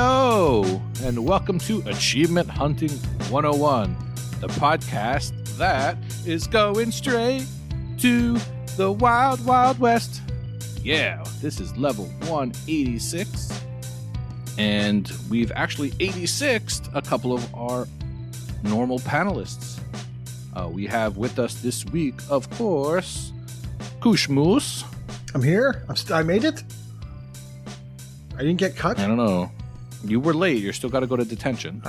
Hello, and welcome to Achievement Hunting 101, the podcast that is going straight to the Wild Wild West. Yeah, this is level 186, and we've actually 86'd a couple of our normal panelists. We have with us this week, of course, KooshMoose. I'm here. I made it. I didn't get cut. I don't know. You were late. You're still got to go to detention.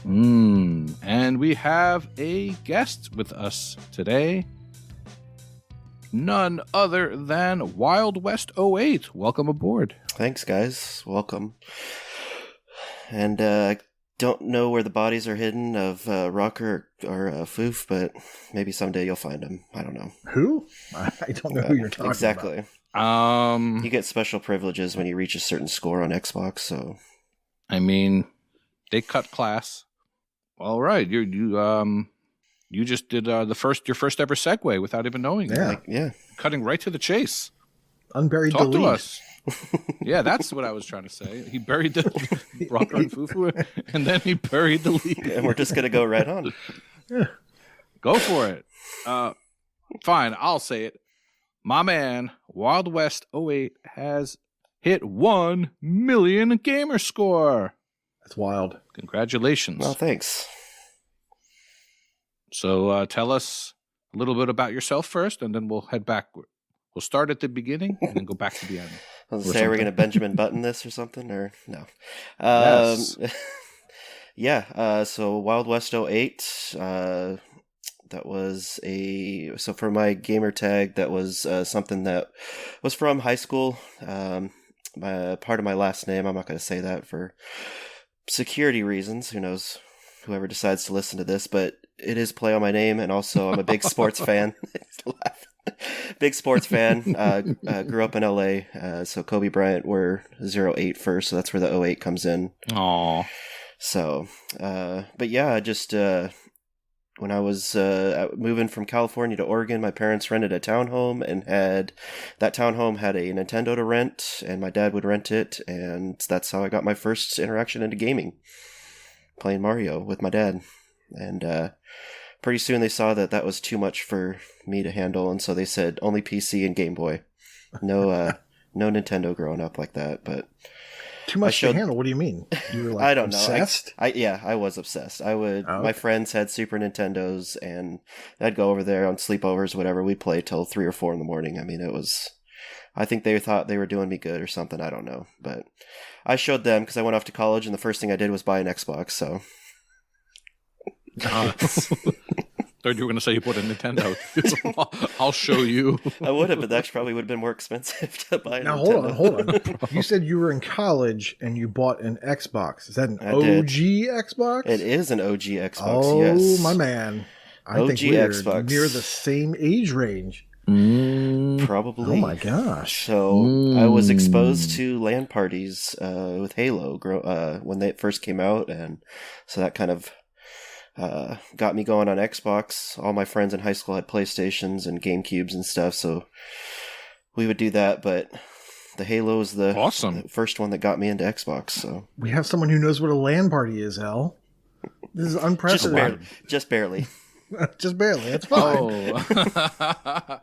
And we have a guest with us today. None other than Wild West 08. Welcome aboard. Thanks, guys. Welcome. And I don't know where the bodies are hidden of Rocker or Foof, but maybe someday you'll find them. I don't know. Who? I don't know who you're talking exactly. about. You get special privileges when you reach a certain score on Xbox, so... I mean, they cut class. All right, you just did your first ever segue without even knowing it. Yeah. Cutting right to the chase. Unburied Talk delete. to us. Yeah, that's what I was trying to say. He buried the Rocker and Fufu, and then he buried the lead. And we're just going to go right on. Yeah. Go for it. Fine, I'll say it. My man, Wild West 08, has hit 1 million gamer score. That's wild. Congratulations. Well, thanks. So tell us a little bit about yourself first, and then we'll head back. We'll start at the beginning and then go back to the end. I was say, are we going to Benjamin Button this or something? Or no? Yes. Yeah, so Wild West 08, that was so for my gamer tag, that was something that was from high school. Part of my last name, I'm not going to say that for security reasons. Who knows? Whoever decides to listen to this, but it is play on my name, and also I'm a big sports fan. Big sports fan. Grew up in LA, so Kobe Bryant were 08 first, so that's where the 08 comes in. Aww. So, but yeah, just when I was moving from California to Oregon, my parents rented a townhome, and that townhome had a Nintendo to rent, and my dad would rent it, and that's how I got my first interaction into gaming, playing Mario with my dad. And pretty soon they saw that was too much for me to handle, and so they said only PC and Game Boy. No Nintendo growing up like that, but too much to handle. What do you mean? You were like I don't obsessed? know. I was obsessed. My friends had Super Nintendos, and I'd go over there on sleepovers, whatever. We'd play till 3 or 4 in the morning. I mean, I think they thought they were doing me good or something. I don't know, but I showed them because I went off to college, and the first thing I did was buy an Xbox. So. Thought you were going to say you bought a Nintendo. I'll show you. I would have, but that probably would have been more expensive to buy a now, Nintendo. hold on. You said you were in college and you bought an Xbox. Is that an OG Xbox? It is an OG Xbox, oh, yes. Oh, my man. I OG think we're Xbox. near the same age range. Probably. Oh, my gosh. So I was exposed to LAN parties with Halo when they first came out, and so that kind of got me going on Xbox. All my friends in high school had PlayStations and GameCubes and stuff, so we would do that, but the Halo was the first one that got me into Xbox. So we have someone who knows what a LAN party is, Al. This is unprecedented. Just barely. Just barely. That's fine. Oh.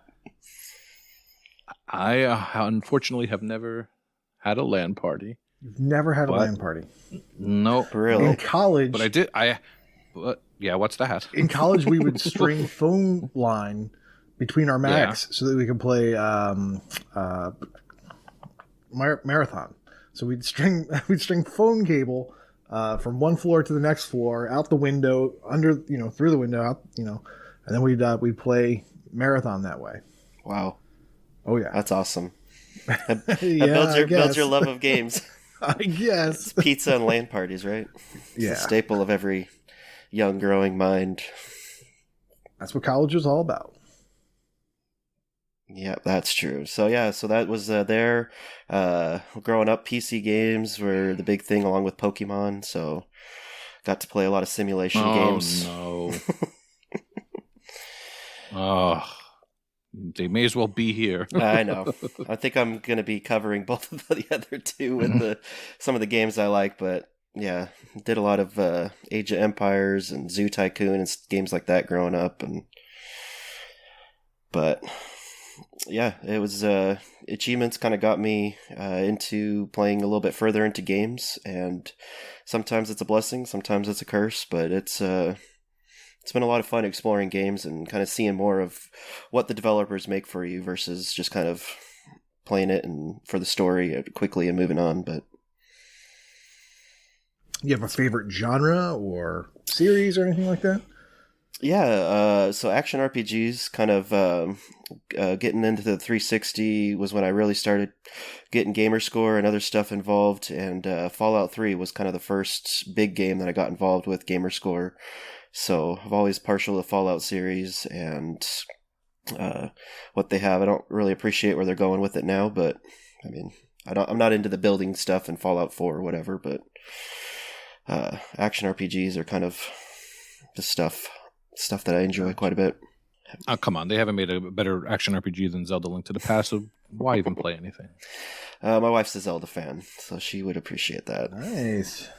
I unfortunately have never had a LAN party. You've never had a LAN party? No. Really? In college. But I did. Yeah, what's that? In college, we would string phone line between our Macs so that we could play Marathon. So we'd string phone cable from one floor to the next floor, out the window, through the window, out, and then we'd play Marathon that way. Wow. Oh yeah, that's awesome. It builds your love of games. I guess. It's pizza and LAN parties, right? It's a staple of every young growing mind. That's what college was all about. Yeah, that's true. So that was there. Growing up, PC games were the big thing, along with Pokemon. So got to play a lot of simulation games. Oh no! Oh, They may as well be here. I know. I think I'm going to be covering both of the other two with some of the games I like, but yeah, did a lot of Age of Empires and Zoo Tycoon and games like that growing up, but yeah, it was achievements kind of got me into playing a little bit further into games, and sometimes it's a blessing, sometimes it's a curse, but it's been a lot of fun exploring games and kind of seeing more of what the developers make for you versus just kind of playing it and for the story quickly and moving on. But you have a favorite genre or series or anything like that? Yeah, so action RPGs, kind of getting into the 360 was when I really started getting gamerscore and other stuff involved, and Fallout 3 was kind of the first big game that I got involved with gamerscore. So I've always partial to the Fallout series and what they have. I don't really appreciate where they're going with it now, but I mean, I'm not into the building stuff in Fallout 4 or whatever, but action RPGs are kind of the stuff that I enjoy quite a bit. Oh, come on. They haven't made a better action RPG than Zelda Link to the Past, so why even play anything? My wife's a Zelda fan, so she would appreciate that. Nice.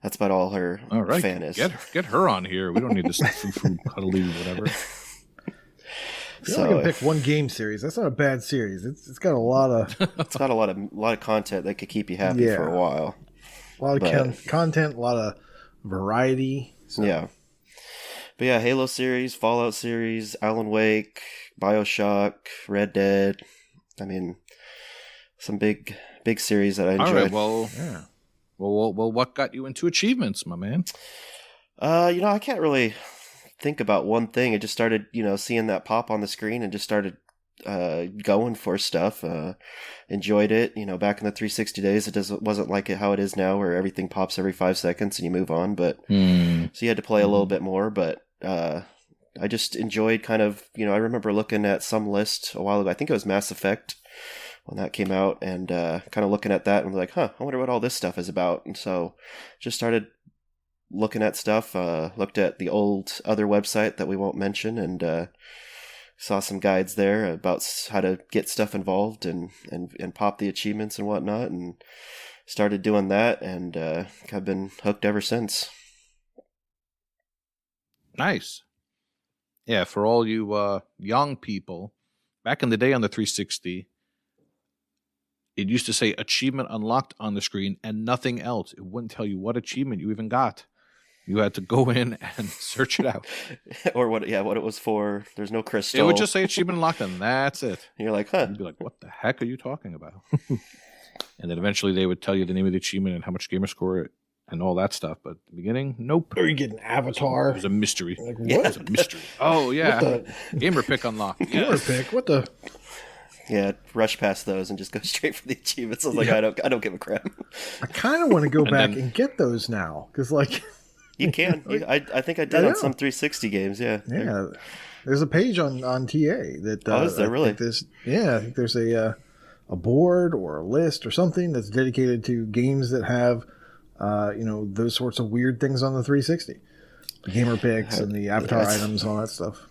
That's about all her fan is. Get her on here. We don't need this foo cuddly whatever. So I can pick one game series. That's not a bad series. It's got a lot of it's got a lot of content that could keep you happy for a while. A lot of content, a lot of variety. So. Yeah. But yeah, Halo series, Fallout series, Alan Wake, BioShock, Red Dead. I mean, some big series that I enjoyed. All right, well, yeah. Well, what got you into achievements, my man? I can't really think about one thing. It just started, seeing that pop on the screen and just started going for stuff. Enjoyed it. Back in the 360 days, it wasn't like how it is now, where everything pops every 5 seconds and you move on. But so you had to play a little bit more. But I just enjoyed kind of, I remember looking at some list a while ago. I think it was Mass Effect when that came out, and kind of looking at that and like, I wonder what all this stuff is about. And so just started looking at stuff, looked at the old other website that we won't mention, and saw some guides there about how to get stuff involved and pop the achievements and whatnot, and started doing that, and I've been hooked ever since. Nice. Yeah, for all you young people, back in the day on the 360, it used to say achievement unlocked on the screen and nothing else. It wouldn't tell you what achievement you even got. You had to go in and search it out. Or what it was for. There's no crystal. It would just say achievement unlocked and that's it. And you're like, You'd be like, what the heck are you talking about? And then eventually they would tell you the name of the achievement and how much gamer score and all that stuff. But at the beginning, nope. Or you get an avatar. It was a mystery. Like, what? It was a mystery. Oh, yeah. Gamer pick unlocked. Yes. Gamer pick? What the... Yeah, rush past those and just go straight for the achievements. I was like, I don't give a crap. I kind of want to go back and get those now, because you can. I think I did on some 360 games. Yeah. Yeah. There's a page on TA that. Is there really? I think there's a board or a list or something that's dedicated to games that have, those sorts of weird things on the 360, the gamer picks and the avatar items and all that stuff.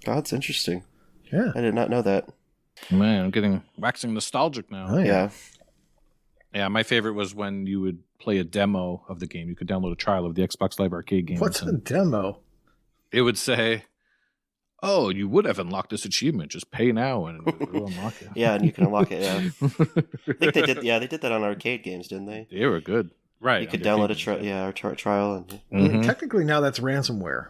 Oh, that's interesting. Yeah, I did not know that. Man, I'm getting waxing nostalgic now. Oh, yeah. Yeah, my favorite was when you would play a demo of the game. You could download a trial of the Xbox Live Arcade game. What's a demo? It would say, "Oh, you would have unlocked this achievement. Just pay now and it'll unlock it." Yeah, and you can unlock it. Yeah, I think they did. Yeah, they did that on arcade games, didn't they? They were good, right? You could download a trial. And... Technically, now that's ransomware.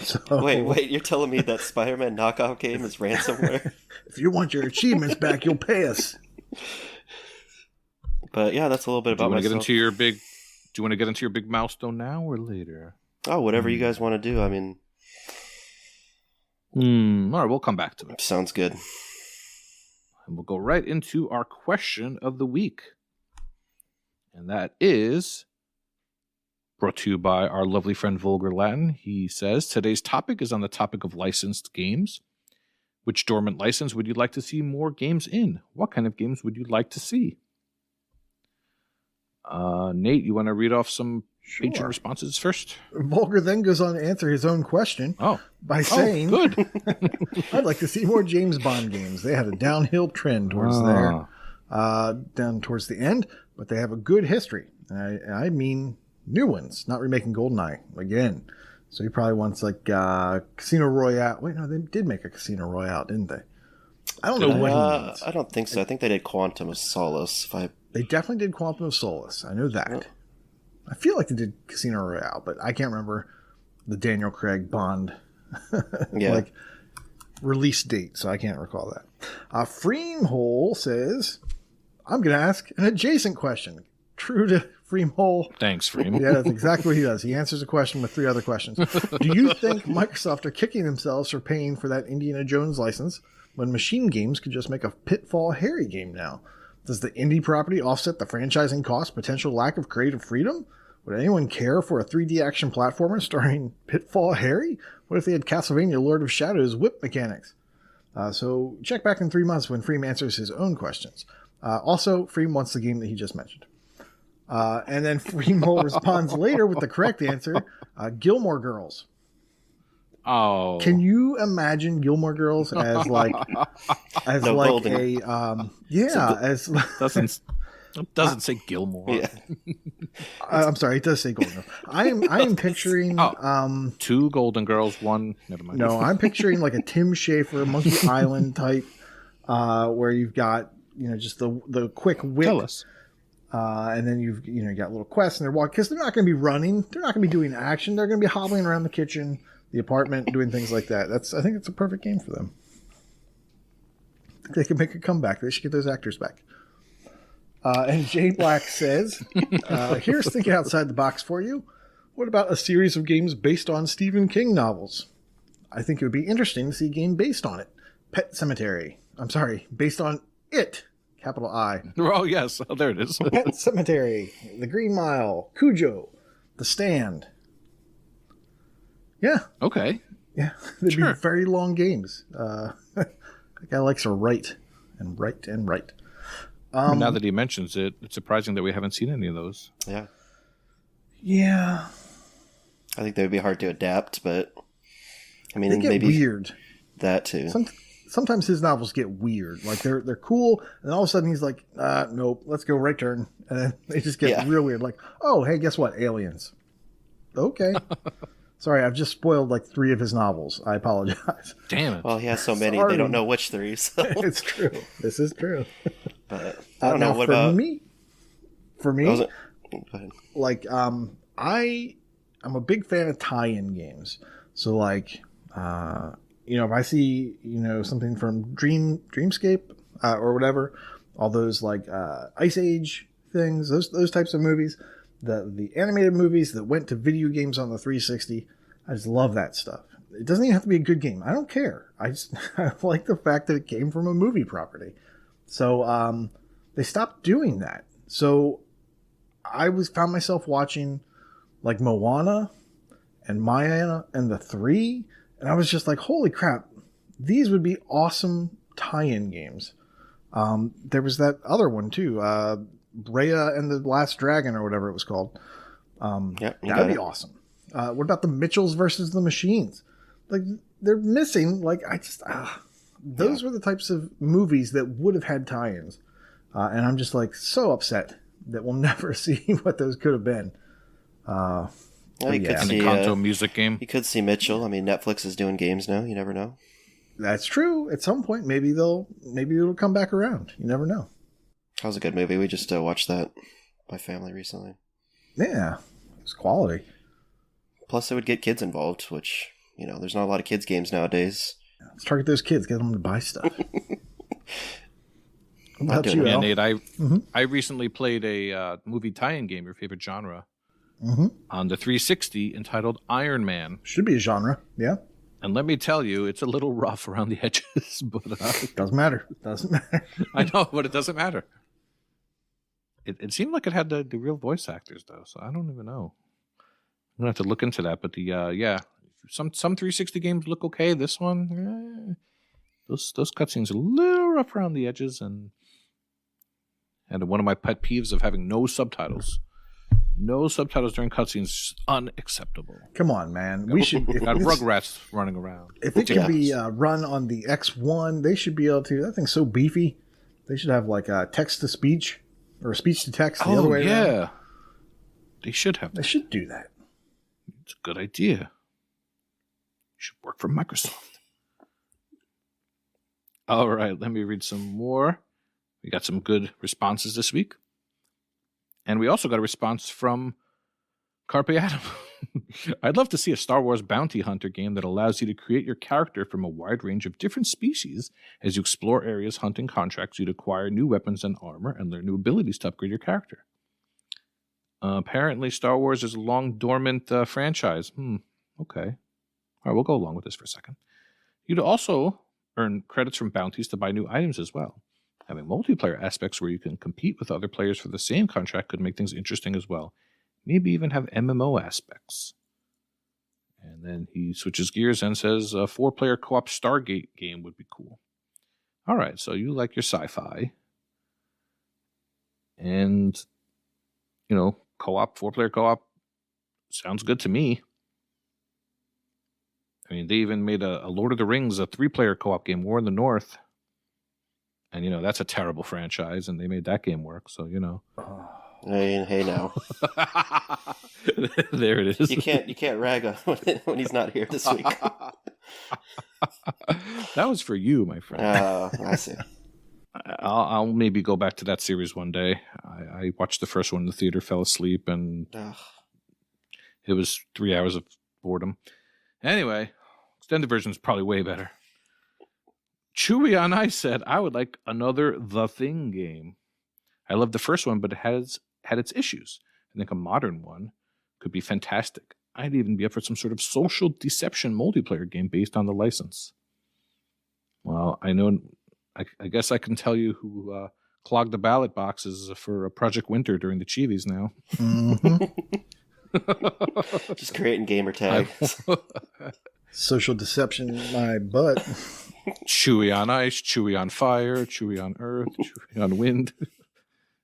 So... Wait! You're telling me that Spider-Man knockoff game is ransomware? If you want your achievements back, you'll pay us. But yeah, that's a little bit about myself. Do you want to get into your big milestone now or later? Oh, whatever you guys want to do. I mean, all right, we'll come back to it. Sounds good. And we'll go right into our question of the week, and that is brought to you by our lovely friend Vulgar Latin. He says, today's topic is on the topic of licensed games. Which dormant license would you like to see more games in? What kind of games would you like to see? Nate, you want to read off some Patron responses first. Volker then goes on to answer his own question by saying, good. I'd like to see more James Bond games. They had a downhill trend towards down towards the end, but they have a good history. I mean new ones, not remaking GoldenEye again. So he probably wants like Casino Royale. Wait, no, they did make a Casino Royale, didn't they? I don't know what he wants. I don't think so. I think they did Quantum of Solace. They definitely did Quantum of Solace. I know that. Oh. I feel like they did Casino Royale, but I can't remember the Daniel Craig Bond like release date, so I can't recall that. Freemhole says, I'm going to ask an adjacent question. True to Freemhole. Thanks, Freem. Yeah, that's exactly what he does. He answers a question with 3 other questions. Do you think Microsoft are kicking themselves for paying for that Indiana Jones license when Machine Games could just make a Pitfall Harry game now? Does the indie property offset the franchising cost, potential lack of creative freedom? Would anyone care for a 3D action platformer starring Pitfall Harry? What if they had Castlevania Lord of Shadows whip mechanics? So check back in 3 months when Freem answers his own questions. Also, Freem wants the game that he just mentioned. And then Freem responds later with the correct answer, Gilmore Girls. Oh, can you imagine Gilmore Girls as like it doesn't say Gilmore. Yeah. I'm sorry, it does say Golden Girls. I am picturing 2 Golden Girls, 1. Never mind. No, I'm picturing like a Tim Schafer Monkey Island type, where you've got just the quick whip. Tell us. And then you got little quests and they're walking because they're not going to be running. They're not going to be doing action. They're going to be hobbling around the kitchen, the apartment, doing things like that. I think it's a perfect game for them. They can make a comeback. They should get those actors back. And Jay Black says, here's thinking outside the box for you. What about a series of games based on Stephen King novels? I think it would be interesting to see a game based on it. Pet Sematary. I'm sorry, based on it. Capital I. Oh, yes. Oh, there it is. Pet Sematary, The Green Mile, Cujo, The Stand. Yeah. Okay. Yeah. They'd be very long games. That guy likes to write and write and write. Now that he mentions it, it's surprising that we haven't seen any of those. Yeah. Yeah. I think they would be hard to adapt, but I mean, they get maybe weird. That too. Sometimes his novels get weird. Like they're cool, and all of a sudden he's like, nope, let's go right turn. And then they just get real weird. Like, oh, hey, guess what? Aliens. Okay. Sorry, I've just spoiled like 3 of his novels. I apologize. Damn it. Well, he has so many, they don't know which 3. So. It's true. This is true. But I don't know. What for about me? For me, go ahead. Like, I'm a big fan of tie-in games. So like, if I see, something from Dreamscape or whatever, all those like Ice Age things, those types of movies, the animated movies that went to video games on the 360, I just love that stuff. It doesn't even have to be a good game. I don't care. I like the fact that it came from a movie property. So they stopped doing that. So I found myself watching like Moana and Maya and the 3, and I was just like, holy crap, these would be awesome tie-in games. There was that other one too, Raya and the Last Dragon or whatever it was called. That'd be awesome. What about the Mitchells versus the Machines? Like they're missing. Like those were the types of movies that would have had tie-ins, and I'm just like so upset that we'll never see what those could have been. You could see the Kanto music game. You could see Mitchell. I mean, Netflix is doing games now. You never know. That's true. At some point, maybe it'll come back around. You never know. That was a good movie. We just watched that with my family recently. Yeah, it's quality. Plus, it would get kids involved, which there's not a lot of kids games nowadays. Let's target those kids. Get them to buy stuff. What about you, Al? Nate, I recently played a movie tie-in game, your favorite genre, on the 360 entitled Iron Man. Should be a genre, yeah. And let me tell you, it's a little rough around the edges, but doesn't matter. Doesn't matter. I know, but it doesn't matter. It seemed like it had the real voice actors though, so I don't even know. I'm gonna have to look into that. But some 360 games look okay. This one, those cutscenes are a little rough around the edges, and one of my pet peeves of having no subtitles. No subtitles during cutscenes is unacceptable. Come on, man. We should. If Got Rugrats running around. If it can be run on the X1, they should be able to. That thing's so beefy. They should have like a text to speech or speech to text the other way around. They should have. They should do that. It's a good idea. You should work for Microsoft. All right, let me read some more. We got some good responses this week. And we also got a response from Carpe Adam. I'd love to see a Star Wars bounty hunter game that allows you to create your character from a wide range of different species. As you explore areas hunting contracts, you'd acquire new weapons and armor and learn new abilities to upgrade your character. Apparently, Star Wars is a long dormant franchise. Okay. All right, we'll go along with this for a second. You'd also earn credits from bounties to buy new items as well. Having multiplayer aspects where you can compete with other players for the same contract could make things interesting as well. Maybe even have MMO aspects. And then he switches gears and says a 4-player co-op Stargate game would be cool. All right, so you like your sci-fi. And, co-op, 4-player co-op sounds good to me. I mean, they even made a Lord of the Rings, a 3-player co-op game, War in the North. And, that's a terrible franchise, and they made that game work, so, Hey now. There it is. You can't rag on when he's not here this week. That was for you, my friend. I see. I'll maybe go back to that series one day. I watched the first one in the theater, fell asleep, and it was 3 hours of boredom. Anyway, extended version is probably way better. Chewy on Ice said, I would like another The Thing game. I love the first one, but it had its issues. I think a modern one could be fantastic. I'd even be up for some sort of social deception multiplayer game based on the license. Well, I know. I guess I can tell you who clogged the ballot boxes for Project Winter during the Chievos now. Mm-hmm. Just creating gamer tags. Social deception in my butt. Chewy on ice, chewy on fire, chewy on earth, chewy on wind.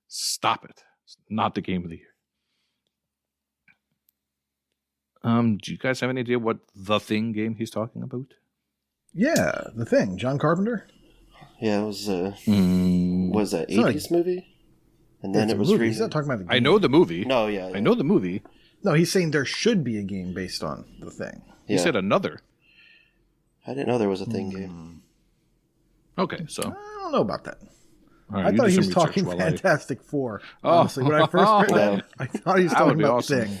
Stop it. It's not the game of the year. Do you guys have any idea what The Thing game he's talking about? Yeah, The Thing. John Carpenter. Yeah, it was was that 80s movie? And then it was he's not talking about the game. I know the movie. No, yeah. I know the movie. No, he's saying there should be a game based on The Thing. He said another. I didn't know there was a Thing game. Okay, so I don't know about that. right, I thought he was talking Fantastic Four. Honestly, when I first heard that, I thought he was talking about awesome. The Thing.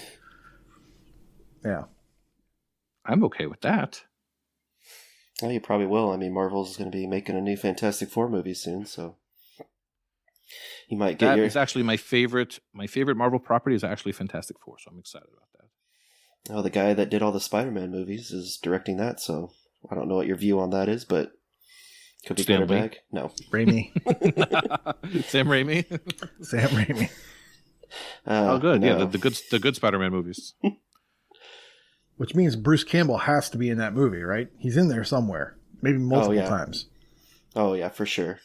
Yeah. I'm okay with that. Oh, you probably will. I mean, Marvel's going to be making a new Fantastic Four movie soon, so you might get That is actually my favorite Marvel property is actually Fantastic Four, so I'm excited about that. Oh, the guy that did all the Spider-Man movies is directing that, so I don't know what your view on that is, but could be good or bad. No. Raimi. Sam Raimi. Sam Raimi. Oh, good. No. Yeah, the good Spider-Man movies. Which means Bruce Campbell has to be in that movie, right? He's in there somewhere. Maybe multiple times. Oh, yeah, for sure.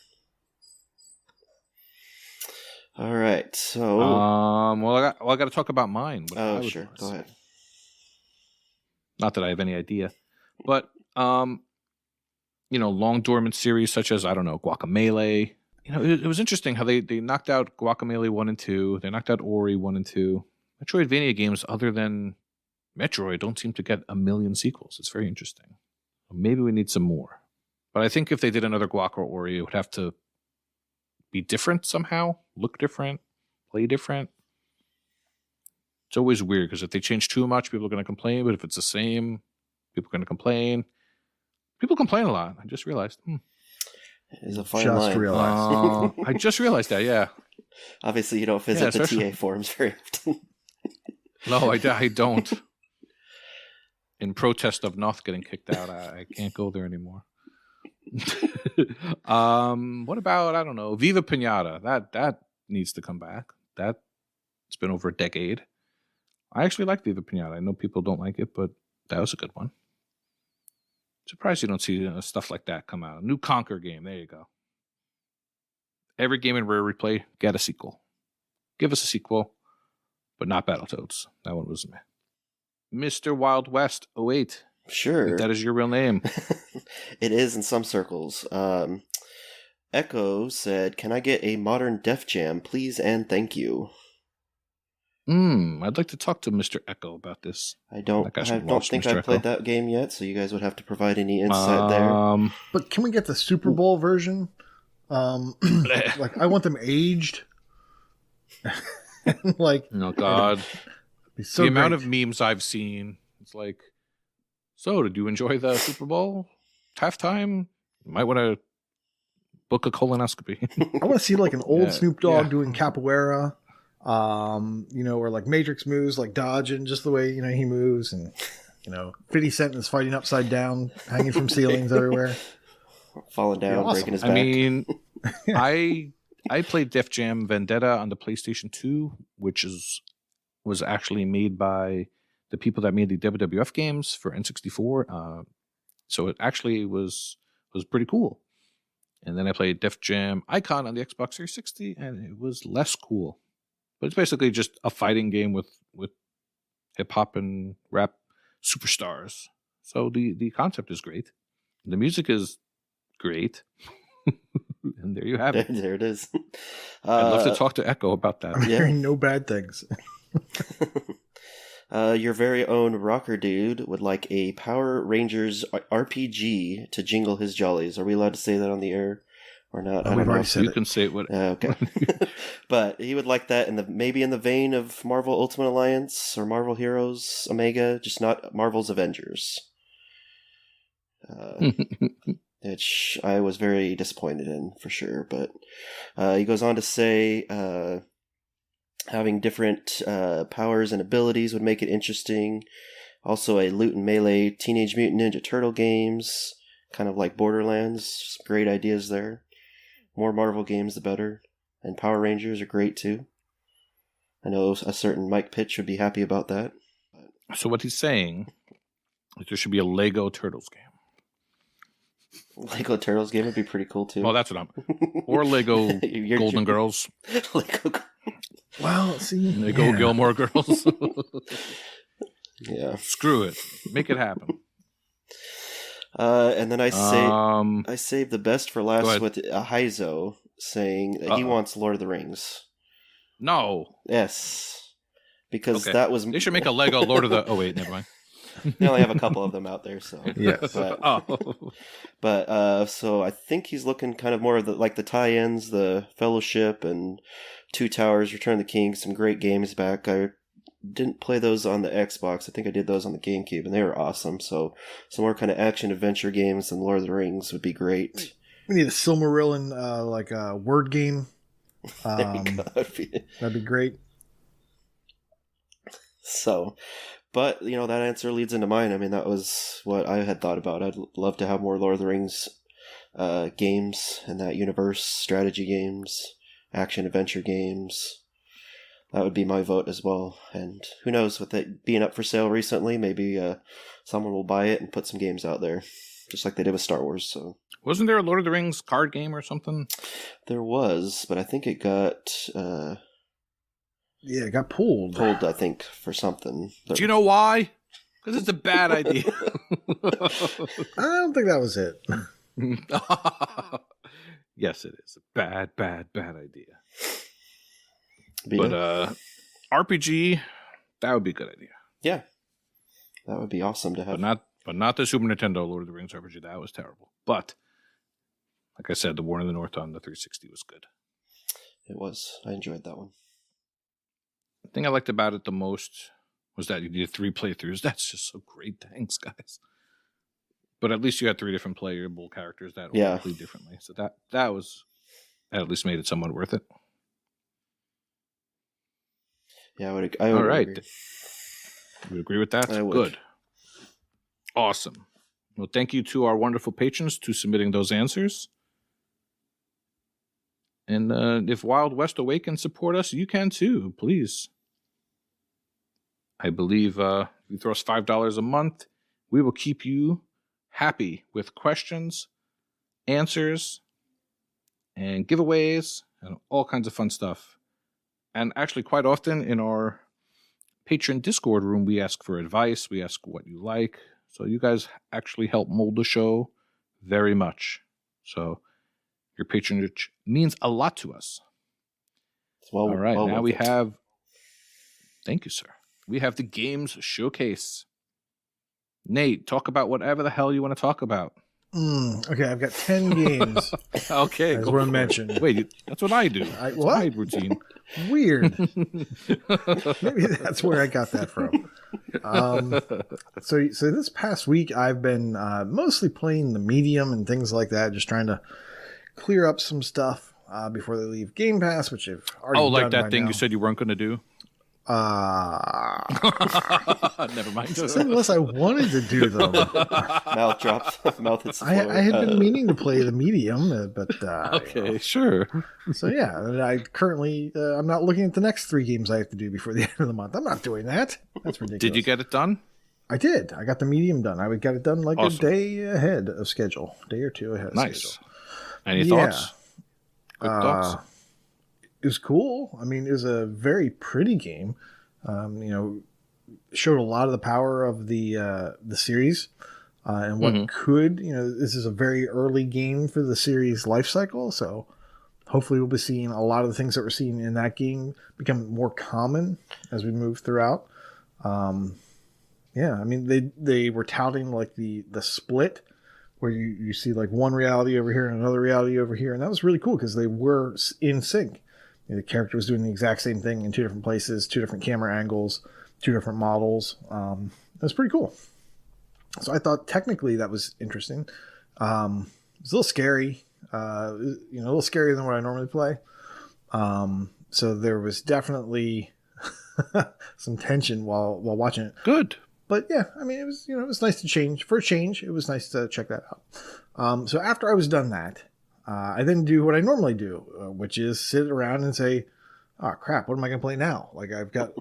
All right, so... Well, I got to talk about mine. Oh, sure. Go ahead. Not that I have any idea. But, long dormant series such as, I don't know, Wakapeil. It was interesting how they knocked out Wakapeil 1 and 2. They knocked out Ori 1 and 2. Metroidvania games, other than Metroid, don't seem to get a million sequels. It's very interesting. Maybe we need some more. But I think if they did another Guac or Ori, it would have to be different somehow, look different, play different. It's always weird because if they change too much, people are going to complain. But if it's the same, people are going to complain. People complain a lot. I just realized. It's a fine line. Realized. I just realized that, yeah. Obviously, you don't visit the TA forums very often. No, I don't. In protest of Noth getting kicked out, I can't go there anymore. What about, I don't know, Viva Pinata? That needs to come back. It's been over a decade. I actually like Viva Pinata. I know people don't like it, but that was a good one. Surprised you don't see stuff like that come out. A new Conquer game. There you go. Every game in Rare Replay, get a sequel. Give us a sequel. but not Battletoads. That one was Mr. Wild West 08. Sure. That is your real name. It is in some circles. Echo said, "Can I get a modern Def Jam, please and thank you?" I'd like to talk to Mr. Echo about this. I don't think I've played that game yet, so you guys would have to provide any insight there. But can we get the Super Bowl version? Like, I want them aged. Like, oh God, so the amount of memes I've seen. It's like, so did you enjoy the Super Bowl halftime? You might want to book a colonoscopy. I want to see like an old Snoop Dogg doing capoeira. Or like Matrix moves, like dodging just the way, he moves, and 50 Cent is fighting upside down, hanging from ceilings everywhere. Falling down, awesome. breaking his back. I mean, I played Def Jam Vendetta on the PlayStation 2, which was actually made by the people that made the WWF games for N64. So it actually was pretty cool. And then I played Def Jam Icon on the Xbox 360, and it was less cool. But it's basically just a fighting game with hip hop and rap superstars. So the concept is great. The music is great. And there you have it. There it is. I'd love to talk to Echo about that. I'm hearing no bad things. Your very own rocker dude would like a Power Rangers RPG to jingle his jollies. Are we allowed to say that on the air or not? Oh, we've already said you can say it. Okay. But he would like that maybe in the vein of Marvel Ultimate Alliance or Marvel Heroes Omega, just not Marvel's Avengers. Which I was very disappointed in, for sure. But he goes on to say having different powers and abilities would make it interesting. Also a loot and melee Teenage Mutant Ninja Turtle games, kind of like Borderlands. Some great ideas there. More Marvel games, the better. And Power Rangers are great, too. I know a certain Mike Pitch would be happy about that. So what he's saying is there should be a Lego Turtles game. Lego Turtles game would be pretty cool, too. Well, that's what or Lego Golden Girls. Lego. Well, see. Lego Gilmore Girls. Yeah. Screw it. Make it happen. And then I saved the best for last with Haizo saying that he wants Lord of the Rings. No. Yes. Because that was... They should make a Lego Lord of the... Oh, wait, never mind. They only have a couple of them out there, so... Yes. But so I think he's looking kind of more of the tie-ins, the Fellowship and Two Towers, Return of the King, some great games back. I didn't play those on the Xbox. I think I did those on the GameCube, and they were awesome. So some more kind of action-adventure games than Lord of the Rings would be great. We need a Silmarillion, word game. That'd be great. So, but, that answer leads into mine. I mean, that was what I had thought about. I'd love to have more Lord of the Rings games in that universe, strategy games, action-adventure games. That would be my vote as well. And who knows, with it being up for sale recently, maybe someone will buy it and put some games out there, just like they did with Star Wars. So, wasn't there a Lord of the Rings card game or something? There was, but I think it got... it got pulled. Pulled, I think, for something. Do you know why? Because it's a bad idea. I don't think that was it. Yes, it is. A bad idea. But RPG, that would be a good idea. Yeah. That would be awesome to have. But not the Super Nintendo Lord of the Rings RPG. That was terrible. But, like I said, the War in the North on the 360 was good. It was. I enjoyed that one. The thing I liked about it the most was that you did 3 playthroughs. That's just so great. Thanks, guys. But at least you had 3 different playable characters that all played differently. So that at least made it somewhat worth it. Yeah, I would all right. agree. You agree with that? I would. Good. Awesome. Well, thank you to our wonderful patrons to submitting those answers. And if Wild West Away can support us, you can too, please. I believe if you throw us $5 a month, we will keep you happy with questions, answers, and giveaways, and all kinds of fun stuff. And actually, quite often in our Patreon Discord room, we ask for advice. We ask what you like. So you guys actually help mold the show very much. So your patronage means a lot to us. All right, now we have... Thank you, sir. We have the Games Showcase. Nate, talk about whatever the hell you want to talk about. Okay, I've got 10 games. Okay, I just want to mention. Wait, that's what I do. That's my routine. Weird. Maybe that's where I got that from. So this past week, I've been mostly playing the medium and things like that, just trying to clear up some stuff before they leave Game Pass, which I've already done like that thing now. you said you weren't going to do? Never mind. Unless I wanted to do them. Mouth drops. Mouth hits the floor. I had been meaning to play the medium, but okay, sure. So yeah, I currently I'm not looking at the next 3 games I have to do before the end of the month. I'm not doing that. That's ridiculous. Did you get it done? I did. I got the medium done. I got it done like a day ahead of schedule, day or two ahead of schedule. Any thoughts? Good thoughts? It was cool. I mean, it was a very pretty game. Showed a lot of the power of the series and what could. This is a very early game for the series life cycle, so hopefully we'll be seeing a lot of the things that we're seeing in that game become more common as we move throughout. I mean, they were touting like the split where you see like one reality over here and another reality over here, and that was really cool because they were in sync. The character was doing the exact same thing in 2 different places, 2 different camera angles, 2 different models. It was pretty cool. So I thought technically that was interesting. It was a little scary, a little scarier than what I normally play. So there was definitely some tension while watching it. Good. But yeah, I mean, it was nice to change. For a change, it was nice to check that out. So after I was done that, I then do what I normally do, which is sit around and say, oh, crap, what am I going to play now? Like, I've got,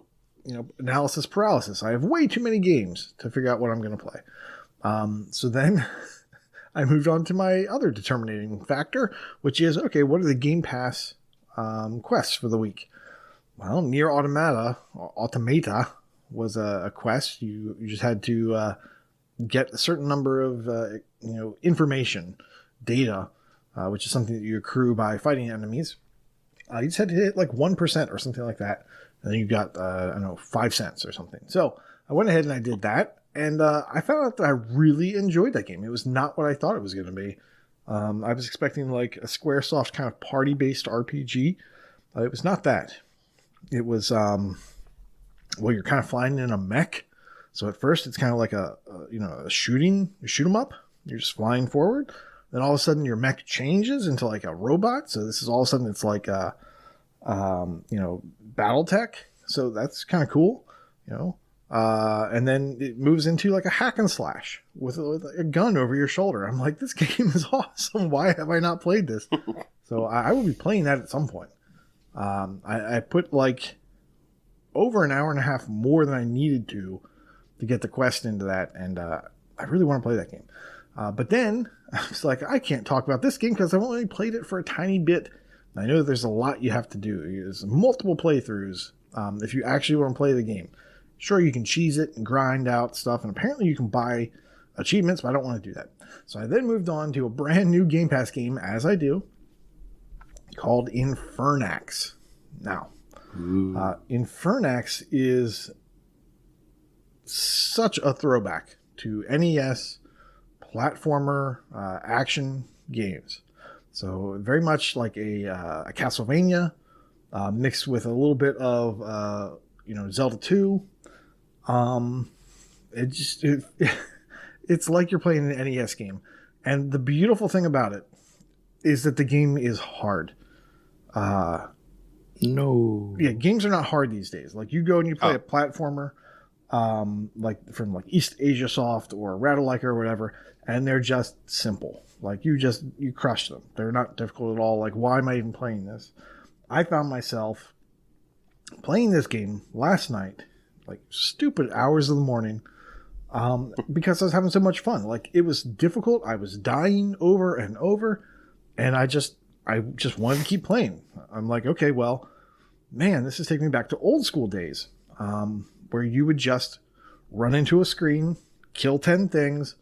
analysis paralysis. I have way too many games to figure out what I'm going to play. So then I moved on to my other determining factor, which is, okay, what are the Game Pass quests for the week? Well, Nier Automata was a quest. You just had to get a certain number of, information, data, which is something that you accrue by fighting enemies. You just had to hit like 1% or something like that. And then you got, 5 cents or something. So I went ahead and I did that. And I found out that I really enjoyed that game. It was not what I thought it was going to be. I was expecting like a Squaresoft kind of party-based RPG. It was not that. It was, you're kind of flying in a mech. So at first it's kind of like a shoot 'em up. You're just flying forward. Then all of a sudden your mech changes into like a robot. So this is all of a sudden it's like a, battle tech. So that's kind of cool, and then it moves into like a hack and slash with a gun over your shoulder. I'm like, this game is awesome. Why have I not played this? So I will be playing that at some point. I put like over an hour and a half more than I needed to get the quest into that. And I really want to play that game. But then I was like, I can't talk about this game because I've only played it for a tiny bit. I know there's a lot you have to do. There's multiple playthroughs if you actually want to play the game. Sure, you can cheese it and grind out stuff, and apparently you can buy achievements, but I don't want to do that. So I then moved on to a brand new Game Pass game, as I do, called Infernax. Now, Infernax is such a throwback to NES platformer action games. So very much like a Castlevania mixed with a little bit of Zelda 2. It's like you're playing an NES game. And the beautiful thing about it is that the game is hard. No. Yeah, games are not hard these days. Like you go and you play a platformer like from like East Asia Soft or Ratalaika or whatever, and they're just simple. Like you crush them. They're not difficult at all. Like, why am I even playing this? I found myself playing this game last night, like stupid hours of the morning, because I was having so much fun. Like it was difficult. I was dying over and over, and I just wanted to keep playing. I'm like, okay, well, man, this is taking me back to old school days. where you would just run into a screen, kill 10 things,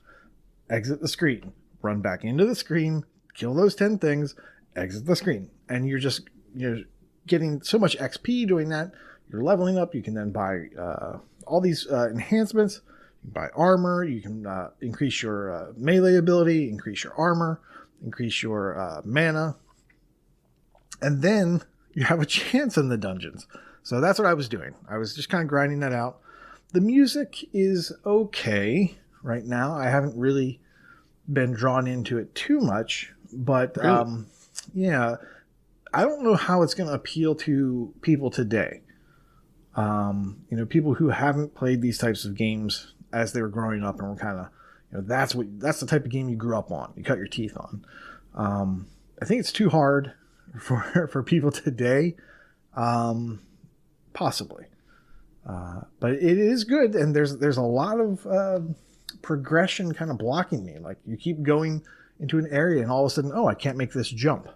exit the screen, run back into the screen, kill those 10 things, exit the screen. And you're getting so much XP doing that. You're leveling up. You can then buy all these enhancements. You can buy armor. You can increase your melee ability, increase your armor, increase your mana. And then you have a chance in the dungeons. So that's what I was doing. I was just kind of grinding that out. The music is okay right now. I haven't really been drawn into it too much. But Really? yeah, I don't know how it's going to appeal to people today. People who haven't played these types of games as they were growing up and were kind of, that's the type of game you grew up on. You cut your teeth on. I think it's too hard for people today. Possibly. But it is good. And there's a lot of progression kind of blocking me. Like you keep going into an area and all of a sudden, I can't make this jump.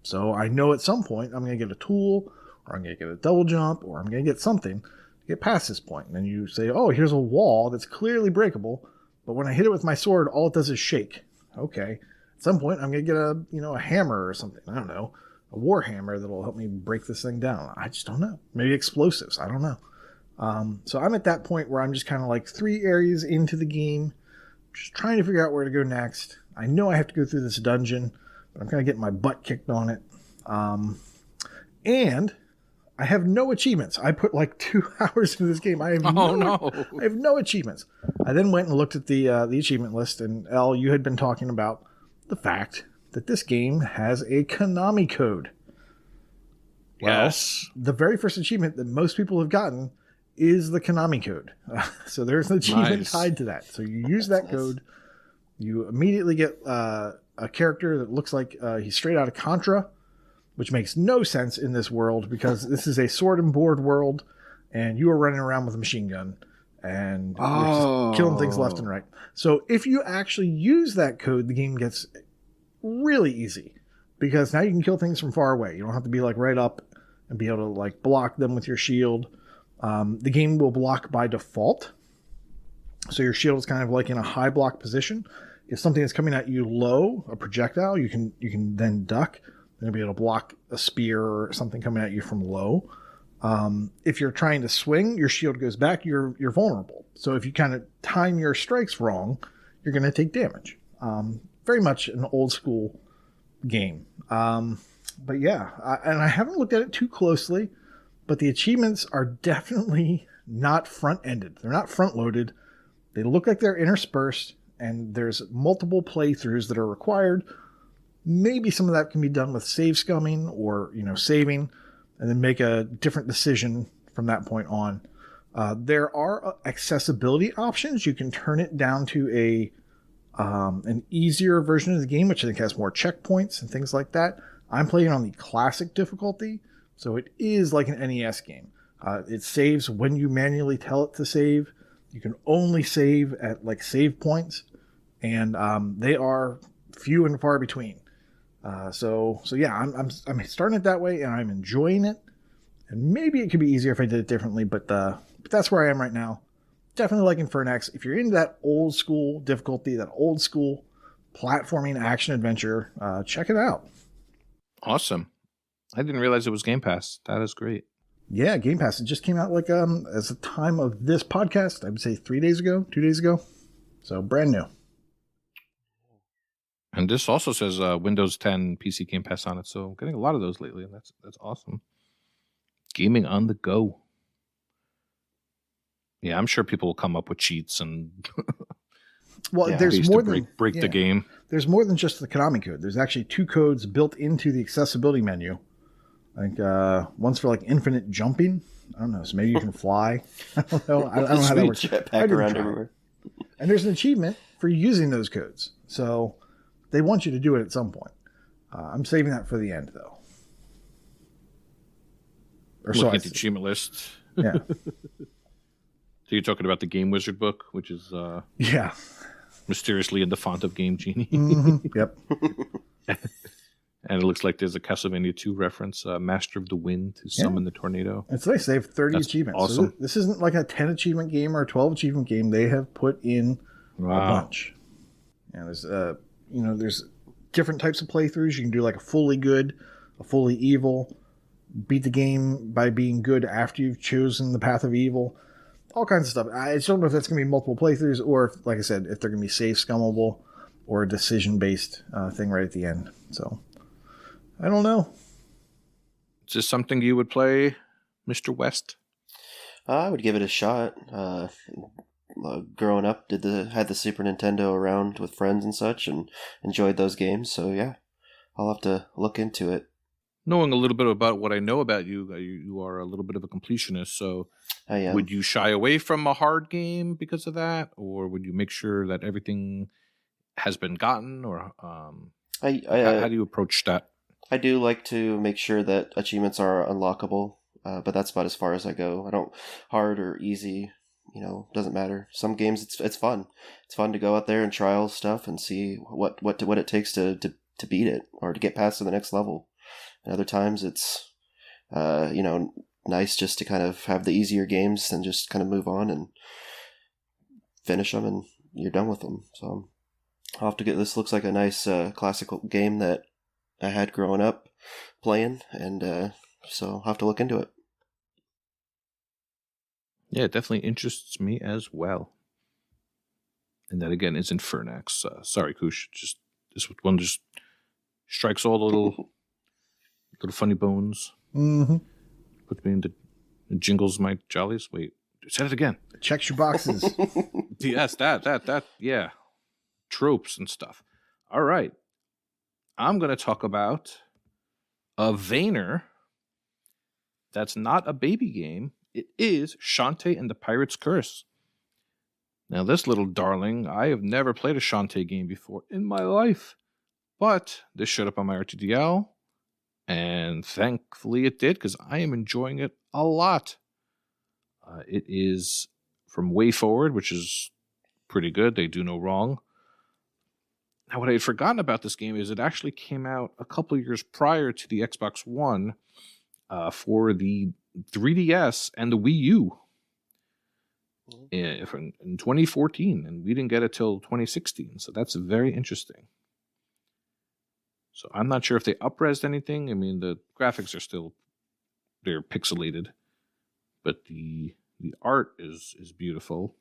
So I know at some point I'm going to get a tool, or I'm going to get a double jump, or I'm going to get something to get past this point. And then you say, here's a wall that's clearly breakable, but when I hit it with my sword, all it does is shake. Okay. At some point I'm going to get a hammer or something. I don't know. A war hammer that'll help me break this thing down. I just don't know. Maybe explosives. I don't know. So I'm at that point where I'm just kind of like 3 areas into the game, just trying to figure out where to go next. I know I have to go through this dungeon, but I'm kind of getting my butt kicked on it. And I have no achievements. I put like 2 hours into this game. I have no achievements. I then went and looked at the achievement list, and Elle, you had been talking about the fact that this game has a Konami code. Yes. Well, the very first achievement that most people have gotten is the Konami code. So there's an achievement tied to that. So you use that code, you immediately get a character that looks like he's straight out of Contra, which makes no sense in this world because this is a sword and board world, and you are running around with a machine gun and you're just killing things left and right. So if you actually use that code, the game gets really easy because now you can kill things from far away. You don't have to be like right up and be able to like block them with your shield. The game will block by default. So your shield is kind of like in a high block position. If something is coming at you low, a projectile, you can then duck. You'll be able to block a spear or something coming at you from low. If you're trying to swing, your shield goes back. You're vulnerable. So if you kind of time your strikes wrong, you're going to take damage. Very much an old school game. But yeah, and I haven't looked at it too closely, but the achievements are definitely not front-ended. They're not front-loaded. They look like they're interspersed, and there's multiple playthroughs that are required. Maybe some of that can be done with save scumming or, saving, and then make a different decision from that point on. There are accessibility options. You can turn it down to an easier version of the game, which I think has more checkpoints and things like that. I'm playing on the classic difficulty, so it is like an NES game. It saves when you manually tell it to save. You can only save at like save points, and they are few and far between. So yeah, I'm starting it that way, and I'm enjoying it. And maybe it could be easier if I did it differently, but that's where I am right now. Definitely like Infernax. If you're into that old school difficulty, that old school platforming action adventure, check it out. Awesome. I didn't realize it was Game Pass. That is great. Yeah, Game Pass. It just came out like as the time of this podcast, I would say 2 days ago. So brand new. And this also says Windows 10 PC Game Pass on it. So I'm getting a lot of those lately, and that's awesome. Gaming on the go. Yeah, I'm sure people will come up with cheats and there's more than break the game. There's more than just the Konami code. There's actually 2 codes built into the accessibility menu. I think one's for like infinite jumping. I don't know. So maybe you can fly. I don't know. I don't know how that works. Jetpack around everywhere. And there's an achievement for using those codes. So they want you to do it at some point. I'm saving that for the end, though. Look at the achievement list. Yeah. So you're talking about the Game Wizard book, which is yeah, mysteriously in the font of Game Genie. Mm-hmm. Yep. And it looks like there's a Castlevania 2 reference, Master of the Wind, to summon the tornado. It's nice. They have 30 That's achievements. awesome. So this isn't like a 10 achievement game or a 12 achievement game. They have put in a bunch. And there's different types of playthroughs. You can do like a fully good, a fully evil, beat the game by being good after you've chosen the path of evil. All kinds of stuff. I just don't know if that's going to be multiple playthroughs or, if, like I said, if they're going to be save scummable or a decision-based thing right at the end. So, I don't know. Is this something you would play, Mr. West? I would give it a shot. Growing up, had the Super Nintendo around with friends and such, and enjoyed those games. So yeah, I'll have to look into it. Knowing a little bit about what I know about you, you are a little bit of a completionist. So, I am. Would you shy away from a hard game because of that, or would you make sure that everything has been gotten, or how do you approach that? I do like to make sure that achievements are unlockable, but that's about as far as I go. I don't hard or easy, doesn't matter. Some games it's fun. It's fun to go out there and trial stuff and see what it takes to beat it or to get past to the next level. And other times it's nice just to kind of have the easier games and just kind of move on and finish them and you're done with them. So I'll have to this looks like a nice classical game that I had growing up playing, and so I'll have to look into it. Yeah, it definitely interests me as well. And that again is Infernax. Sorry, Koosh. This one just strikes all the little funny bones. Mm-hmm. Puts me into jingles my jollies. Wait, say it again. Checks your boxes. Yes, that, yeah. Tropes and stuff. All right. I'm going to talk about a Vayner that's not a baby game. It is Shantae and the Pirate's Curse. Now, this little darling, I have never played a Shantae game before in my life, but this showed up on my RTDL, and thankfully it did, because I am enjoying it a lot. It is from Way Forward, which is pretty good. They do no wrong. Now, what I had forgotten about this game is it actually came out a couple of years prior to the Xbox One for the 3DS and the Wii U in 2014, and we didn't get it till 2016, so that's very interesting. So I'm not sure if they up-resed anything. I mean, the graphics are they're pixelated, but the art is beautiful.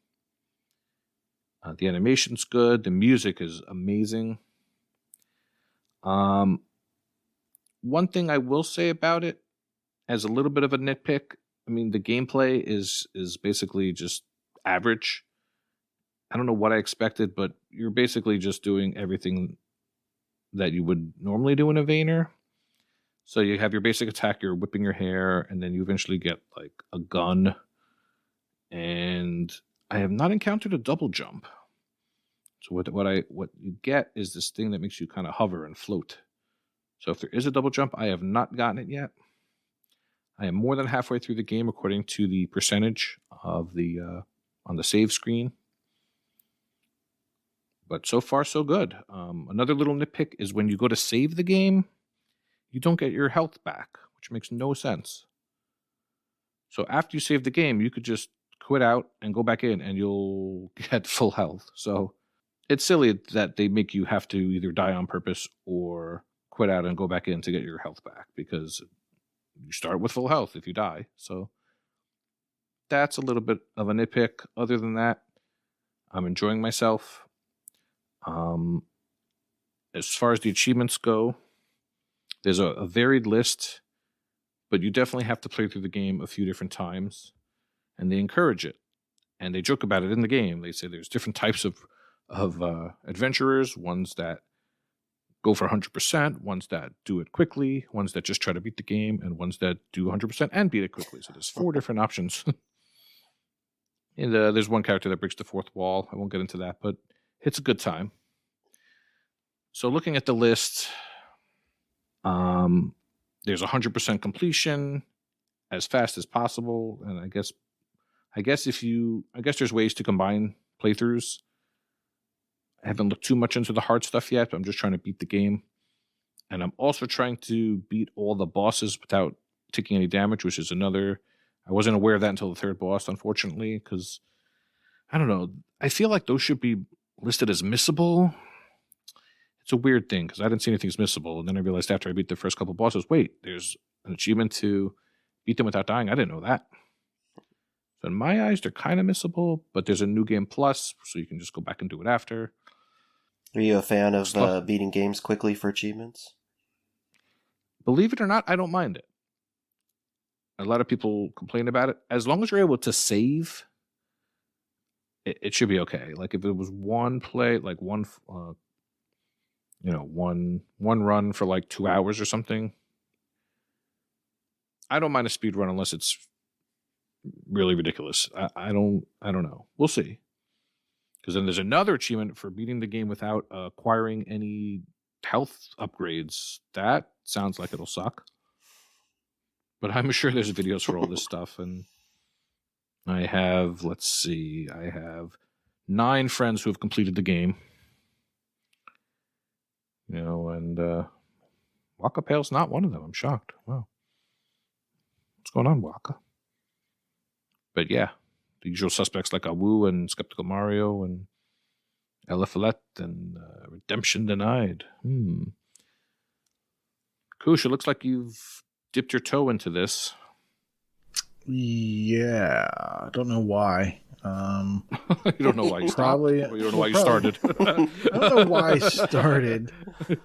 The animation's good. The music is amazing. One thing I will say about it, as a little bit of a nitpick, I mean, the gameplay is basically just average. I don't know what I expected, but you're basically just doing everything that you would normally do in a Vayner. So you have your basic attack, you're whipping your hair, and then you eventually get like a gun. And I have not encountered a double jump. So what you get is this thing that makes you kind of hover and float. So if there is a double jump, I have not gotten it yet. I am more than halfway through the game according to the percentage of the on the save screen. But so far, so good. Another little nitpick is when you go to save the game, you don't get your health back, which makes no sense. So after you save the game, you could just quit out and go back in and you'll get full health. So it's silly that they make you have to either die on purpose or quit out and go back in to get your health back, because you start with full health if you die. So that's a little bit of a nitpick. Other than that, I'm enjoying myself. As far as the achievements go, there's a varied list, but you definitely have to play through the game a few different times, and they encourage it, and they joke about it in the game. They say there's different types of adventurers, ones that go for 100%, ones that do it quickly, ones that just try to beat the game, and ones that do 100% and beat it quickly. So there's 4 different options. And there's one character that breaks the fourth wall. I won't get into that, but it's a good time. So looking at the list, there's 100% completion as fast as possible, and I guess there's ways to combine playthroughs. I haven't looked too much into the hard stuff yet, but I'm just trying to beat the game. And I'm also trying to beat all the bosses without taking any damage, which is another. I wasn't aware of that until the third boss, unfortunately, because I don't know. I feel like those should be listed as missable. It's a weird thing because I didn't see anything as missable. And then I realized after I beat the first couple bosses, wait, there's an achievement to beat them without dying. I didn't know that. So in my eyes, they're kind of missable, but there's a new game plus, so you can just go back and do it after. Are you a fan of beating games quickly for achievements? Believe it or not, I don't mind it. A lot of people complain about it. As long as you're able to save, it should be okay. Like if it was one play, like one run for like 2 hours or something, I don't mind a speed run unless it's really ridiculous. I don't know. We'll see. Because then there's another achievement for beating the game without acquiring any health upgrades. That sounds like it'll suck. But I'm sure there's videos for all this stuff. And I have 9 friends who have completed the game. And Wakapeil's not one of them. I'm shocked. Wow. What's going on, Waka? But yeah, the usual suspects like Awu and Skeptical Mario and Eliphalet and Redemption Denied. Koosh, it looks like you've dipped your toe into this. Yeah, I don't know why. You don't know why you probably. Or you don't know why you started. I don't know why I started.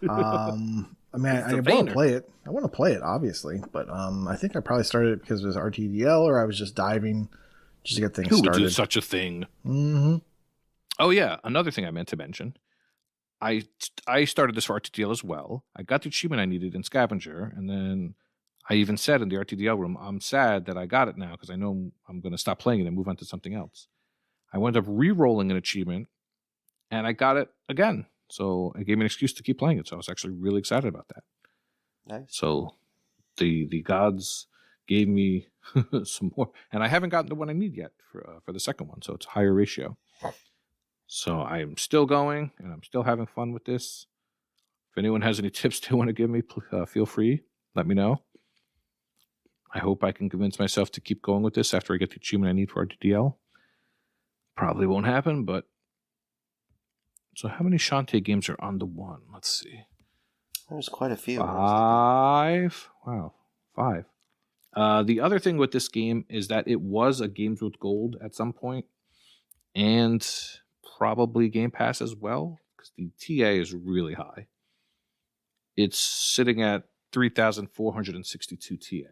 I want to play it. I want to play it, obviously, but I think I probably started it because it was RTDL, or I was just diving just to get things started. Who would do such a thing? Mm-hmm. Oh yeah, another thing I meant to mention. I started this for RTDL as well. I got the achievement I needed in Scavenger, and then I even said in the RTDL room, I'm sad that I got it now because I know I'm going to stop playing it and move on to something else. I wound up re-rolling an achievement, and I got it again. So it gave me an excuse to keep playing it. So I was actually really excited about that. Nice. So the gods gave me some more, and I haven't gotten the one I need yet for the second one. So it's a higher ratio. So I'm still going, and I'm still having fun with this. If anyone has any tips they want to give me, feel free. Let me know. I hope I can convince myself to keep going with this after I get the achievement I need for RTDL. Probably won't happen, but... So how many Shantae games are on the one? Let's see. There's quite a few. 5. Wow, 5. The other thing with this game is that it was a Games with Gold at some point, and probably Game Pass as well, because the TA is really high. It's sitting at 3,462 TA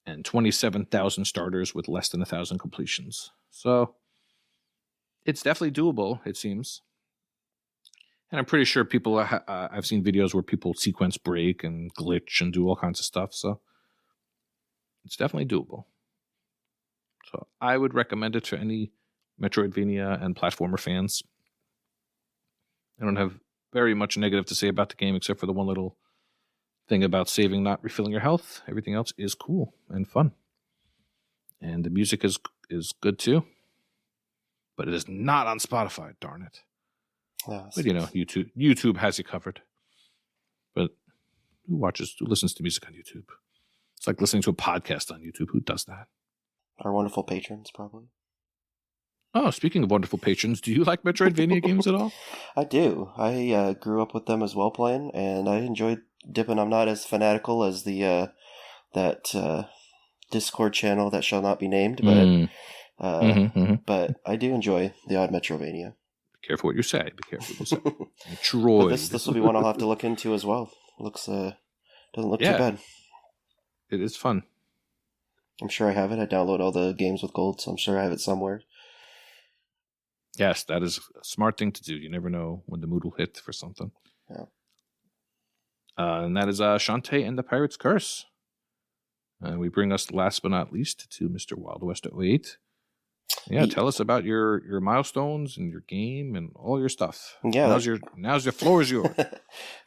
and 27,000 starters with less than 1,000 completions. So it's definitely doable, it seems. And I'm pretty sure people, I've seen videos where people sequence break and glitch and do all kinds of stuff. So it's definitely doable. So I would recommend it to any Metroidvania and platformer fans. I don't have very much negative to say about the game except for the one little thing about saving, not refilling your health. Everything else is cool and fun. And the music is good too. But it is not on Spotify, darn it. Yes. But YouTube has you covered. But who listens to music on YouTube? It's like listening to a podcast on YouTube. Who does that? Our wonderful patrons, probably. Oh, speaking of wonderful patrons, do you like Metroidvania games at all? I do. I grew up with them as well playing, and I enjoyed dipping. I'm not as fanatical as that Discord channel that shall not be named, but but I do enjoy the odd Metrovania. Be careful what you say. Be careful what you say. Metroid. This will be one I'll have to look into as well. Looks doesn't look too bad. It is fun. I'm sure I have it. I download all the games with gold, so I'm sure I have it somewhere. Yes, that is a smart thing to do. You never know when the mood will hit for something. Yeah. And that is Shantae and the Pirate's Curse. And we bring us, last but not least, to Mr. Wild West 08. Yeah, tell us about your milestones and your game and all your stuff. Yeah, now's your floor is yours.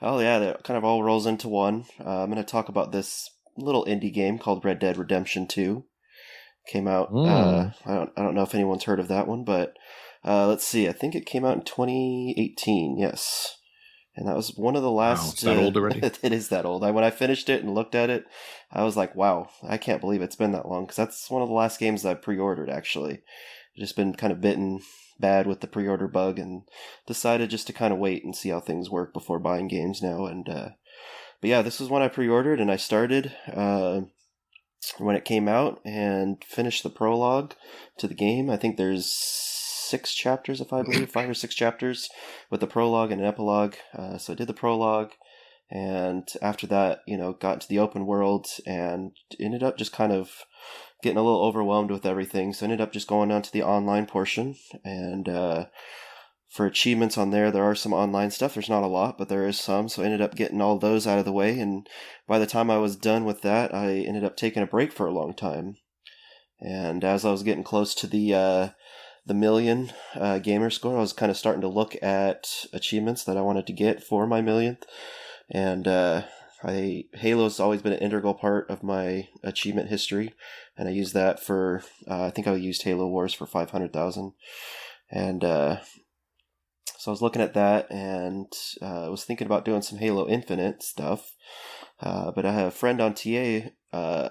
Oh yeah, that kind of all rolls into one. I'm going to talk about this little indie game called Red Dead Redemption 2. Came out. I don't know if anyone's heard of that one, but let's see. I think it came out in 2018. Yes, And that was one of the Wow, last... it's that old already? It is that old. When I finished it and looked at it, I was like, wow, I can't believe it's been that long, because that's one of the last games that I pre-ordered, actually. I've just been kind of bitten bad with the pre-order bug, and decided just to kind of wait and see how things work before buying games now. And but yeah, this was one I pre-ordered, and I started when it came out, and finished the prologue to the game. I think there's 6 chapters, if I believe, 5 or 6 chapters with the prologue and an epilogue. So I did the prologue, and after that, got into the open world, and ended up just kind of getting a little overwhelmed with everything. So I ended up just going on to the online portion, and for achievements on there are some online stuff. There's not a lot, but there is some. So I ended up getting all those out of the way, and by the time I was done with that, I ended up taking a break for a long time. And as I was getting close to the million gamer score, I was kind of starting to look at achievements that I wanted to get for my millionth. And Halo's always been an integral part of my achievement history, and I used that for I think I used Halo Wars for 500,000. And so I was looking at that, and I was thinking about doing some Halo Infinite stuff, but I have a friend on TA.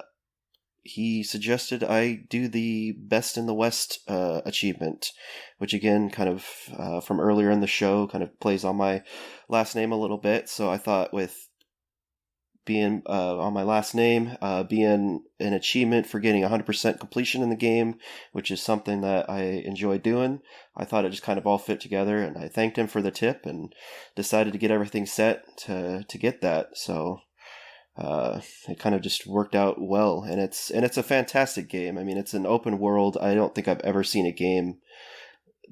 He suggested I do the Best in the West achievement, which again, kind of from earlier in the show, kind of plays on my last name a little bit. So I thought, with being on my last name, being an achievement for getting 100% completion in the game, which is something that I enjoy doing, I thought it just kind of all fit together, and I thanked him for the tip and decided to get everything set to get that. So it kind of just worked out well, and it's a fantastic game. I mean, it's an open world. I don't think I've ever seen a game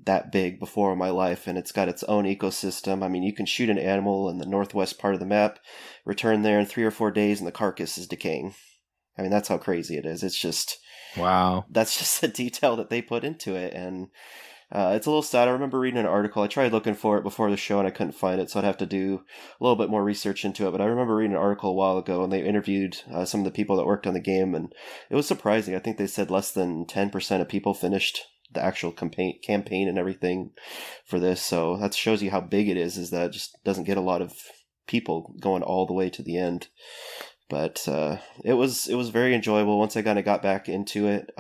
that big before in my life, and it's got its own ecosystem. I mean, you can shoot an animal in the northwest part of the map, return there in 3 or 4 days, and the carcass is decaying. I mean, that's how crazy it is. It's just... Wow. That's just the detail that they put into it, and it's a little sad. I remember reading an article. I tried looking for it before the show, and I couldn't find it, so I'd have to do a little bit more research into it. But I remember reading an article a while ago, and they interviewed some of the people that worked on the game, and it was surprising. I think they said less than 10% of people finished the actual campaign and everything for this. So that shows you how big it is that it just doesn't get a lot of people going all the way to the end. But it was very enjoyable once I kind of got back into it.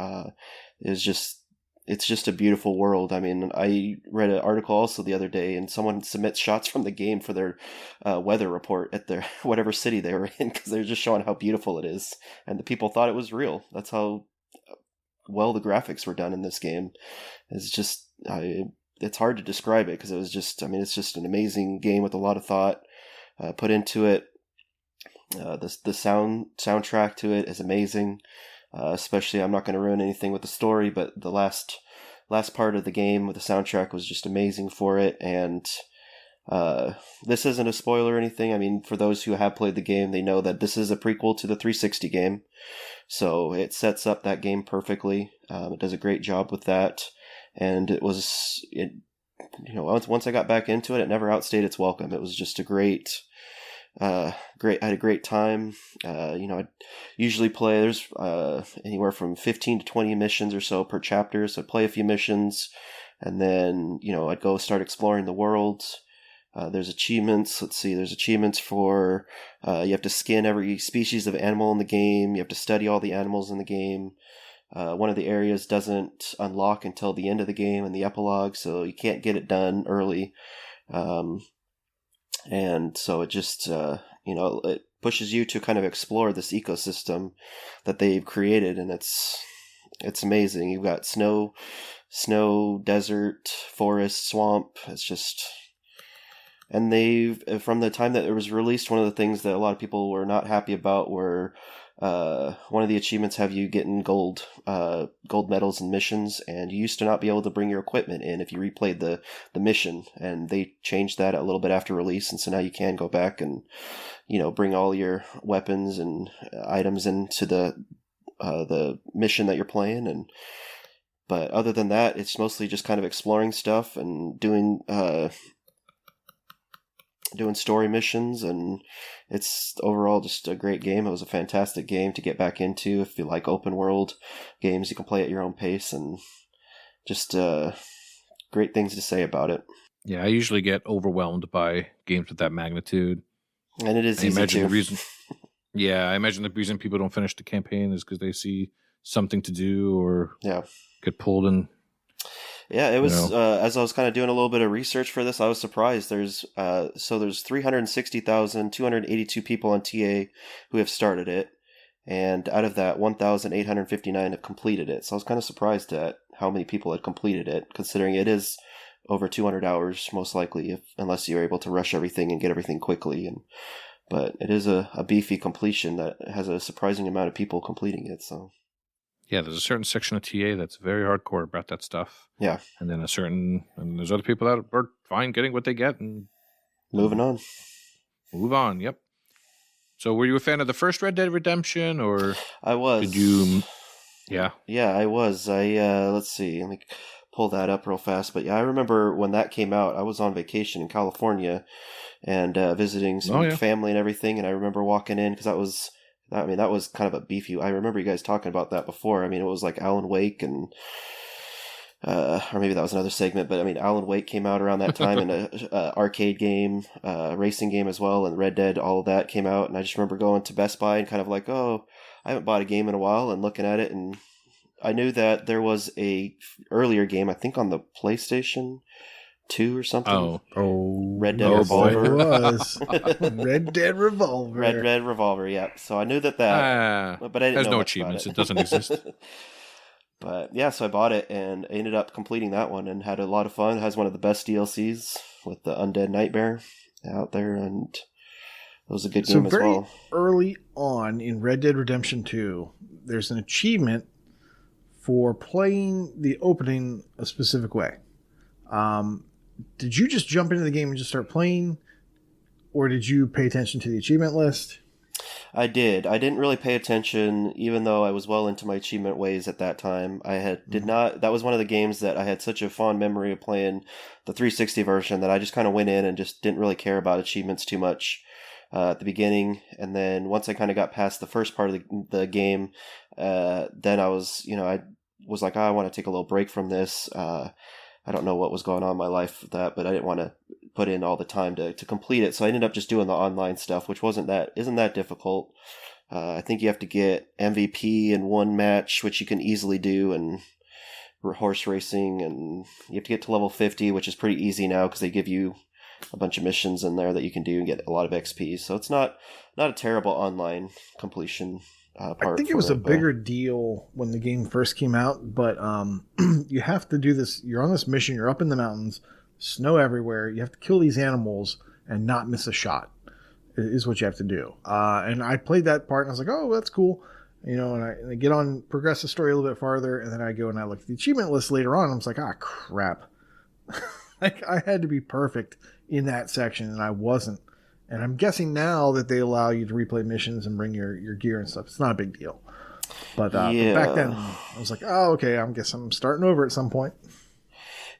It's just a beautiful world. I mean, I read an article also the other day, and someone submits shots from the game for their weather report at their whatever city they were in, because they're just showing how beautiful it is, and the people thought it was real. That's how well the graphics were done in this game. It's just it's hard to describe it, because it's just an amazing game with a lot of thought put into it. The soundtrack to it is amazing. Especially, I'm not going to ruin anything with the story, but the last part of the game with the soundtrack was just amazing for it. And this isn't a spoiler or anything. I mean, for those who have played the game, they know that this is a prequel to the 360 game, so it sets up that game perfectly. It does a great job with that, and once I got back into it, it never outstayed its welcome. It was just a great. I had a great time. I usually play, there's anywhere from 15 to 20 missions or so per chapter, so I'd play a few missions, and then I'd go start exploring the world. There's achievements. Let's see, there's achievements for you have to skin every species of animal in the game. You have to study all the animals in the game. One of the areas doesn't unlock until the end of the game in the epilogue, so you can't get it done early. And so it just, it pushes you to kind of explore this ecosystem that they've created, and it's amazing. You've got snow, desert, forest, swamp. It's just, and from the time that it was released, one of the things that a lot of people were not happy about were one of the achievements have you getting gold medals in missions, and you used to not be able to bring your equipment in if you replayed the mission, and they changed that a little bit after release, and so now you can go back and bring all your weapons and items into the mission that you're playing. But other than that, it's mostly just kind of exploring stuff and doing story missions, and it's overall just a great game. It was a fantastic game to get back into. If you like open world games, you can play at your own pace, and just great things to say about it. Yeah, I usually get overwhelmed by games with that magnitude. And it is easy to. I imagine the reason people don't finish the campaign is because they see something to do or get pulled in. Yeah, it was as I was kind of doing a little bit of research for this, I was surprised. There's 360,282 people on TA who have started it, and out of that, 1,859 have completed it. So I was kind of surprised at how many people had completed it, considering it is over 200 hours most likely, unless you're able to rush everything and get everything quickly. But it is a beefy completion that has a surprising amount of people completing it. So. Yeah, there's a certain section of TA that's very hardcore about that stuff. Yeah. And then there's other people that are fine getting what they get and moving on. Move on, yep. So were you a fan of the first Red Dead Redemption, or I was. Did you? Yeah. Yeah, I was. Let's see. Let me pull that up real fast. But yeah, I remember when that came out, I was on vacation in California and visiting some family and everything, and I remember walking in because that was kind of a beefy. I remember you guys talking about that before. I mean, it was like Alan Wake and, or maybe that was another segment, but I mean, Alan Wake came out around that time, and a arcade game, racing game as well, and Red Dead, all of that came out. And I just remember going to Best Buy and kind of like, oh, I haven't bought a game in a while, and looking at it, and I knew that there was a earlier game, I think on the PlayStation 2 or something. Red Dead Revolver. It was. Red Dead Revolver. Red Dead Revolver, yeah. So I knew that, but I didn't know There's no much achievements. about It doesn't exist. But yeah, so I bought it and I ended up completing that one and had a lot of fun. It has one of the best DLCs with the Undead Nightmare out there, and it was a good game as well. Early on in Red Dead Redemption 2, there's an achievement for playing the opening a specific way. Did you just jump into the game and just start playing, or did you pay attention to the achievement list? I did. I didn't really pay attention, even though I was well into my achievement ways at that time. Did not. That was one of the games that I had such a fond memory of playing the 360 version that I just kind of went in and just didn't really care about achievements too much at the beginning. And then once I kind of got past the first part of the game, then I was like, oh, I want to take a little break from this. I don't know what was going on in my life with that, but I didn't want to put in all the time to complete it. So I ended up just doing the online stuff, which isn't that difficult. I think you have to get MVP in one match, which you can easily do, and horse racing, and you have to get to level 50, which is pretty easy now because they give you a bunch of missions in there that you can do and get a lot of XP. So it's not a terrible online completion. I think it was a bigger deal when the game first came out, but you have to do this. You're on this mission. You're up in the mountains, snow everywhere. You have to kill these animals and not miss a shot. Is what you have to do. And I played that part, and I was like, "Oh, that's cool," And I get on, progress the story a little bit farther, and then I go and I look at the achievement list later on. And I was like, "Ah, crap!" Like I had to be perfect in that section, and I wasn't. And I'm guessing now that they allow you to replay missions and bring your gear and stuff. It's not a big deal. But back then, I was like, oh, okay, I guess I'm starting over at some point.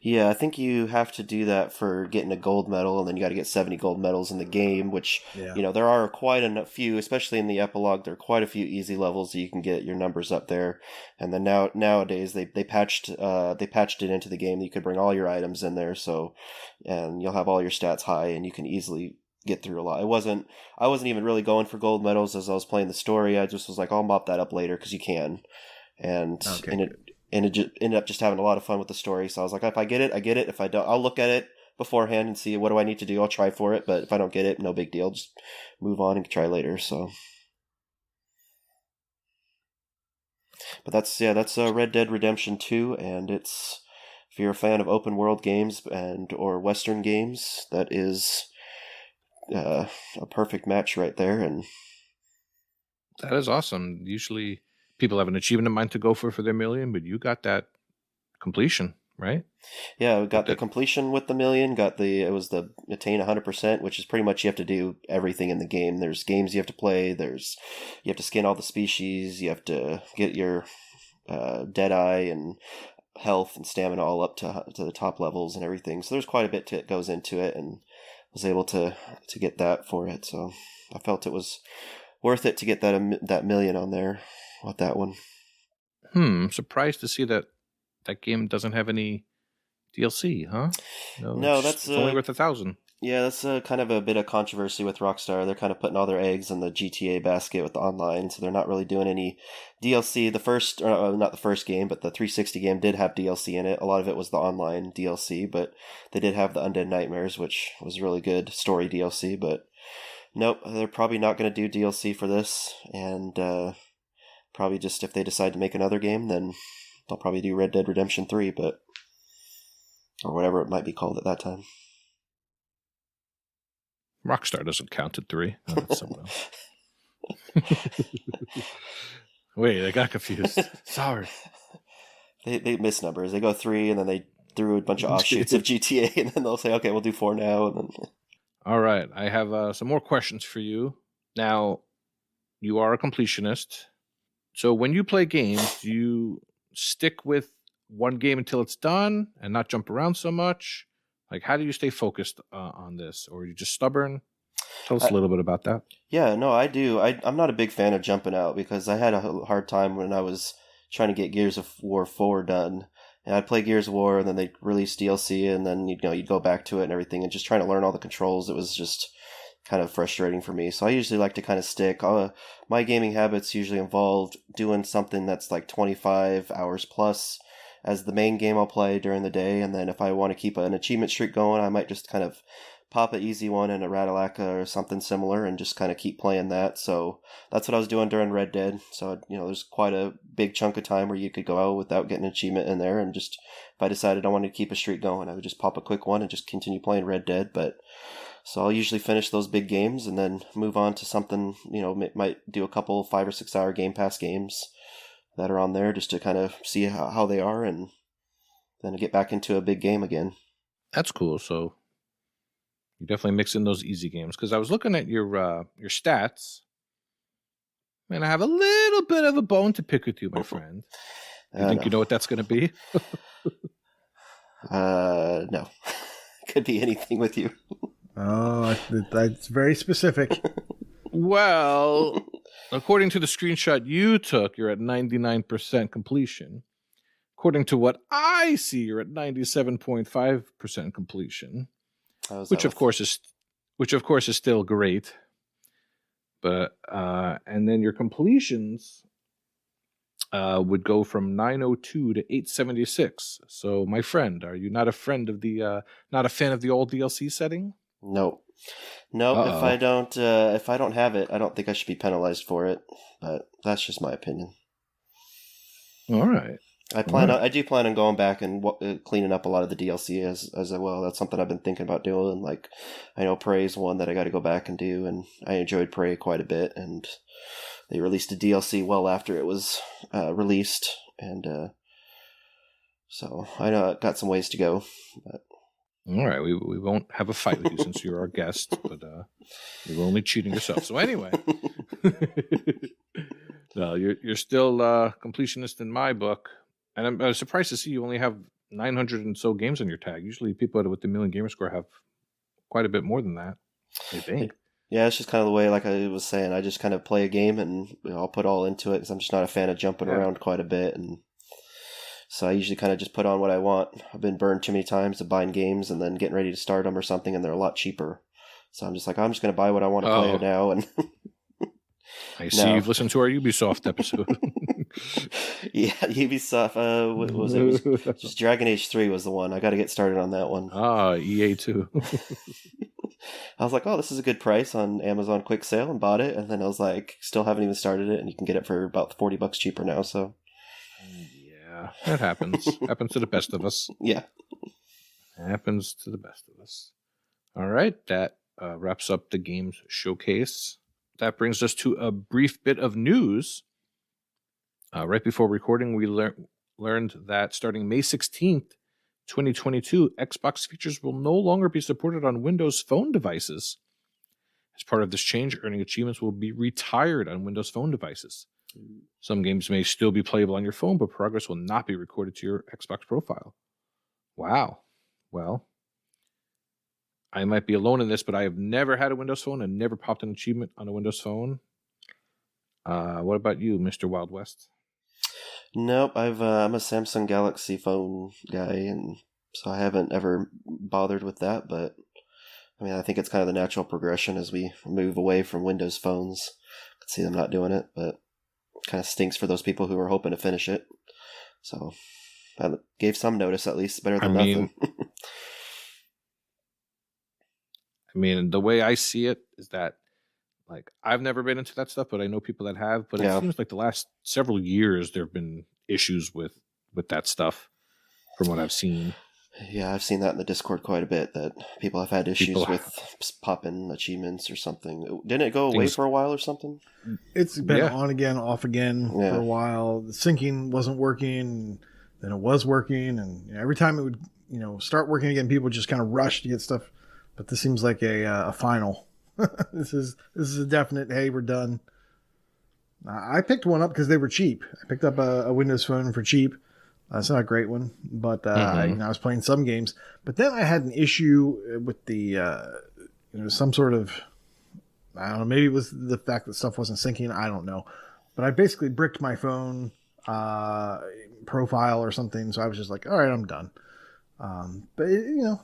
Yeah, I think you have to do that for getting a gold medal, and then you got to get 70 gold medals in the game, which, there are quite a few, especially in the epilogue, there are quite a few easy levels that you can get your numbers up there. And then nowadays, they patched it into the game that you could bring all your items in there, and you'll have all your stats high, and you can easily get through a lot. I wasn't even really going for gold medals as I was playing the story. I just was like, I'll mop that up later because you can, and it just ended up just having a lot of fun with the story. So I was like, if I get it, I get it. If I don't, I'll look at it beforehand and see what do I need to do. I'll try for it, but if I don't get it, no big deal. Just move on and try later. So, but that's Red Dead Redemption 2, and it's, if you're a fan of open world games or Western games, that is a perfect match right there. And that is awesome. Usually people have an achievement in mind to go for their million, but you got that completion, right? Yeah, we got the completion with the million. It was the attain 100%, which is pretty much you have to do everything in the game. There's games you have to play. You have to skin all the species. You have to get your Deadeye and health and stamina all up to the top levels and everything. So there's quite a bit that goes into it, and was able to get that for it. So I felt it was worth it to get that million on there with that one. I'm surprised to see that game doesn't have any DLC, huh? No, it's only worth 1,000. Yeah, that's kind of a bit of controversy with Rockstar. They're kind of putting all their eggs in the GTA basket with the online, so they're not really doing any DLC. The first, or not the first game, but the 360 game did have DLC in it. A lot of it was the online DLC, but they did have the Undead Nightmares, which was really good story DLC. But nope, they're probably not going to do DLC for this, and probably just if they decide to make another game, then they'll probably do Red Dead Redemption 3, but or whatever it might be called at that time. Rockstar doesn't count at 3. Oh, that's someone else. Wait, I got confused. Sorry. They miss numbers. They go 3, and then they threw a bunch of offshoots of GTA, and then they'll say, okay, we'll do 4 now. And then... All right. I have some more questions for you. Now, you are a completionist. So when you play games, do you stick with one game until it's done and not jump around so much? Like, how do you stay focused on this? Or are you just stubborn? Tell us a little bit about that. Yeah, no, I do. I'm not a big fan of jumping out because I had a hard time when I was trying to get Gears of War 4 done. And I'd play Gears of War, and then they'd release DLC, and then you'd go back to it and everything, and just trying to learn all the controls. It was just kind of frustrating for me. So I usually like to kind of stick. My gaming habits usually involved doing something that's like 25 hours plus as the main game I'll play during the day, and then if I want to keep an achievement streak going, I might just kind of pop an easy one in a Ratalaka or something similar and just kind of keep playing that. So that's what I was doing during Red Dead. So, there's quite a big chunk of time where you could go out without getting an achievement in there, and just if I decided I wanted to keep a streak going, I would just pop a quick one and just continue playing Red Dead. But so I'll usually finish those big games and then move on to something, might do a couple 5 or 6 hour Game Pass games that are on there just to kind of see how they are, and then get back into a big game again. That's cool. So you definitely mix in those easy games, because I was looking at your stats, and I have a little bit of a bone to pick with you, my friend. You think you know what that's going to be? No. Could be anything with you. Oh, that's very specific. Well, according to the screenshot you took, you're at 99% completion. According to what I see, you're at 97.5% completion, which of course is still great. But and then your completions would go from 902 to 876. So, my friend, are you not a fan of the old DLC setting? No. If I don't have it, I don't think I should be penalized for it. But that's just my opinion. All right. I do plan on going back and cleaning up a lot of the DLC as well. That's something I've been thinking about doing. Like, I know Prey's one that I got to go back and do, and I enjoyed Prey quite a bit. And they released a DLC well after it was released, and so I know I've got some ways to go. But. All right, we won't have a fight with you since you're our guest, but you're only cheating yourself. So anyway, no, you're still completionist in my book, and I'm surprised to see you only have 900 and so games on your tag. Usually, people with the million gamerscore have quite a bit more than that, I think. Yeah, it's just kind of the way, like I was saying, I just kind of play a game and I'll put all into it because I'm just not a fan of jumping around quite a bit, and so I usually kind of just put on what I want. I've been burned too many times of buying games and then getting ready to start them or something, and they're a lot cheaper. So I'm just like, I'm just going to buy what I want to play now. And I see you've listened to our Ubisoft episode. Yeah, Ubisoft. What was it? It was just Dragon Age 3 was the one. I got to get started on that one. EA too. I was like, oh, this is a good price on Amazon Quick Sale, and bought it. And then I was like, still haven't even started it, and you can get it for about $40 cheaper now. So. Yeah, that happens. Happens to the best of us. Yeah. Happens to the best of us. All right, that wraps up the games showcase. That brings us to a brief bit of news. Right before recording, we learned that starting May 16th, 2022, Xbox features will no longer be supported on Windows Phone devices. As part of this change, earning achievements will be retired on Windows Phone devices. Some games may still be playable on your phone, but progress will not be recorded to your Xbox profile. Wow. Well, I might be alone in this, but I have never had a Windows Phone and never popped an achievement on a Windows Phone. What about you, Mr. Wild West? Nope, I'm a Samsung Galaxy phone guy, and So I haven't ever bothered with that, but I mean, I think it's kind of the natural progression as we move away from Windows phones. I can see them not doing it, but it kind of stinks for those people who are hoping to finish it. So I gave some notice, at least. Better than nothing. I mean, the way I see it is that, like, I've never been into that stuff, but I know people that have. But it seems like the last several years there have been issues with that stuff, from what I've seen. Yeah, I've seen that in the Discord quite a bit, that people have had issues with popping achievements or something. Didn't it go away for a while or something? It's been on again, off again for a while. The syncing wasn't working, then it was working, and every time it would, start working again, people just kind of rush to get stuff. But this seems like a final. This is a definite, hey, we're done. I picked one up because they were cheap. I picked up a Windows phone for cheap. It's not a great one, but I was playing some games. But then I had an issue with the, some sort of, I don't know, maybe it was the fact that stuff wasn't syncing. I don't know. But I basically bricked my phone profile or something. So I was just like, all right, I'm done. But,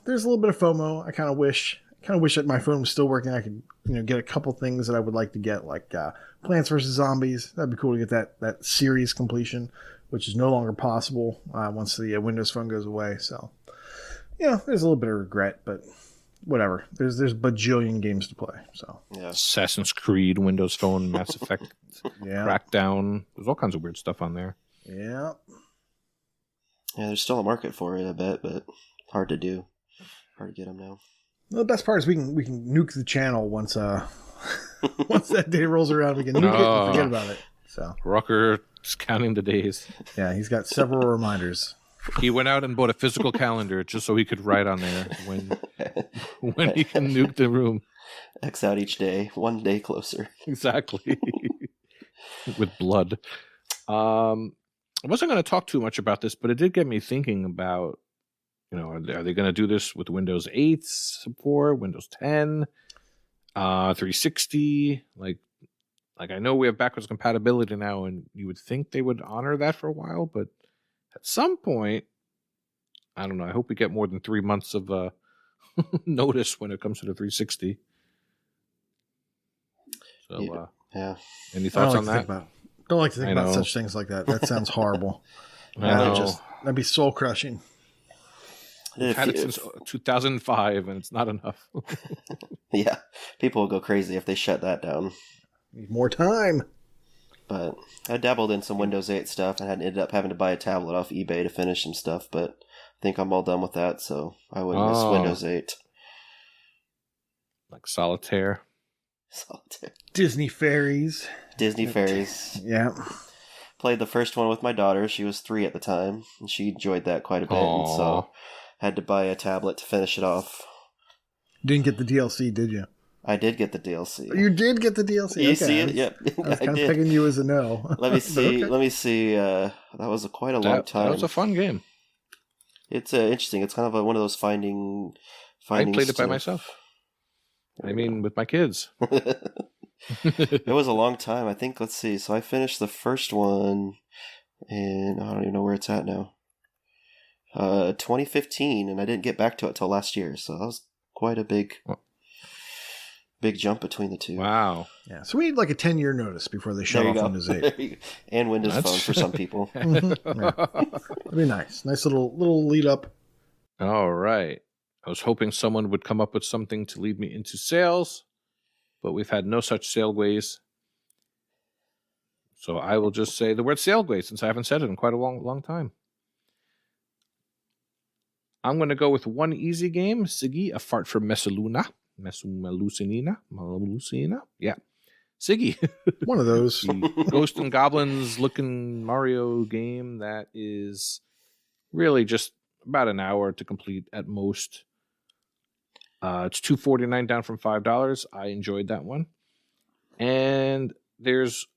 there's a little bit of FOMO. I kind of wish that my phone was still working. I could, get a couple things that I would like to get, like Plants vs. Zombies. That'd be cool to get that series completion, which is no longer possible once the Windows Phone goes away. So, there's a little bit of regret, but whatever. There's bajillion games to play. So, Assassin's Creed, Windows Phone, Mass Effect, Crackdown. There's all kinds of weird stuff on there. Yeah. Yeah, there's still a market for it, I bet, but hard to do. Hard to get them now. Well, the best part is we can nuke the channel once once that day rolls around. We can nuke it and forget about it. So Rucker is counting the days. Yeah, he's got several reminders. He went out and bought a physical calendar just so he could write on there when he can nuke the room. X out each day, one day closer. Exactly. With blood. I wasn't going to talk too much about this, but it did get me thinking about, are they going to do this with Windows 8 support, Windows 10, 360? Like I know we have backwards compatibility now, and you would think they would honor that for a while, but at some point, I don't know. I hope we get more than 3 months of notice when it comes to the 360. So, any thoughts on that? Don't like to think about such things like that. That sounds horrible. That'd be soul crushing. I've had it since 2005, and it's not enough. Yeah, people will go crazy if they shut that down. Need more time. But I dabbled in some Windows 8 stuff and ended up having to buy a tablet off eBay to finish some stuff, but I think I'm all done with that, so I wouldn't miss Windows 8. Like Solitaire. Disney Fairies. Yeah. Played the first one with my daughter. She was 3 at the time, and she enjoyed that quite a bit, and so had to buy a tablet to finish it off. Didn't get the DLC, did you? I did get the DLC. You did get the DLC? You see it? Yep. I was kind of pegging you as a no. Let me see. Let me see. That was quite a long time. That was a fun game. It's interesting. It's kind of one of those finding. I played it by myself. I mean, with my kids. It was a long time. I think, let's see. So I finished the first one, and I don't even know where it's at now. 2015, and I didn't get back to it till last year. So that was quite a big jump between the two. Wow. Yeah. So we need like a 10-year notice before they shut off Windows 8. And Windows Phone for some people. Mm-hmm. Yeah. That'd be nice. Nice little lead up. All right. I was hoping someone would come up with something to lead me into sales, but we've had no such saleways. So I will just say the word saleways, since I haven't said it in quite a long time. I'm going to go with one easy game, Siggy, A Fart from Messaluna. Melucinina? Yeah. Siggy. One of those. The Ghost and Goblins looking Mario game that is really just about an hour to complete at most. It's $2.49 down from $5. I enjoyed that one. And there's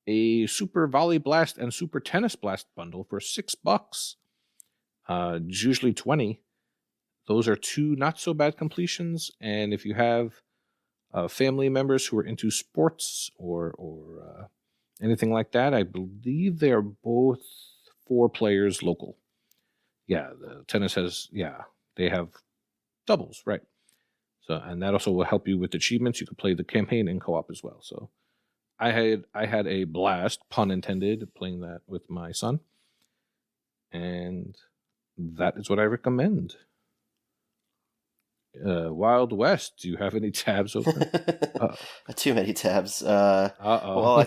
a Super Volley Blast and Super Tennis Blast bundle for $6. It's usually $20. Those are two not so bad completions. And if you have family members who are into sports or anything like that, I believe they are both 4 players local. the tennis has, they have doubles, right? So, and that also will help you with achievements. You can play the campaign in co-op as well. So I had a blast, pun intended, playing that with my son. And that is what I recommend. Wild West, do you have any tabs open? Too many tabs. Uh-oh. Well,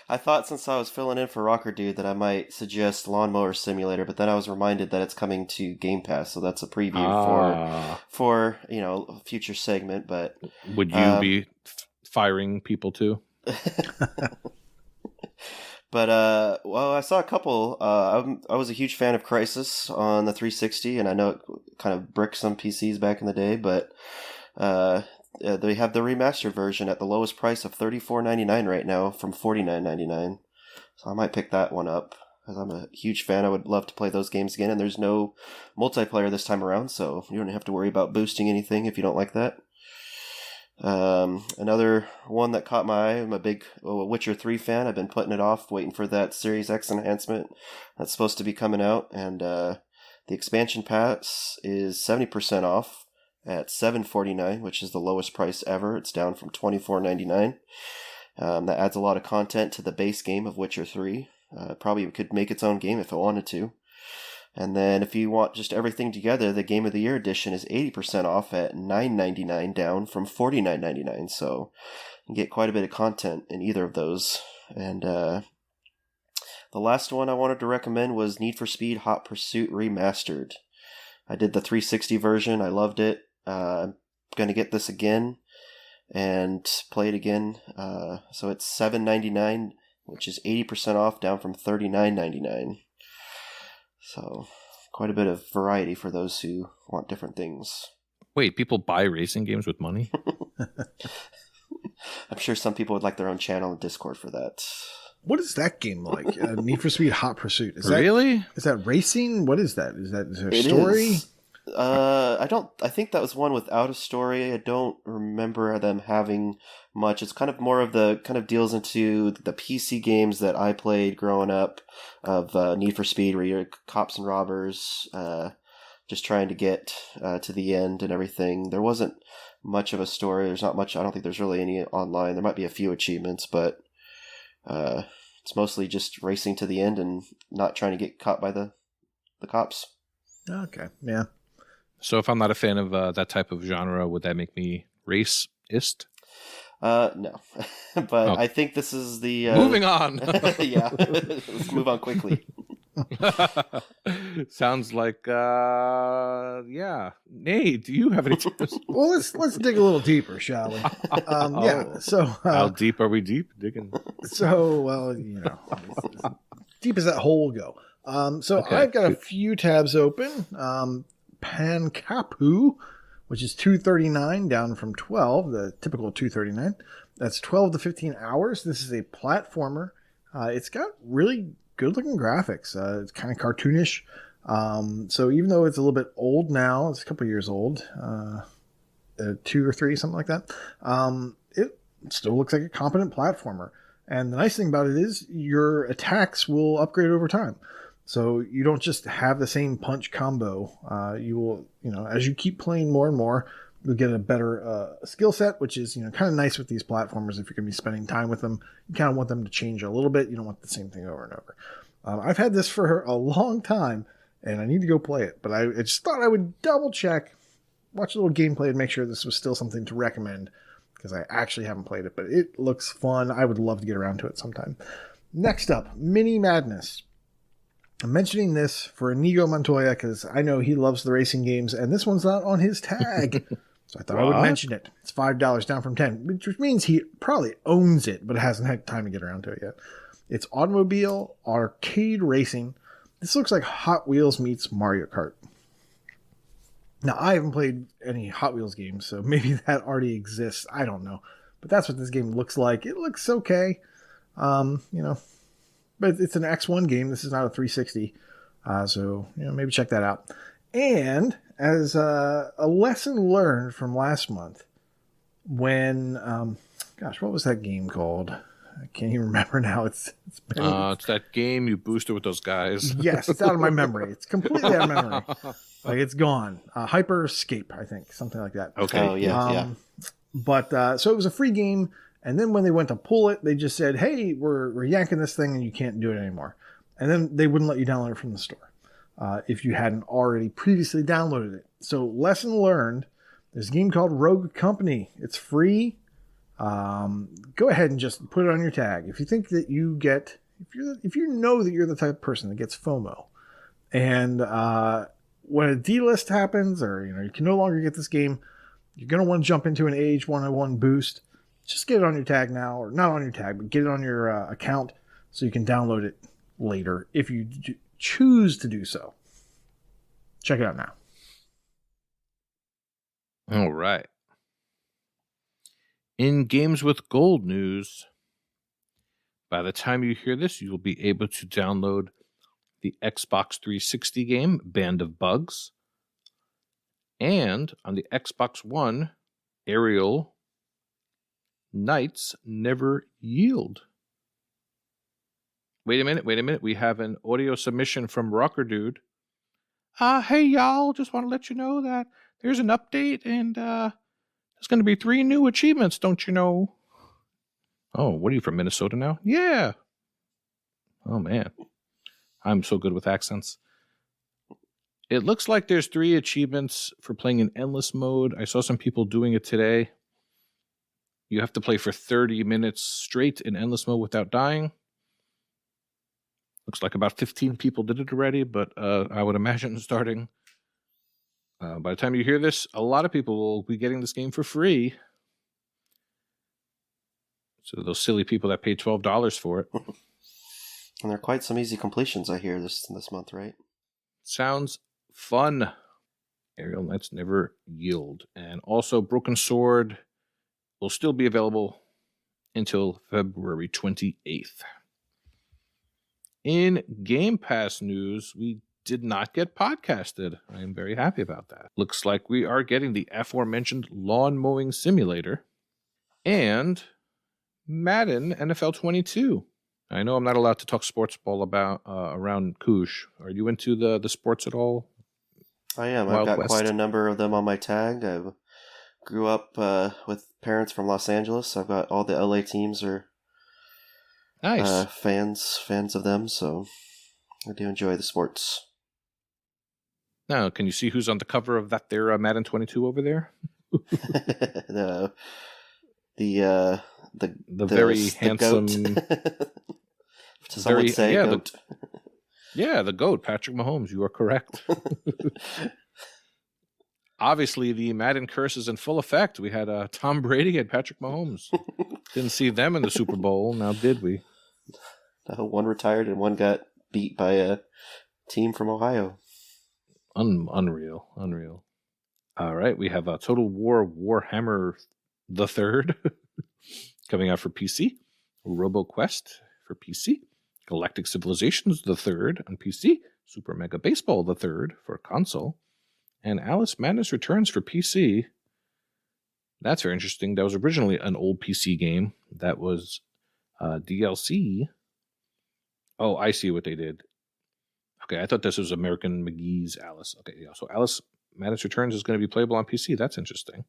I thought since I was filling in for Rocker Dude that I might suggest Lawnmower Simulator, but then I was reminded that it's coming to Game Pass, so that's a preview for a future segment. But would you be firing people too? But well, I saw a couple. I was a huge fan of Crysis on the 360, and I know it kind of bricked some PCs back in the day. But they have the remastered version at the lowest price of $34.99 right now, from $49.99. So I might pick that one up, because I'm a huge fan. I would love to play those games again, and there's no multiplayer this time around, so you don't have to worry about boosting anything if you don't like that. Another one that caught my eye, I'm a big Witcher 3 fan. I've been putting it off, waiting for that Series X enhancement that's supposed to be coming out, and the expansion pass is 70% off at $7.49, which is the lowest price ever. It's down from $24.99. That adds a lot of content to the base game of Witcher 3. Probably could make its own game if it wanted to. And then if you want just everything together, the Game of the Year edition is 80% off at $9.99, down from $49.99. So you can get quite a bit of content in either of those. And the last one I wanted to recommend was Need for Speed Hot Pursuit Remastered. I did the 360 version. I loved it. I'm going to get this again and play it again. So it's $7.99, which is 80% off, down from $39.99. So, quite a bit of variety for those who want different things. Wait, people buy racing games with money? I'm sure some people would like their own channel and Discord for that. What is that game like? Need for Speed Hot Pursuit. Is that racing? What is that? Is there a story? I think that was one without a story. I don't remember them having much. It's kind of more of the kind of deals into the PC games that I played growing up, of Need for Speed, where you're cops and robbers, just trying to get to the end and everything. There wasn't much of a story. There's not much. I don't think there's really any online. There might be a few achievements, but it's mostly just racing to the end and not trying to get caught by the cops. Okay, yeah. So if I'm not a fan of that type of genre, would that make me racist? No. But I think this is the... Moving on! Yeah, let's move on quickly. Sounds like, yeah. Nate, do you have any tips? Well, let's dig a little deeper, shall we? Yeah, so... how deep are we deep? Digging. So, well, as deep as that hole will go. Okay, I've got a few tabs open. Pankapu, which is $2.39, down from $12, the typical $2.39. That's 12 to 15 hours. This is a platformer. It's got really good-looking graphics. It's kind of cartoonish. So even though it's a little bit old now, it's a couple years old, 2 or 3, something like that, it still looks like a competent platformer. And the nice thing about it is your attacks will upgrade over time. So you don't just have the same punch combo. You will, as you keep playing more and more, you'll get a better skill set, which is, kind of nice with these platformers. If you're going to be spending time with them, you kind of want them to change a little bit. You don't want the same thing over and over. I've had this for a long time, and I need to go play it. But I just thought I would double check, watch a little gameplay, and make sure this was still something to recommend, because I actually haven't played it. But it looks fun. I would love to get around to it sometime. Next up, Mini Madness. I'm mentioning this for Inigo Montoya because I know he loves the racing games, and this one's not on his tag. So I thought I would mention it. It's $5 down from $10, which means he probably owns it, but hasn't had time to get around to it yet. It's automobile arcade racing. This looks like Hot Wheels meets Mario Kart. Now, I haven't played any Hot Wheels games, so maybe that already exists. I don't know. But that's what this game looks like. It looks okay. But it's an X1 game. This is not a 360. So, maybe check that out. And as a lesson learned from last month, when, what was that game called? I can't even remember now. It's been. It's that game you boosted with those guys. Yes, it's out of my memory. It's completely out of memory. Like it's gone. Hyper Escape, I think, something like that. Okay. Oh yeah. But so it was a free game, and then when they went to pull it, they just said, "Hey, we're yanking this thing, and you can't do it anymore." And then they wouldn't let you download it from the store if you hadn't already previously downloaded it. So lesson learned. There's a game called Rogue Company. It's free. Go ahead and just put it on your tag. If you think that you get, if you know that you're the type of person that gets FOMO, and when a delist happens, or you can no longer get this game, you're gonna want to jump into an Age 101 boost. Just get it on your tag now, or not on your tag, but get it on your account so you can download it later if you choose to do so. Check it out now. All right. In Games with Gold news, by the time you hear this, you'll be able to download the Xbox 360 game, Band of Bugs, and on the Xbox One, Aerial Knights Never Yield. Wait a minute. We have an audio submission from Rocker Dude. Hey, y'all. Just want to let you know that there's an update, and there's going to be 3 new achievements, don't you know? Oh, what are you, from Minnesota now? Yeah. Oh, man. I'm so good with accents. It looks like there's 3 achievements for playing in endless mode. I saw some people doing it today. You have to play for 30 minutes straight in endless mode without dying. Looks like about 15 people did it already, but I would imagine starting by the time you hear this, a lot of people will be getting this game for free. So those silly people that paid $12 for it. And there are quite some easy completions, I hear, this month, right? Sounds fun. Aerial Knights Never Yield. And also Broken Sword will still be available until February 28th. In Game Pass news, we did not get podcasted. I am very happy about that. Looks like we are getting the aforementioned Lawn Mowing Simulator and Madden NFL 22. I know I'm not allowed to talk sports ball about around Koosh. Are you into the sports at all? I am. Wild I've got West? quite a number of them on my tag. I grew up with parents from Los Angeles. I've got all the LA teams are Nice. fans of them, so I do enjoy the sports. Now, can you see who's on the cover of that there Madden 22 over there? the very handsome, some would say goat. The GOAT, Patrick Mahomes. You are correct. Obviously, the Madden curse is in full effect. We had Tom Brady and Patrick Mahomes. Didn't see them in the Super Bowl. Now, did we? One retired and one got beat by a team from Ohio. Unreal. All right, we have Total War Warhammer the Third coming out for PC. RoboQuest for PC. Galactic Civilizations the Third on PC. Super Mega Baseball the Third for console. And Alice Madness Returns for PC. That's very interesting. That was originally an old PC game. That was DLC. Oh, I see what they did. Okay, I thought this was American McGee's Alice. Okay, yeah. So Alice Madness Returns is going to be playable on PC. That's interesting.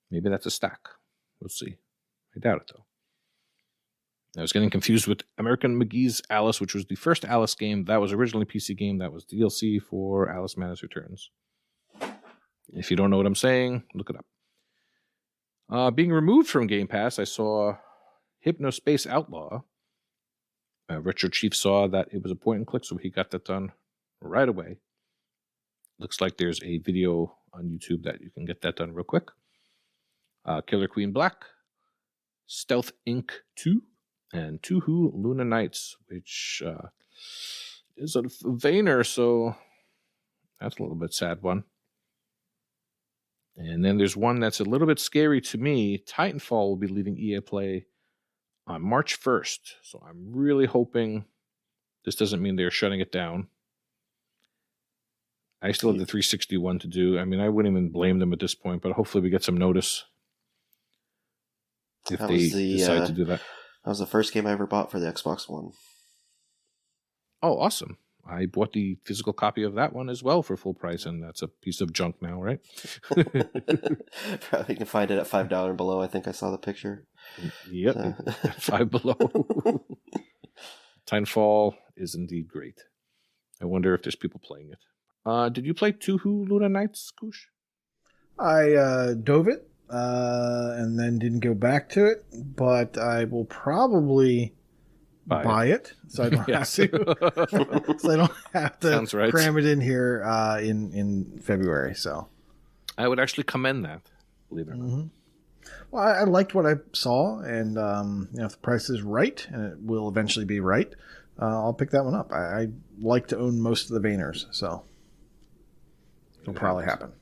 Maybe that's a stack. We'll see. I doubt it, though. I was getting confused with American McGee's Alice, which was the first Alice game. That was originally a PC game. That was DLC for Alice Madness Returns. If you don't know what I'm saying, look it up. Being removed from Game Pass, I saw Hypnospace Outlaw. Retro Chief saw that it was a point and click, so he got that done right away. Looks like there's a video on YouTube that you can get that done real quick. Killer Queen Black, Stealth Inc. 2, and Tuhu Luna Nights, which is a Vayner, so that's a little bit sad one. And then there's one that's a little bit scary to me. Titanfall will be leaving EA Play on March 1st, so I'm really hoping this doesn't mean they're shutting it down. I still have the 361 to do. I mean, I wouldn't even blame them at this point, but hopefully we get some notice if they decide to do that. That was the first game I ever bought for the Xbox One. Oh, awesome. I bought the physical copy of that one as well for full price, and that's a piece of junk now, right? Probably can find it at $5 and below. I think I saw the picture. Yep, $5 below. Titanfall is indeed great. I wonder if there's people playing it. Did you play Tuhu Luna Nights, Koosh? I dove it and then didn't go back to it, but I will probably buy it so I don't have to. So I don't have to cram it in here in February. So I would actually commend that, believe it or not. Well, I liked what I saw, and if the price is right, and it will eventually be right, I'll pick that one up. I like to own most of the Vayners, so it'll probably happen.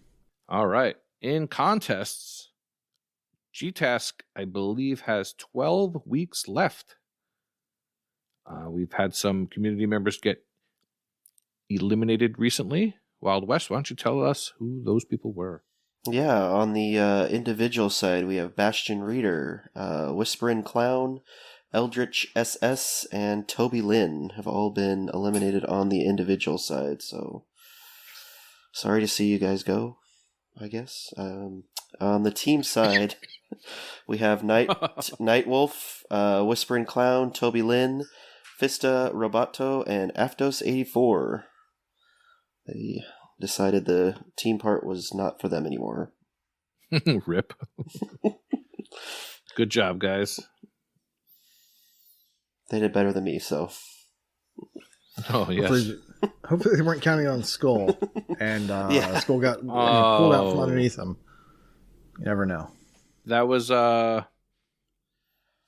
All right. In contests, G-Task, I believe, has 12 weeks left. We've had some community members get eliminated recently. Wild West, why don't you tell us who those people were? Yeah, on the individual side, we have Bastion Reader, Whisperin' Clown, Eldritch SS, and Toby Lynn have all been eliminated on the individual side, so sorry to see you guys go, I guess. On the team side, we have Nightwolf, Whisperin' Clown, Toby Lynn, Fista, Roboto, and Aftos84. They decided the team part was not for them anymore. Rip. Good job, guys. They did better than me, so. Oh, yes. Hopefully they weren't counting on Skull, and Skull got pulled out from underneath them. You never know. That was, what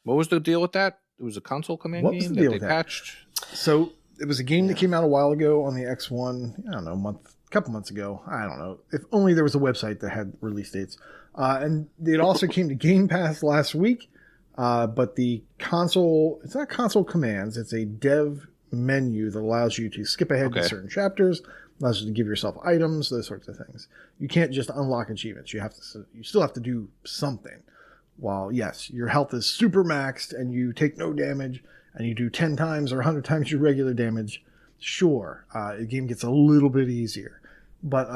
was the deal with that? It was a console command game that they patched? So it was a game that came out a while ago on the X1, I don't know, a couple months ago. I don't know. If only there was a website that had release dates. And it also came to Game Pass last week. But the console, it's not console commands, it's a dev menu that allows you to skip ahead to certain chapters, allows you to give yourself items, those sorts of things. You can't just unlock achievements. You still have to do something. While, yes, your health is super maxed and you take no damage and you do 10 times or 100 times your regular damage, sure, the game gets a little bit easier. But,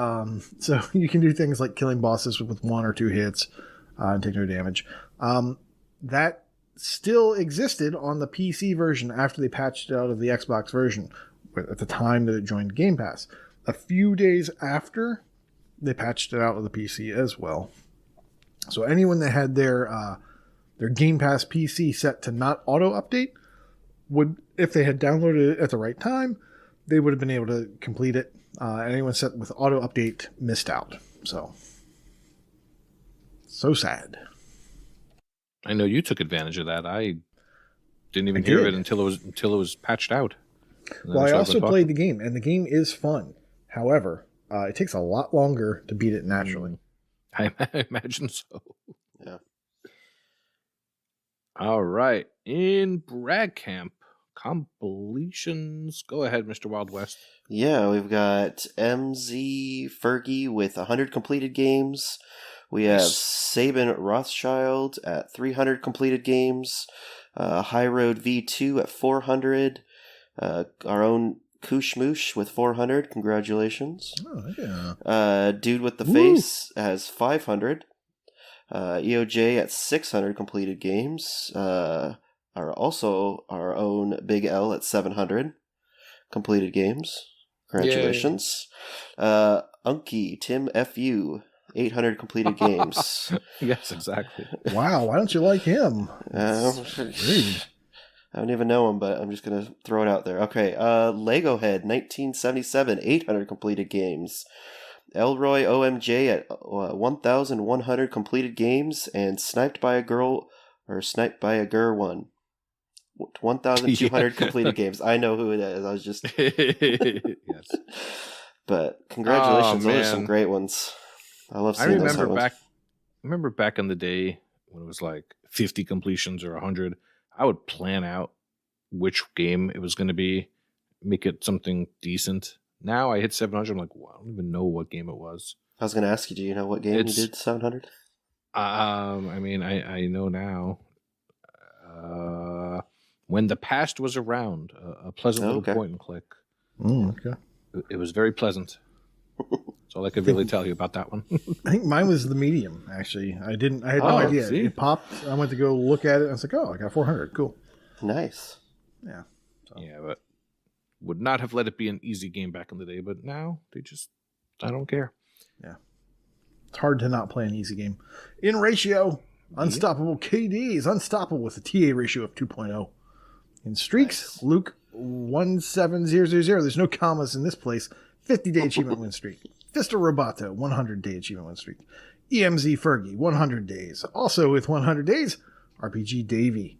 so you can do things like killing bosses with 1 or 2 hits and take no damage. That still existed on the PC version after they patched it out of the Xbox version at the time that it joined Game Pass. A few days after, they patched it out of the PC as well. So anyone that had their Game Pass PC set to not auto-update would, if they had downloaded it at the right time, they would have been able to complete it. Anyone set with auto-update missed out. So sad. I know you took advantage of that. I didn't even hear of it until it was patched out. Well, I also played the game, and the game is fun. However, it takes a lot longer to beat it naturally. I imagine so. Yeah. All right. In Brag Camp, completions. Go ahead, Mr. Wild West. Yeah, we've got MZ Fergie with 100 completed games. We have Sabin Rothschild at 300 completed games. High Road V2 at 400. Our own KooshMoose with 400. Congratulations. Oh, yeah. Dude with the Face has 500. EOJ at 600 completed games. Our own Big L at 700 completed games. Congratulations. Unky, Tim FU, 800 completed games. Yes, exactly. Wow, why don't you like him? I don't even know him, but I'm just going to throw it out there. Okay, Lego Head, 1977, 800 completed games. Elroy OMJ at 1,100 completed games, and Sniped by a Girl 1. 1,200 completed games. I know who it is. I was just... Yes. But congratulations, those are some great ones. I love seeing those ones. I remember back in the day when it was like 50 completions or 100, I would plan out which game it was going to be, make it something decent. Now I hit 700, I'm like, well, I don't even know what game it was. I was going to ask you, do you know what game you did 700? I mean, I know now. When the Past Was Around, a pleasant little point and click. Okay. It was very pleasant. That's all I could really tell you about that one. I think mine was the medium, actually. I had no idea. See? It popped. I went to go look at it. I was like, oh, I got 400. Cool. Nice. Yeah. So. Yeah, but would not have let it be an easy game back in the day, but now I don't care. Yeah. It's hard to not play an easy game. In ratio, Unstoppable KD is unstoppable with a TA ratio of 2.0. In streaks, nice. Luke 17000. There's no commas in this place. 50-day achievement win streak. Vista Roboto, 100-day achievement win streak. EMZ Fergie, 100 days. Also with 100 days, RPG Davey.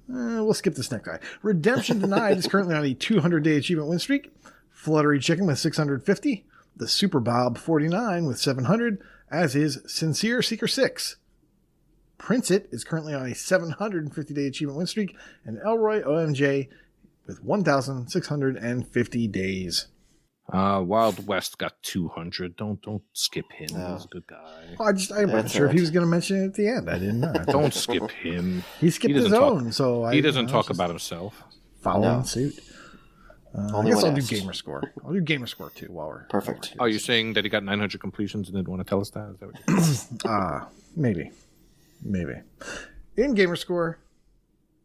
We'll skip this next guy. Redemption Denied is currently on a 200-day achievement win streak. Fluttery Chicken with 650. The Super Bob 49 with 700, as is Sincere Seeker 6. Prince It is currently on a 750-day achievement win streak. And Elroy OMJ with 1,650 days. Wild West got 200. Don't skip him. He's a good guy. I wasn't sure if he was going to mention it at the end. I didn't know. Don't skip him. He skipped his own, so he doesn't talk about himself. Following suit. I guess I'll do gamerscore. I'll do gamerscore too while we're perfect. You're saying that he got 900 completions and didn't want to tell us that? Is that what you're saying? Maybe. In gamerscore,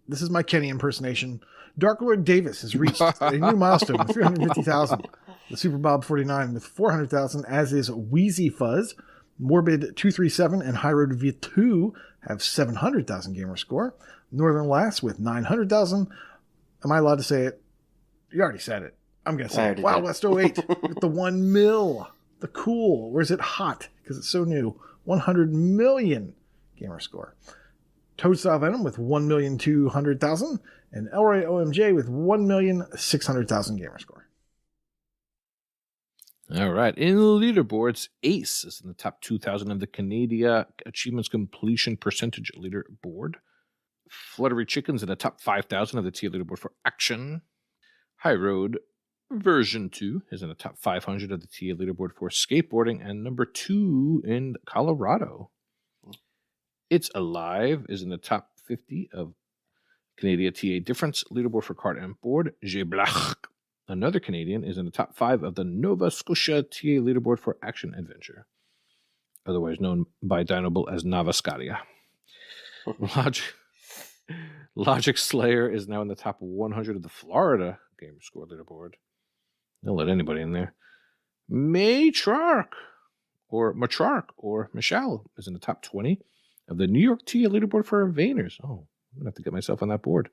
this is my Kenny impersonation. Dark Lord Davis has reached a new milestone of 350,000. The Super Bob 49 with 400,000, as is Wheezy Fuzz. Morbid 237 and High Road V2 have 700,000 gamer score. Northern Lass with 900,000. Am I allowed to say it? You already said it. I'm going to say it. Wild West 08 with the 1 mil. The cool. Or is it hot? Because it's so new. 100 million gamer score. Toadstyle Venom with 1,200,000. And Elroy OMJ with 1,600,000 gamer score. All right. In leaderboards, Ace is in the top 2,000 of the Canada Achievements Completion Percentage leaderboard. Fluttery Chicken's in the top 5,000 of the TA leaderboard for Action. High Road version 2 is in the top 500 of the TA leaderboard for Skateboarding, and number 2 in Colorado. It's Alive is in the top 50 of Canada TA Difference leaderboard for Kart and Board. Jeblach, another Canadian, is in the top 5 of the Nova Scotia TA leaderboard for Action Adventure, otherwise known by Dinoble as Nova Scotia. Logic Slayer is now in the top 100 of the Florida Gamer Score leaderboard. Don't let anybody in there. Matriarch or Michelle is in the top 20 of the New York TA leaderboard for Vayners. Oh, I'm going to have to get myself on that board.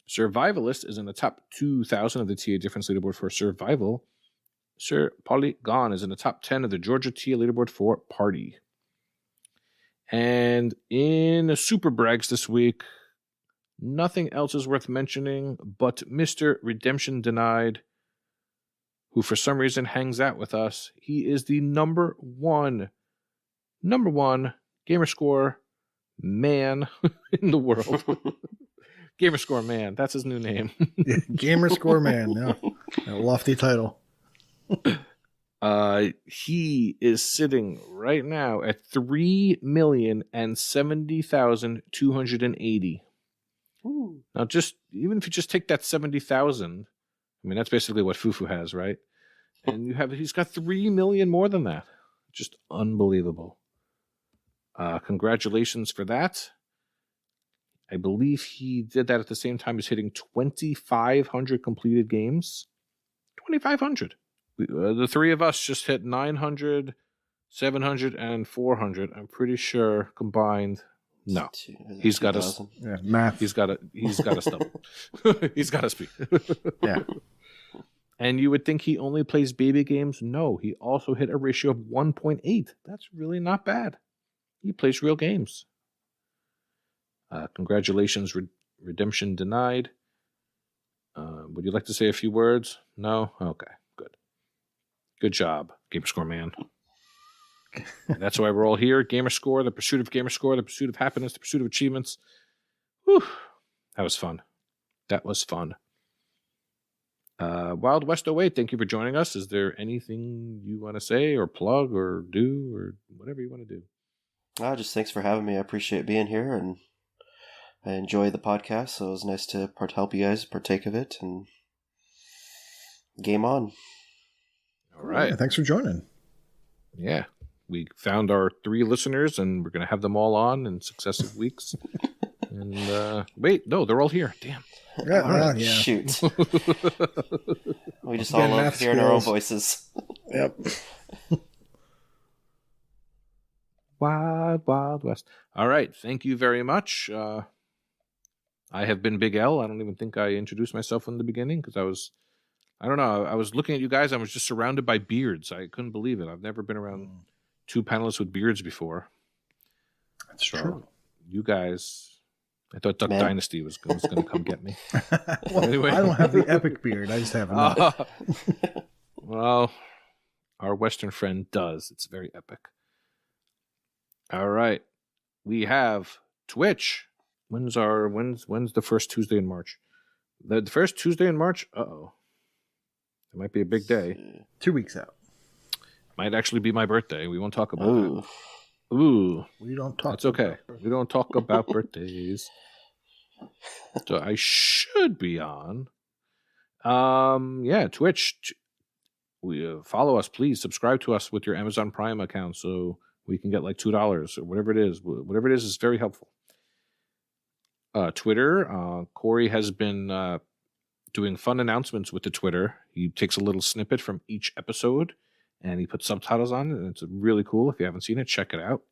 Survivalist is in the top 2,000 of the TA Difference leaderboard for Survival. Sir Polygon is in the top 10 of the Georgia TA leaderboard for Party. And in Super Brags this week, nothing else is worth mentioning but Mr. Redemption Denied, who for some reason hangs out with us. He is the number one gamerscore man in the world. Gamerscore man, that's his new name. Gamerscore man, yeah. A lofty title. He is sitting right now at 3,070,280. Now, even if you just take that 70,000, I mean that's basically what Fufu has, right? And he's got 3 million more than that. Just unbelievable. Congratulations for that. I believe he did that at the same time as hitting 2,500 completed games. 2,500. The three of us just hit 900, 700, and 400. I'm pretty sure combined. No, he's got us. Yeah, math. He's got to stumble. He's got to speak. Yeah. And you would think he only plays baby games. No, he also hit a ratio of 1.8. That's really not bad. He plays real games. Congratulations, Redemption Denied. Would you like to say a few words? No? Okay, good. Good job, Gamerscore man. That's why we're all here. Gamerscore, the pursuit of Gamerscore, the pursuit of happiness, the pursuit of achievements. Whew. That was fun. Wild West 08, thank you for joining us. Is there anything you want to say or plug or do or whatever you want to do? Just thanks for having me. I appreciate being here, and I enjoy the podcast, so it was nice to help you guys partake of it, and game on. All right. Yeah, thanks for joining. Yeah. We found our 3 listeners, and we're going to have them all on in successive weeks. And wait, no, they're all here. Damn. Yeah. Shoot. We just all love hearing our own voices. Yep. Wild, Wild West. All right. Thank you very much. I have been Big L. I don't even think I introduced myself in the beginning because I was looking at you guys. I was just surrounded by beards. I couldn't believe it. I've never been around 2 panelists with beards before. That's true. You guys, I thought Duck Dynasty was going to come get me. Well, anyway. I don't have the epic beard. I just have enough. Well, our Western friend does. It's very epic. All right. We have Twitch. When's the first Tuesday in March? The first Tuesday in March? Uh-oh. It might be a big day. 2 weeks out. Might actually be my birthday. We won't talk about that. Ooh. We don't talk. That's okay. We don't talk about birthdays. So I should be on. Twitch. We follow us, please. Subscribe to us with your Amazon Prime account so we can get like $2 or whatever it is. Whatever it is very helpful. Twitter. Corey has been doing fun announcements with the Twitter. He takes a little snippet from each episode and he puts subtitles on it, and it's really cool. If you haven't seen it, check it out.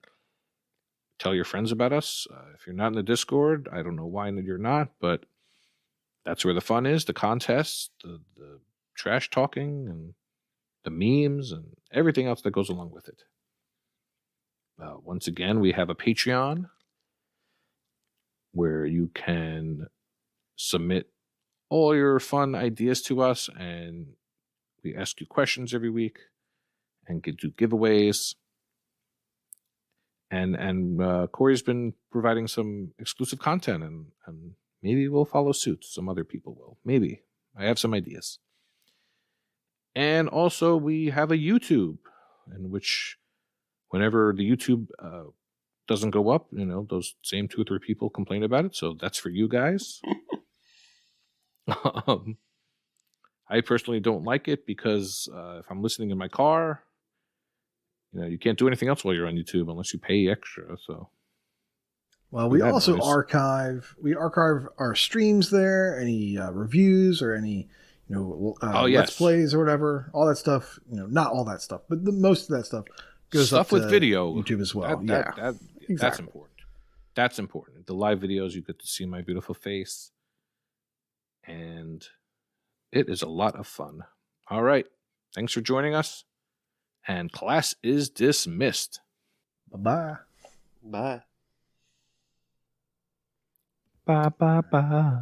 Tell your friends about us. If you're not in the Discord, I don't know why you're not, but that's where the fun is, the contests, the trash talking, and the memes, and everything else that goes along with it. Once again, we have a Patreon where you can submit all your fun ideas to us, and we ask you questions every week and do giveaways. And Corey's been providing some exclusive content, and maybe we'll follow suit. Some other people will. Maybe. I have some ideas. And also, we have a YouTube, in which whenever the YouTube doesn't go up, those same 2 or 3 people complain about it. So that's for you guys. I personally don't like it because if I'm listening in my car, you can't do anything else while you're on YouTube unless you pay extra. So, well, we also archive our streams there, any reviews or any let's plays or whatever, all that stuff. Not all that stuff, but most of that stuff goes stuff up with to video, YouTube as well. Exactly. That's important. That's important. The live videos, you get to see my beautiful face, and it is a lot of fun. All right, thanks for joining us. And class is dismissed. Bye-bye. Bye. Bye-bye-bye.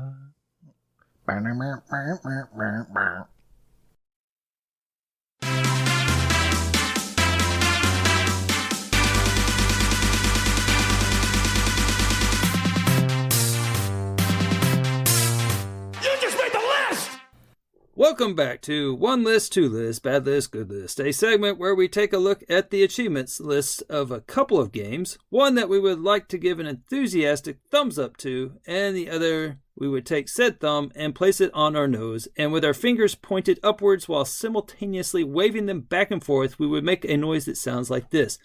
Welcome back to One List, Two List, Bad List, Good List, a segment where we take a look at the achievements list of a couple of games, one that we would like to give an enthusiastic thumbs up to, and the other we would take said thumb and place it on our nose, and with our fingers pointed upwards while simultaneously waving them back and forth, we would make a noise that sounds like this.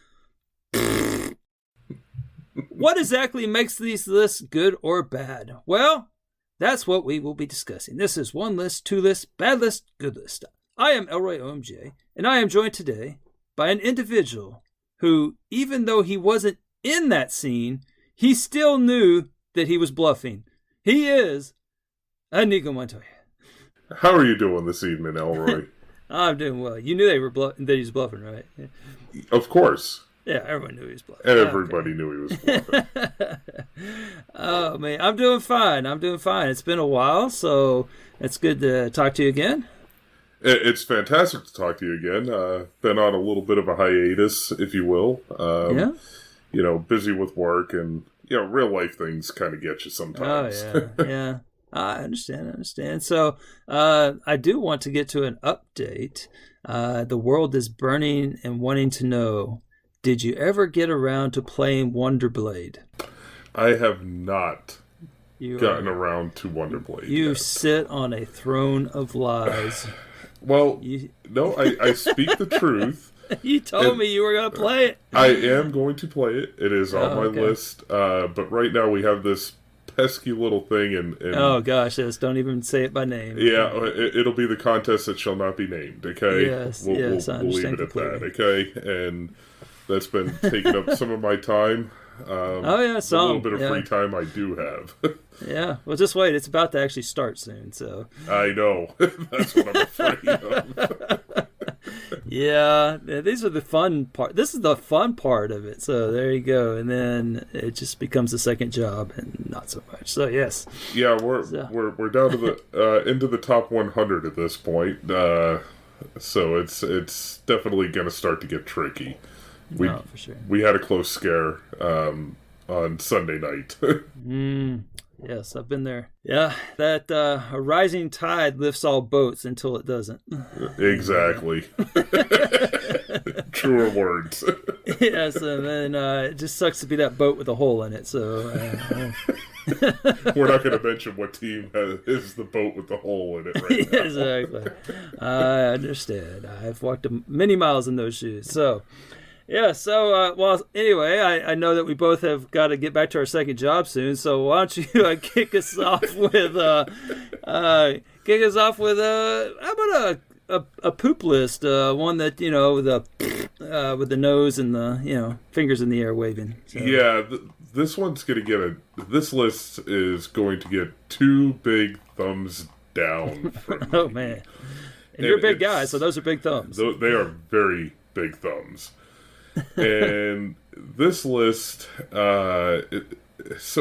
What exactly makes these lists good or bad? Well, that's what we will be discussing. This is One List, Two List, Bad List, Good List. I am Elroy OMJ, and I am joined today by an individual who, even though he wasn't in that scene, he still knew that he was bluffing. He is Inigo Montoya. How are you doing this evening, Elroy? I'm doing well. You knew that he was bluffing, right? Of course. Yeah, everyone knew he was bluffing. Everybody knew he was bluffing. Oh, man, I'm doing fine. It's been a while, so it's good to talk to you again. It's fantastic to talk to you again. Been on a little bit of a hiatus, if you will. Yeah. Busy with work and, real life things kind of get you sometimes. Oh, yeah, yeah. I understand. So I do want to get to an update. The world is burning and wanting to know, did you ever get around to playing Wonder Blade? I have not gotten around to Wonder Blade. You sit on a throne of lies. Well, no, I speak the truth. You told me you were going to play it. I am going to play it. It is on my list. But right now we have this pesky little thing. And oh, gosh, yes. Don't even say it by name. Yeah, it'll be the contest that shall not be named, okay? Yes, we'll I leave understand it at completely. that, okay? And that's been taking up some of my time. A little bit of free time I do have. Yeah, well, just wait. It's about to actually start soon, so. I know. That's what I'm afraid of. Yeah, these are the fun part. This is the fun part of it. So there you go. And then it just becomes a second job and not so much. So yes. Yeah, we're down to the into the top 100 at this point. So it's definitely going to start to get tricky. For sure. We had a close scare on Sunday night. Yes, I've been there. Yeah, that a rising tide lifts all boats until it doesn't. Exactly. Truer words. Yes, and then it just sucks to be that boat with a hole in it. So we're not going to mention what team is the boat with the hole in it right now. Exactly. I understand. I've walked many miles in those shoes. So. Yeah, so, well, anyway, I know that we both have got to get back to our second job soon, so why don't you kick us off with, how about a poop list, one that, with the nose and the, fingers in the air waving. So. Yeah, this one's going to this list is going to get 2 big thumbs down from Oh, man. And you're a big guy, so those are big thumbs. They are very big thumbs. And this list, so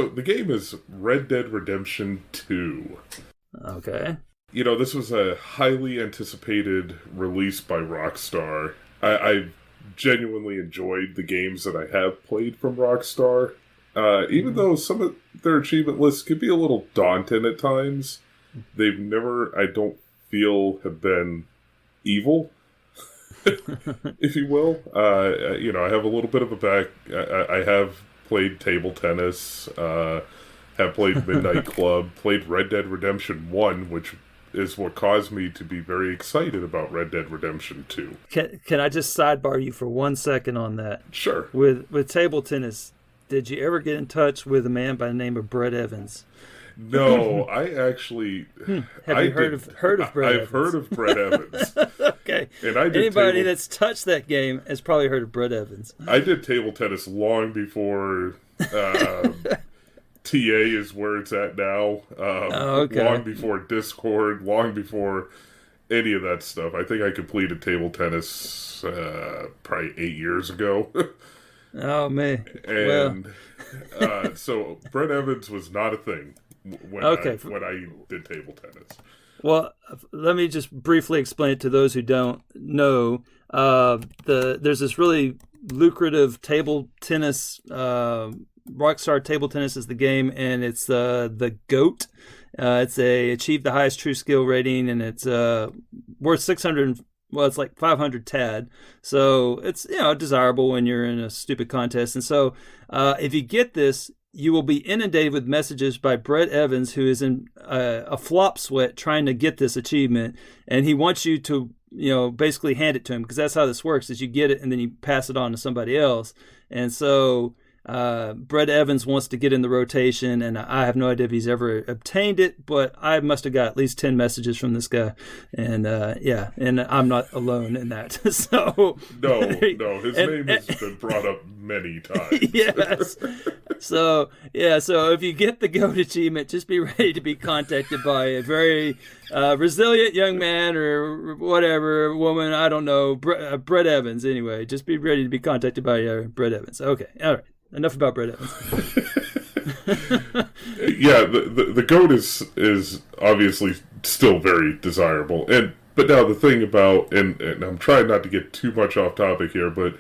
the game is Red Dead Redemption 2. Okay. This was a highly anticipated release by Rockstar. I genuinely enjoyed the games that I have played from Rockstar. Even though some of their achievement lists could be a little daunting at times, they've never, I don't feel, have been evil. If you will. I have a little bit of a back. I have played table tennis, have played Midnight Club, played Red Dead Redemption 1, which is what caused me to be very excited about Red Dead Redemption 2. Can I just sidebar you for 1 second on that? Sure. With table tennis, did you ever get in touch with a man by the name of Brett Evans? No, I actually have you heard of Brett Evans? I've heard of Brett Evans. Okay. And I did anybody that's touched that game has probably heard of Brett Evans. I did table tennis long before TA is where it's at now. Okay. Long before Discord, long before any of that stuff. I think I completed table tennis probably 8 years ago. Oh, man. And so Brett Evans was not a thing when I did table tennis. Well, let me just briefly explain it to those who don't know. There's this really lucrative table tennis. Rockstar Table Tennis is the game, and it's the GOAT. It's achieved the highest true skill rating, and it's worth 600. Well, it's like 500 TAD, so it's desirable when you're in a stupid contest. And so, if you get this, you will be inundated with messages by Brett Evans, who is in a flop sweat trying to get this achievement, and he wants you to basically hand it to him, because that's how this works: is you get it and then you pass it on to somebody else. And so Brett Evans wants to get in the rotation, and I have no idea if he's ever obtained it, but I must have got at least 10 messages from this guy, and and I'm not alone in that. So no, his name has been brought up many times. Yes. So if you get the GOAT achievement, just be ready to be contacted by a very resilient young man or whatever, woman, I don't know, Brett Evans. Anyway, just be ready to be contacted by Brett Evans. Okay, all right. Enough about Brett Evans. Yeah, the GOAT is obviously still very desirable. But now the thing about, and I'm trying not to get too much off topic here, but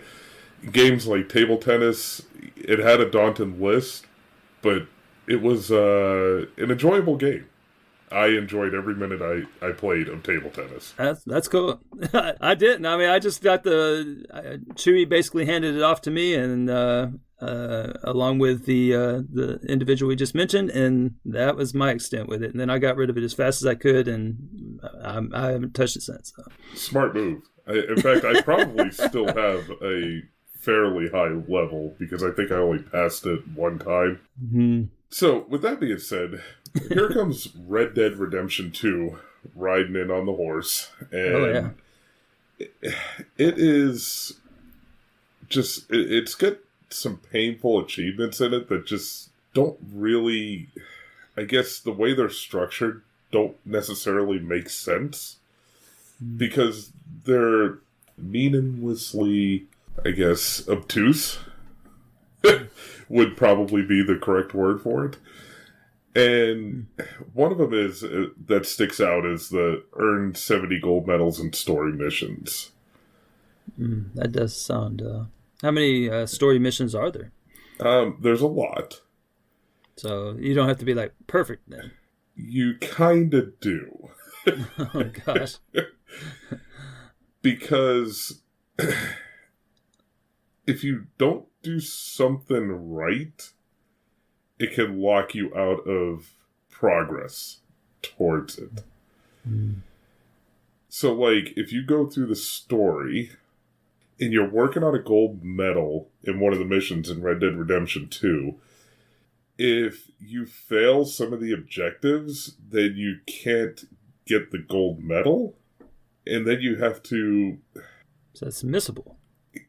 games like table tennis, it had a daunting list, but it was an enjoyable game. I enjoyed every minute I played of table tennis. That's cool. I didn't. I mean, I just got Chewy basically handed it off to me, and along with the individual we just mentioned, and that was my extent with it. And then I got rid of it as fast as I could, and I haven't touched it since. So. Smart move. In fact, I probably still have a fairly high level because I think I only passed it one time. Mm-hmm. So, with that being said, here comes Red Dead Redemption 2 riding in on the horse. And it is just, it's got some painful achievements in it that just don't really, I guess the way they're structured don't necessarily make sense. Because they're meaninglessly, I guess, obtuse would probably be the correct word for it. And one of them is that sticks out is the earn 70 gold medals in story missions. That does sound... how many story missions are there? There's a lot. So you don't have to be like perfect then. You kind of do. Oh gosh. Because if you don't do something right, it can lock you out of progress towards it. So, like, if you go through the story and you're working on a gold medal in one of the missions in Red Dead Redemption 2, if you fail some of the objectives, then you can't get the gold medal, and then you have to. So it's missable.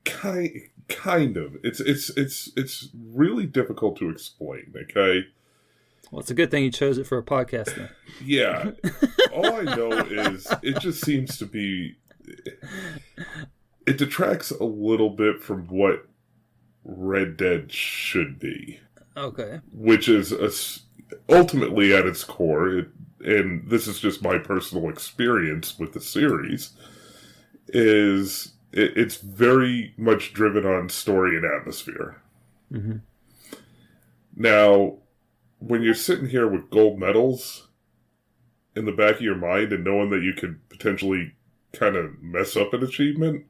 Kind of. It's really difficult to explain. Okay. Well, it's a good thing you chose it for a podcast then. Yeah. All I know is it just seems to be. It detracts a little bit from what Red Dead should be. Okay. Which is ultimately at its core. And this is just my personal experience with the series, is it's very much driven on story and atmosphere. Mm-hmm. Now, when you're sitting here with gold medals in the back of your mind and knowing that you could potentially kind of mess up an achievement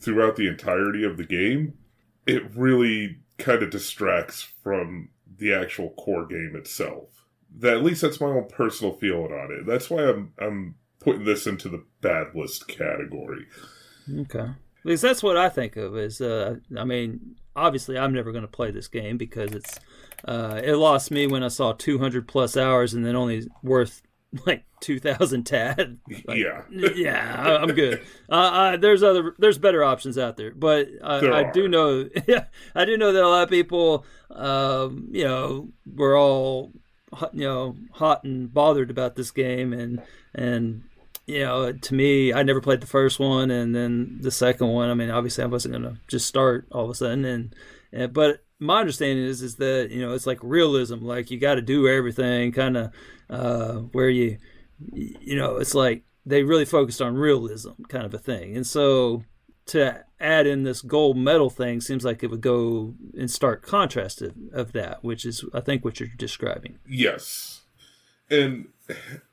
throughout the entirety of the game, it really kind of distracts from the actual core game itself. At least that's my own personal feeling on it. That's why I'm putting this into the bad list category. Okay. Because that's what I think of is, I mean, obviously I'm never going to play this game because it lost me when I saw 200 plus hours and then only worth like 2,000 tad. Like, yeah, I'm good. There's better options out there, but I do know that a lot of people, were all, hot and bothered about this game, and to me, I never played the first one, and then the second one. I mean, obviously, I wasn't gonna just start all of a sudden, but my understanding is that it's like realism, like you got to do everything, kind of where it's like they really focused on realism, kind of a thing, and so to add in this gold medal thing seems like it would go in stark contrast of that, which is, I think, what you're describing. Yes. And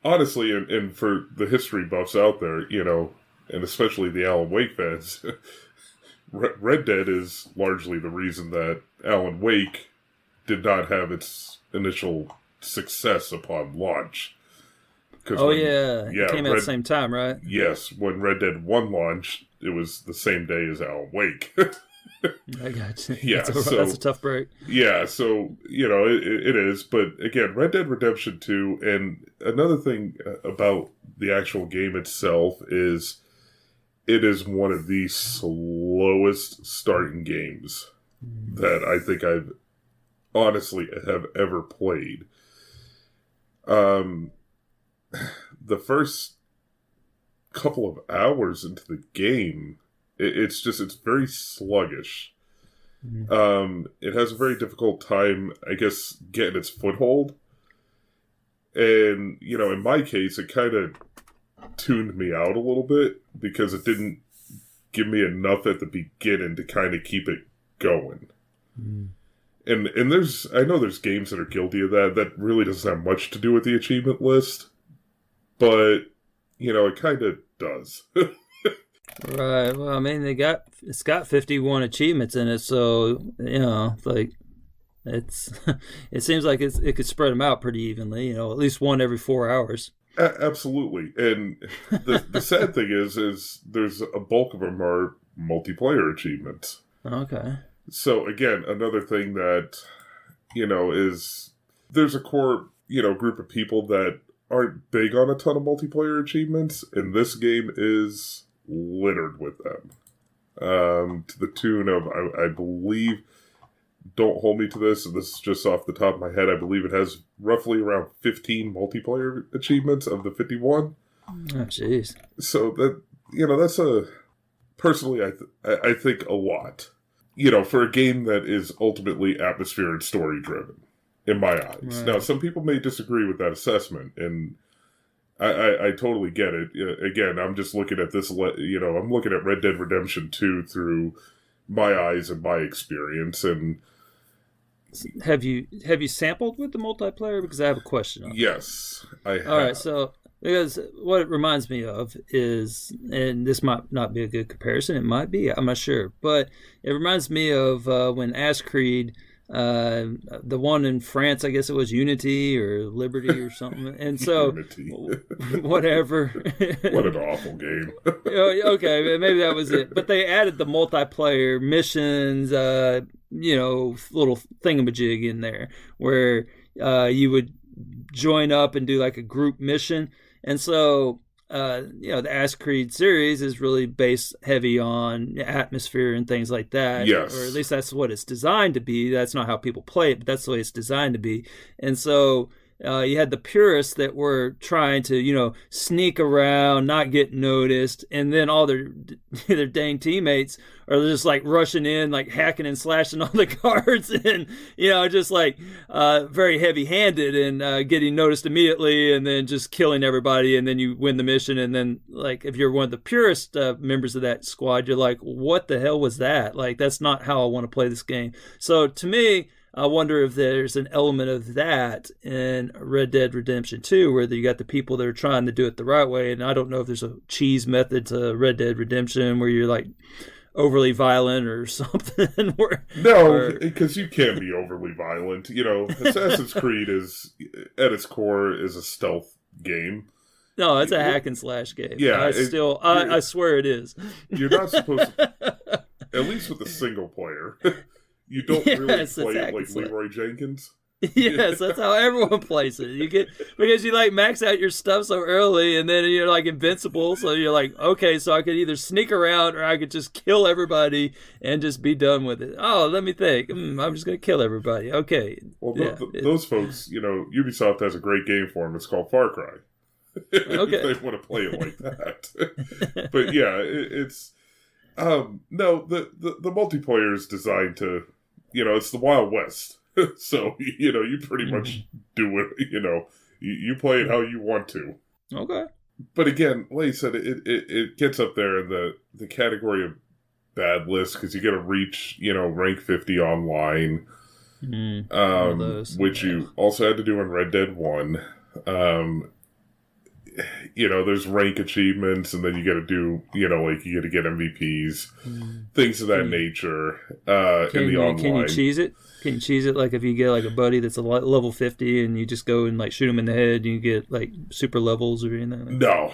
honestly, and for the history buffs out there, and especially the Alan Wake fans, Red Dead is largely the reason that Alan Wake did not have its initial success upon launch. It came out at the same time, right? Yes, when Red Dead 1 launched, it was the same day as Alan Wake. I got you. Yeah, that's a tough break. Yeah, so, it is. But again, Red Dead Redemption 2, and another thing about the actual game itself is it is one of the slowest starting games that I think I've honestly have ever played. The first couple of hours into the game, it's very sluggish. It has a very difficult time, I guess, getting its foothold. And, in my case, it kind of tuned me out a little bit because it didn't give me enough at the beginning to kind of keep it going. And I know there's games that are guilty of that. That really doesn't have much to do with the achievement list. But, it kind of does. Right. Well, I mean, it's got 51 achievements in it, so like it's it seems like it could spread them out pretty evenly. At least one every 4 hours. Absolutely. And the sad thing is there's a bulk of them are multiplayer achievements. Okay. So again, another thing that is there's a core group of people that aren't big on a ton of multiplayer achievements, and this game is littered with them. To the tune of, I believe, don't hold me to this, and this is just off the top of my head, I believe it has roughly around 15 multiplayer achievements of the 51. Oh, jeez. So that's personally, I think a lot. For a game that is ultimately atmosphere and story driven, in my eyes. Right. Now, some people may disagree with that assessment, and I totally get it. Again, I'm just looking at this, I'm looking at Red Dead Redemption 2 through my eyes and my experience. And have you sampled with the multiplayer? Because I have a question on yes, I have. All right, so because what it reminds me of is, and this might not be a good comparison, it might be, I'm not sure, but it reminds me of when Ash Creed, the one in France, I guess it was Unity or Liberty or something, and so whatever. What an awful game. Okay, maybe that was it. But they added the multiplayer missions, little thingamajig in there where you would join up and do like a group mission. And so, the Ash Creed series is really based heavy on atmosphere and things like that. Yes. Or at least that's what it's designed to be. That's not how people play it, but that's the way it's designed to be. And so you had the purists that were trying to, sneak around, not get noticed, and then all their dang teammates are just like rushing in, like hacking and slashing all the cards, and just like very heavy-handed and getting noticed immediately, and then just killing everybody, and then you win the mission, and then like if you're one of the purest members of that squad, you're like, what the hell was that? Like that's not how I want to play this game. So to me, I wonder if there's an element of that in Red Dead Redemption 2, where you got the people that are trying to do it the right way. And I don't know if there's a cheese method to Red Dead Redemption where you're like overly violent or something. No, because you can be overly violent. Assassin's Creed is, at its core, is a stealth game. No, it's a hack and slash game. Yeah, I swear it is. You're not supposed to, at least with a single player. You don't really play it like Leroy Jenkins. Yes, that's how everyone plays it. Because you like max out your stuff so early, and then you're like invincible. So you're like, okay, so I could either sneak around or I could just kill everybody and just be done with it. Oh, let me think. I'm just gonna kill everybody. Okay. Well, those folks, Ubisoft has a great game for them. It's called Far Cry. Okay. If they want to play it like that. But yeah, it's no, the multiplayer is designed to, it's the Wild West. So, you pretty much do it, you play it how you want to. Okay. But again, like I said, it gets up there in the category of bad list because you got to reach, rank 50 online, which you also had to do in Red Dead 1. There's rank achievements, and then you got to do, like you got to get MVPs, things of that nature. In the online, can you cheese it? Can you cheese it? Like if you get like a buddy that's a level 50, and you just go and like shoot him in the head, and you get like super levels or anything? No,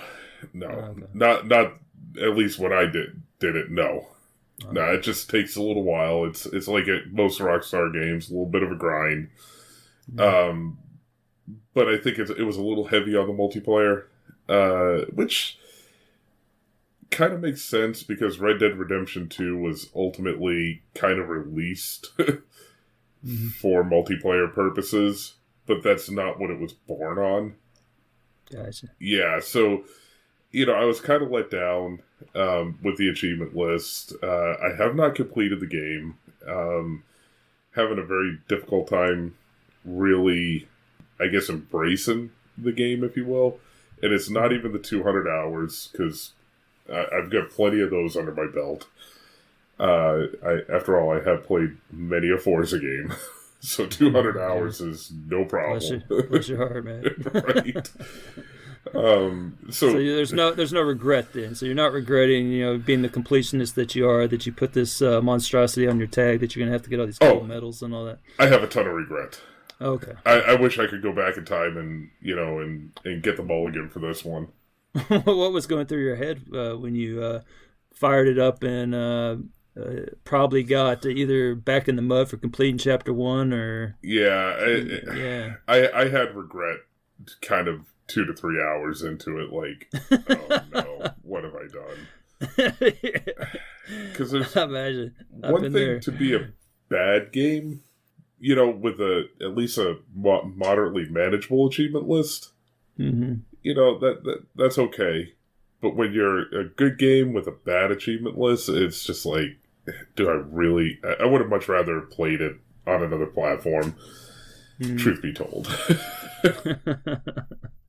okay. not at least when I did it. No, no, it just takes a little while. It's like at most Rockstar games, a little bit of a grind. But I think it was a little heavy on the multiplayer, which kind of makes sense because Red Dead Redemption 2 was ultimately kind of released for multiplayer purposes, but that's not what it was born on. Gotcha. Yeah, so, I was kind of let down with the achievement list. I have not completed the game. Having a very difficult time really, I guess, embracing the game, if you will. And it's not even the 200 hours, because I've got plenty of those under my belt. After all, I have played many a Forza game. So 200 hours is no problem. Bless your heart, man. Right. So there's no regret then. So you're not regretting, being the completionist that you are, that you put this monstrosity on your tag, that you're gonna have to get all these gold medals and all that. I have a ton of regret. Okay. I wish I could go back in time and and get the mulligan for this one. What was going through your head when you fired it up and probably got either back in the mud for completing chapter 1 or... Yeah. I had regret kind of 2 to 3 hours into it, like, oh no, what have I done? Because there's one thing to be a bad game, with at least a moderately manageable achievement list. Mm-hmm. That's okay. But when you're a good game with a bad achievement list, it's just like, do I really... I would have much rather played it on another platform, truth be told.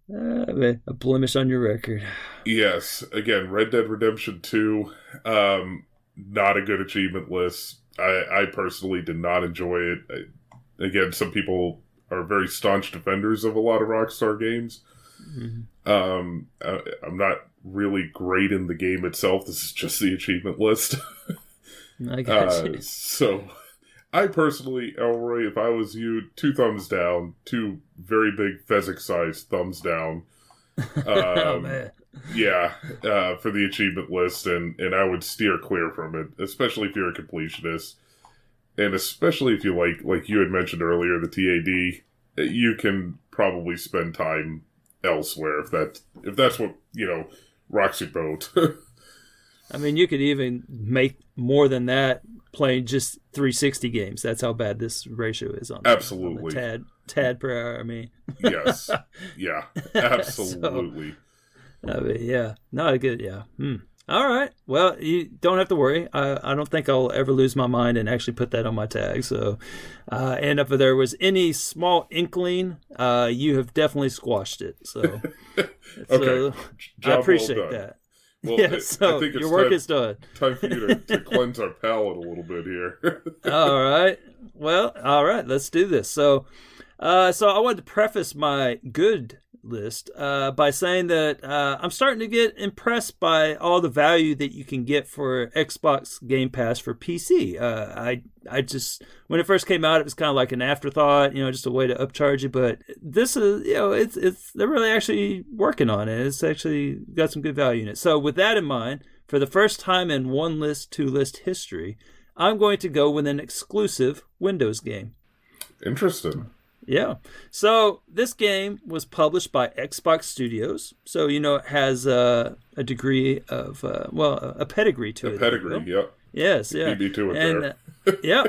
A blemish on your record. Yes. Again, Red Dead Redemption 2, not a good achievement list. I personally did not enjoy it. Again, some people are very staunch defenders of a lot of Rockstar games. Mm-hmm. I'm not really great in the game itself. This is just the achievement list. I got you. So, I personally, Elroy, if I was you, 2 thumbs down, 2 very big Fezzik-sized thumbs down. Oh, man. Yeah, for the achievement list, and I would steer clear from it, especially if you're a completionist. And especially if you like you had mentioned earlier, the TAD, you can probably spend time elsewhere if that's what rocks your boat. I mean, you could even make more than that playing just 360 games. That's how bad this ratio is on absolutely the tad per hour. I mean, yes, yeah, absolutely. So, I mean, yeah, not a good, yeah. All right. Well, you don't have to worry. I don't think I'll ever lose my mind and actually put that on my tag. So, and if there was any small inkling, you have definitely squashed it. So, okay. I appreciate that. Well, yeah, so I think your work is done. Time for you to cleanse our palate a little bit here. All right. Well, all right. Let's do this. So I wanted to preface my good list by saying that I'm starting to get impressed by all the value that you can get for Xbox Game Pass for PC. I just, when it first came out, it was kind of like an afterthought, just a way to upcharge it. But this is, they're really actually working on it. It's actually got some good value in it. So with that in mind, for the first time in one list, 2 list history, I'm going to go with an exclusive Windows game. Interesting. Yeah. So this game was published by Xbox Studios. So, it has a degree of, a pedigree to it. A pedigree, yep. Yes, yeah. BB to it there. Yeah.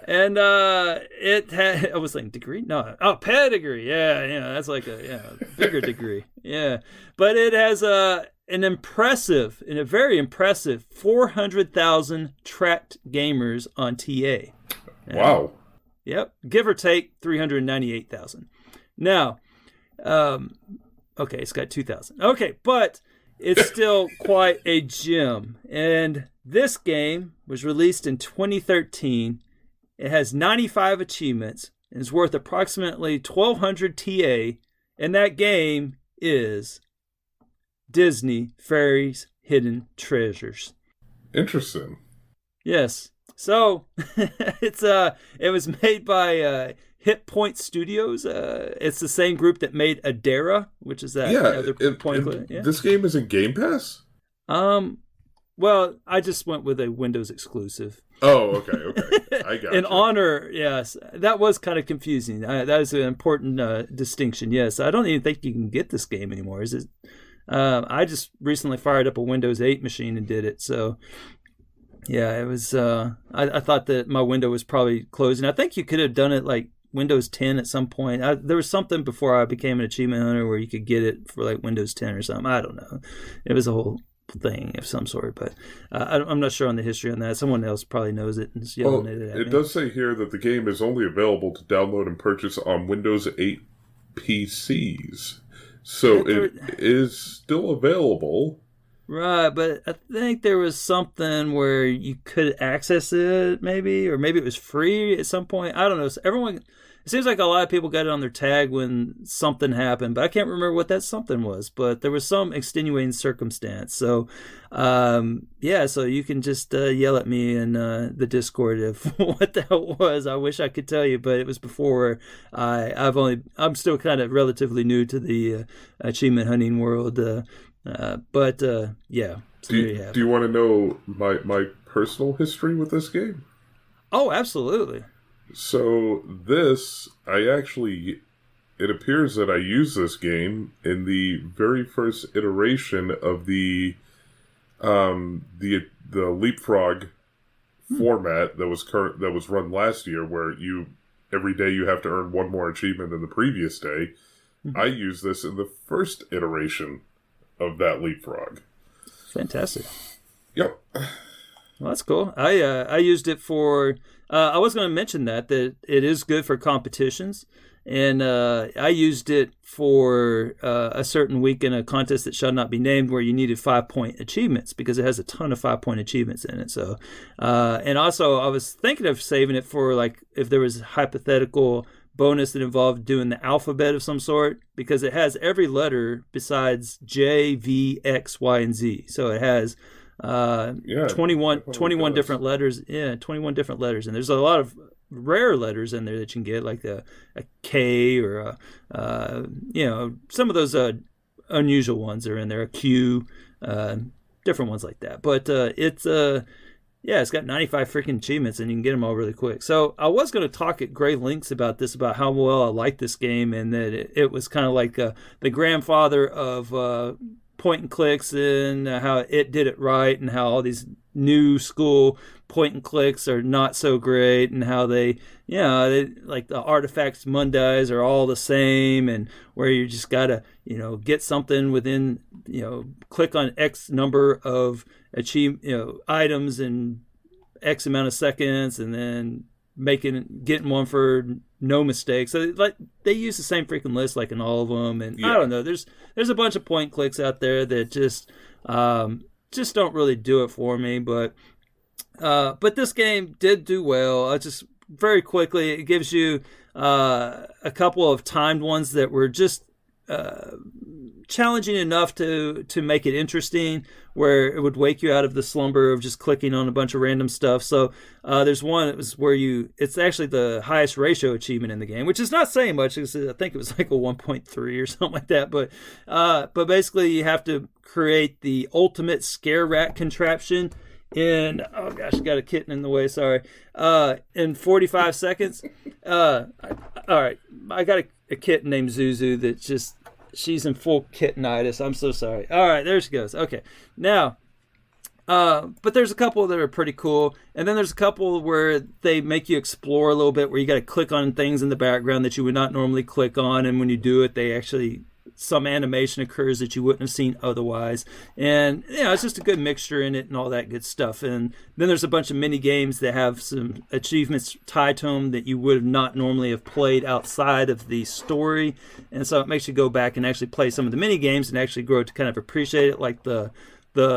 And it had, I was saying degree? No. Oh, pedigree. Yeah, that's like a bigger degree. Yeah. But it has a very impressive 400,000 tracked gamers on TA. Wow. Yep, give or take 398,000. Now, okay, it's got 2,000. Okay, but it's still quite a gem. And this game was released in 2013. It has 95 achievements and is worth approximately 1,200 TA. And that game is Disney Fairies Hidden Treasures. Interesting. Yes. So it was made by Hit Point Studios. It's the same group that made Adera, which is that other point. Yeah. This game is in Game Pass? Well, I just went with a Windows exclusive. Oh, okay. I got In honor, yes. That was kind of confusing. That is an important distinction. Yes, I don't even think you can get this game anymore. Is it? I just recently fired up a Windows 8 machine and did it, so... Yeah, it was, I thought that my window was probably closing. I think you could have done it like Windows 10 at some point. There was something before I became an achievement hunter where you could get it for like Windows 10 or something. I don't know. It was a whole thing of some sort, but I'm not sure on the history on that. Someone else probably knows it and is yelling at me. It does say here that the game is only available to download and purchase on Windows 8 PCs. So it is still available. Right, but I think there was something where you could access it, maybe, or maybe it was free at some point. I don't know. So it seems like a lot of people got it on their tag when something happened, but I can't remember what that something was. But there was some extenuating circumstance. So, so you can just yell at me in the Discord if what the hell it was. I wish I could tell you, but it was before I'm still kind of relatively new to the achievement hunting world. Yeah. So do you want to know my personal history with this game? Oh, absolutely. So it appears that I used this game in the very first iteration of the leapfrog format that was run last year, where every day you have to earn one more achievement than the previous day. I used this in the first iteration of that leapfrog. Fantastic. Yep. Well, that's cool. I used it for. I was going to mention that it is good for competitions, and I used it for a certain week in a contest that shall not be named, where you needed 5-point achievements because it has a ton of 5-point achievements in it. So, and also I was thinking of saving it for like if there was a hypothetical bonus that involved doing the alphabet of some sort, because it has every letter besides J, V, X, Y, and Z. So it has 21 different letters. Yeah, 21 different letters. And there's a lot of rare letters in there that you can get, like a K or some of those unusual ones are in there, a Q, different ones like that. But it's got 95 freaking achievements, and you can get them all really quick. So I was going to talk at great lengths about how well I like this game, and that it was kind of like the grandfather of point and clicks, and how it did it right, and how all these new school point and clicks are not so great, and how they like the artifacts Mondays are all the same, and where you just gotta get something within click on X number of items in X amount of seconds, and then getting one for no mistakes. So like they use the same freaking list like in all of them, and I don't know. There's a bunch of point clicks out there that just don't really do it for me. But this game did do well. Just very quickly, it gives you a couple of timed ones that were just challenging enough to make it interesting, where it would wake you out of the slumber of just clicking on a bunch of random stuff. So there's one that was where it's actually the highest ratio achievement in the game, which is not saying much. I think it was like a 1.3 or something like that. But basically you have to create the ultimate scare rat contraption in, oh gosh, I got a kitten in the way, sorry, in 45 seconds. All right, I got a kitten named Zuzu that she's in full kittenitis. I'm so sorry. All right, there she goes. Okay, now, but there's a couple that are pretty cool, and then there's a couple where they make you explore a little bit, where you got to click on things in the background that you would not normally click on, and when you do it, some animation occurs that you wouldn't have seen otherwise. And it's just a good mixture in it and all that good stuff. And then there's a bunch of mini games that have some achievements tied to them that you would not normally have played outside of the story. And so it makes you go back and actually play some of the mini games and actually grow to kind of appreciate it. Like the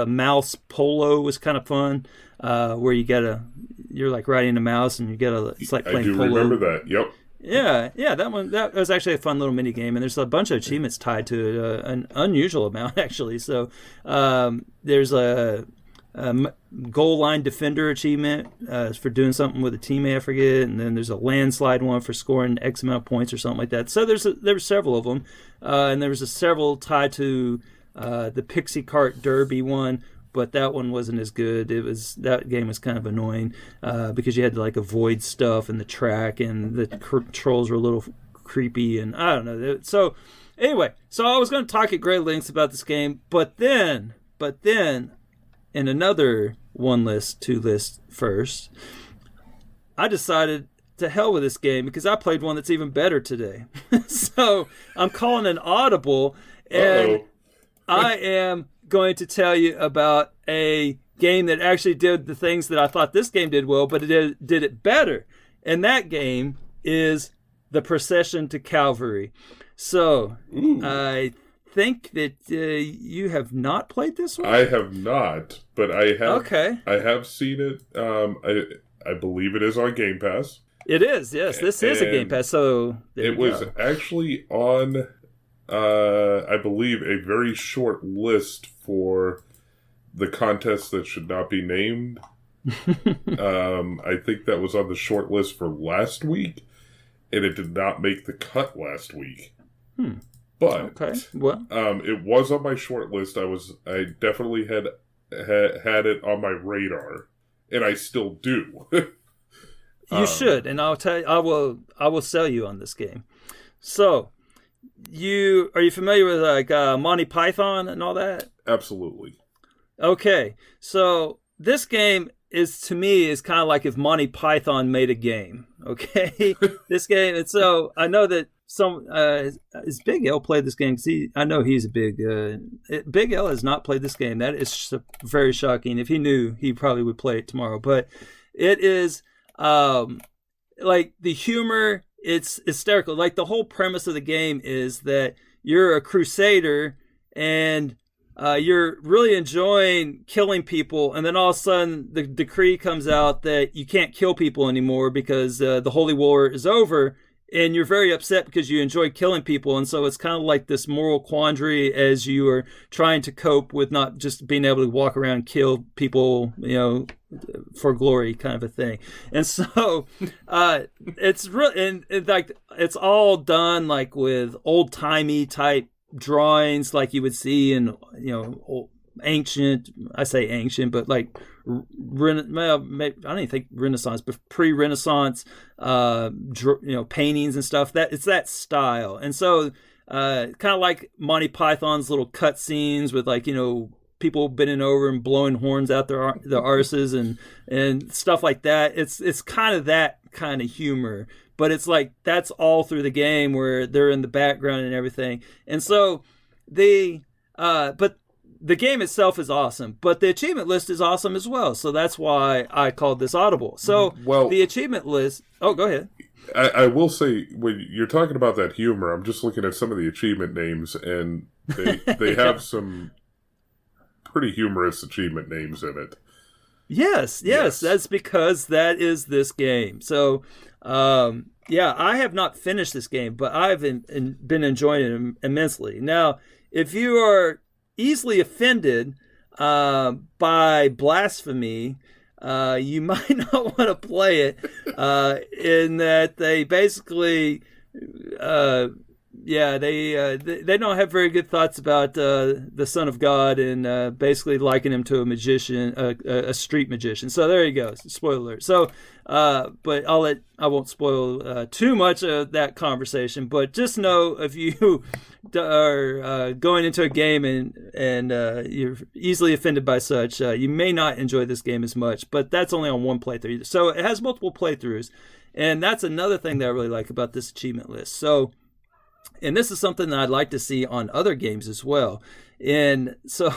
mouse polo was kind of fun, where you're like riding a mouse and it's like playing polo. I do remember that. Yep. Yeah, that was actually a fun little mini game, and there's a bunch of achievements tied to it, an unusual amount actually. So there's a goal line defender achievement for doing something with a teammate, I forget, and then there's a landslide one for scoring X amount of points or something like that. So there were several of them, and there was several tied to the Pixie Cart Derby one. But that one wasn't as good. That game was kind of annoying because you had to like avoid stuff in the track, and the controls were a little creepy, and I don't know. So anyway, I was going to talk at great lengths about this game, but then in another two list first, I decided to hell with this game because I played one that's even better today. So I'm calling an audible, and I am going to tell you about a game that actually did the things that I thought this game did well, but it did it better. And that game is The Procession to Calvary. So I think that you have not played this one? I have not, but I have. Okay. I have seen it. I believe it is on Game Pass. It is, yes. This is a Game Pass, so it was actually on, I believe, a very short list for the contest that should not be named. I think that was on the short list for last week, and it did not make the cut last week. But it was on my short list. I definitely had it on my radar, and I still do. You should, and I'll tell you, I will sell you on this game. So, are you familiar with like Monty Python and all that? Absolutely. Okay, so this game is kind of like if Monty Python made a game. Okay, this game, and so I know that is Big L played this game? I know he's a big Big L has not played this game. That is very shocking. If he knew, he probably would play it tomorrow. But it is. Like the humor, it's hysterical. Like the whole premise of the game is that you're a crusader and you're really enjoying killing people, and then all of a sudden the decree comes out that you can't kill people anymore because the Holy War is over, and you're very upset because you enjoy killing people. And so it's kind of like this moral quandary as you are trying to cope with not just being able to walk around and kill people, for glory kind of a thing. And so it's really, and like it's all done like with old timey type drawings like you would see in ancient, I say ancient, but like I don't even think Renaissance, but pre-Renaissance paintings and stuff. That it's that style. And so kind of like Monty Python's little cut scenes with like people bending over and blowing horns out their arses and stuff like that. It's kind of that kind of humor, but it's like that's all through the game where they're in the background and everything. And so but the game itself is awesome, but the achievement list is awesome as well. So that's why I called this Audible. So the achievement list. Oh, go ahead. I will say, when you're talking about that humor, I'm just looking at some of the achievement names, and they have some pretty humorous achievement names in it. Yes. That's because that is this game. So, I have not finished this game, but I've been enjoying it immensely. Now, if you are easily offended by blasphemy, you might not want to play it, in that they basically they don't have very good thoughts about the Son of God, and basically liken him to a magician, a street magician. So there you go. Spoiler alert. So, but I won't spoil too much of that conversation. But just know, if you are going into a game and you're easily offended by such, you may not enjoy this game as much. But that's only on one playthrough. So it has multiple playthroughs, and that's another thing that I really like about this achievement list. So. And this is something that I'd like to see on other games as well. And so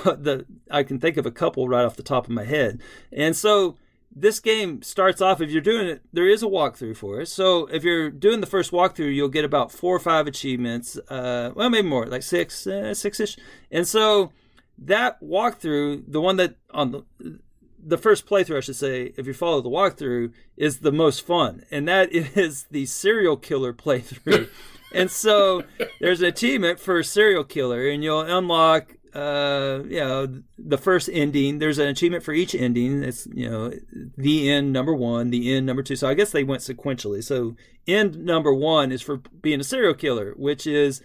I can think of a couple right off the top of my head. And so this game starts off, if you're doing it, there is a walkthrough for it. So if you're doing the first walkthrough, you'll get about 4 or 5 achievements. Maybe more, like 6-ish. And so that walkthrough, the one that on the first playthrough, I should say, if you follow the walkthrough, is the most fun. And that is the serial killer playthrough. And so there's an achievement for a serial killer, and you'll unlock, the first ending. There's an achievement for each ending. It's, the end number 1, the end number 2. So I guess they went sequentially. So end number 1 is for being a serial killer, which is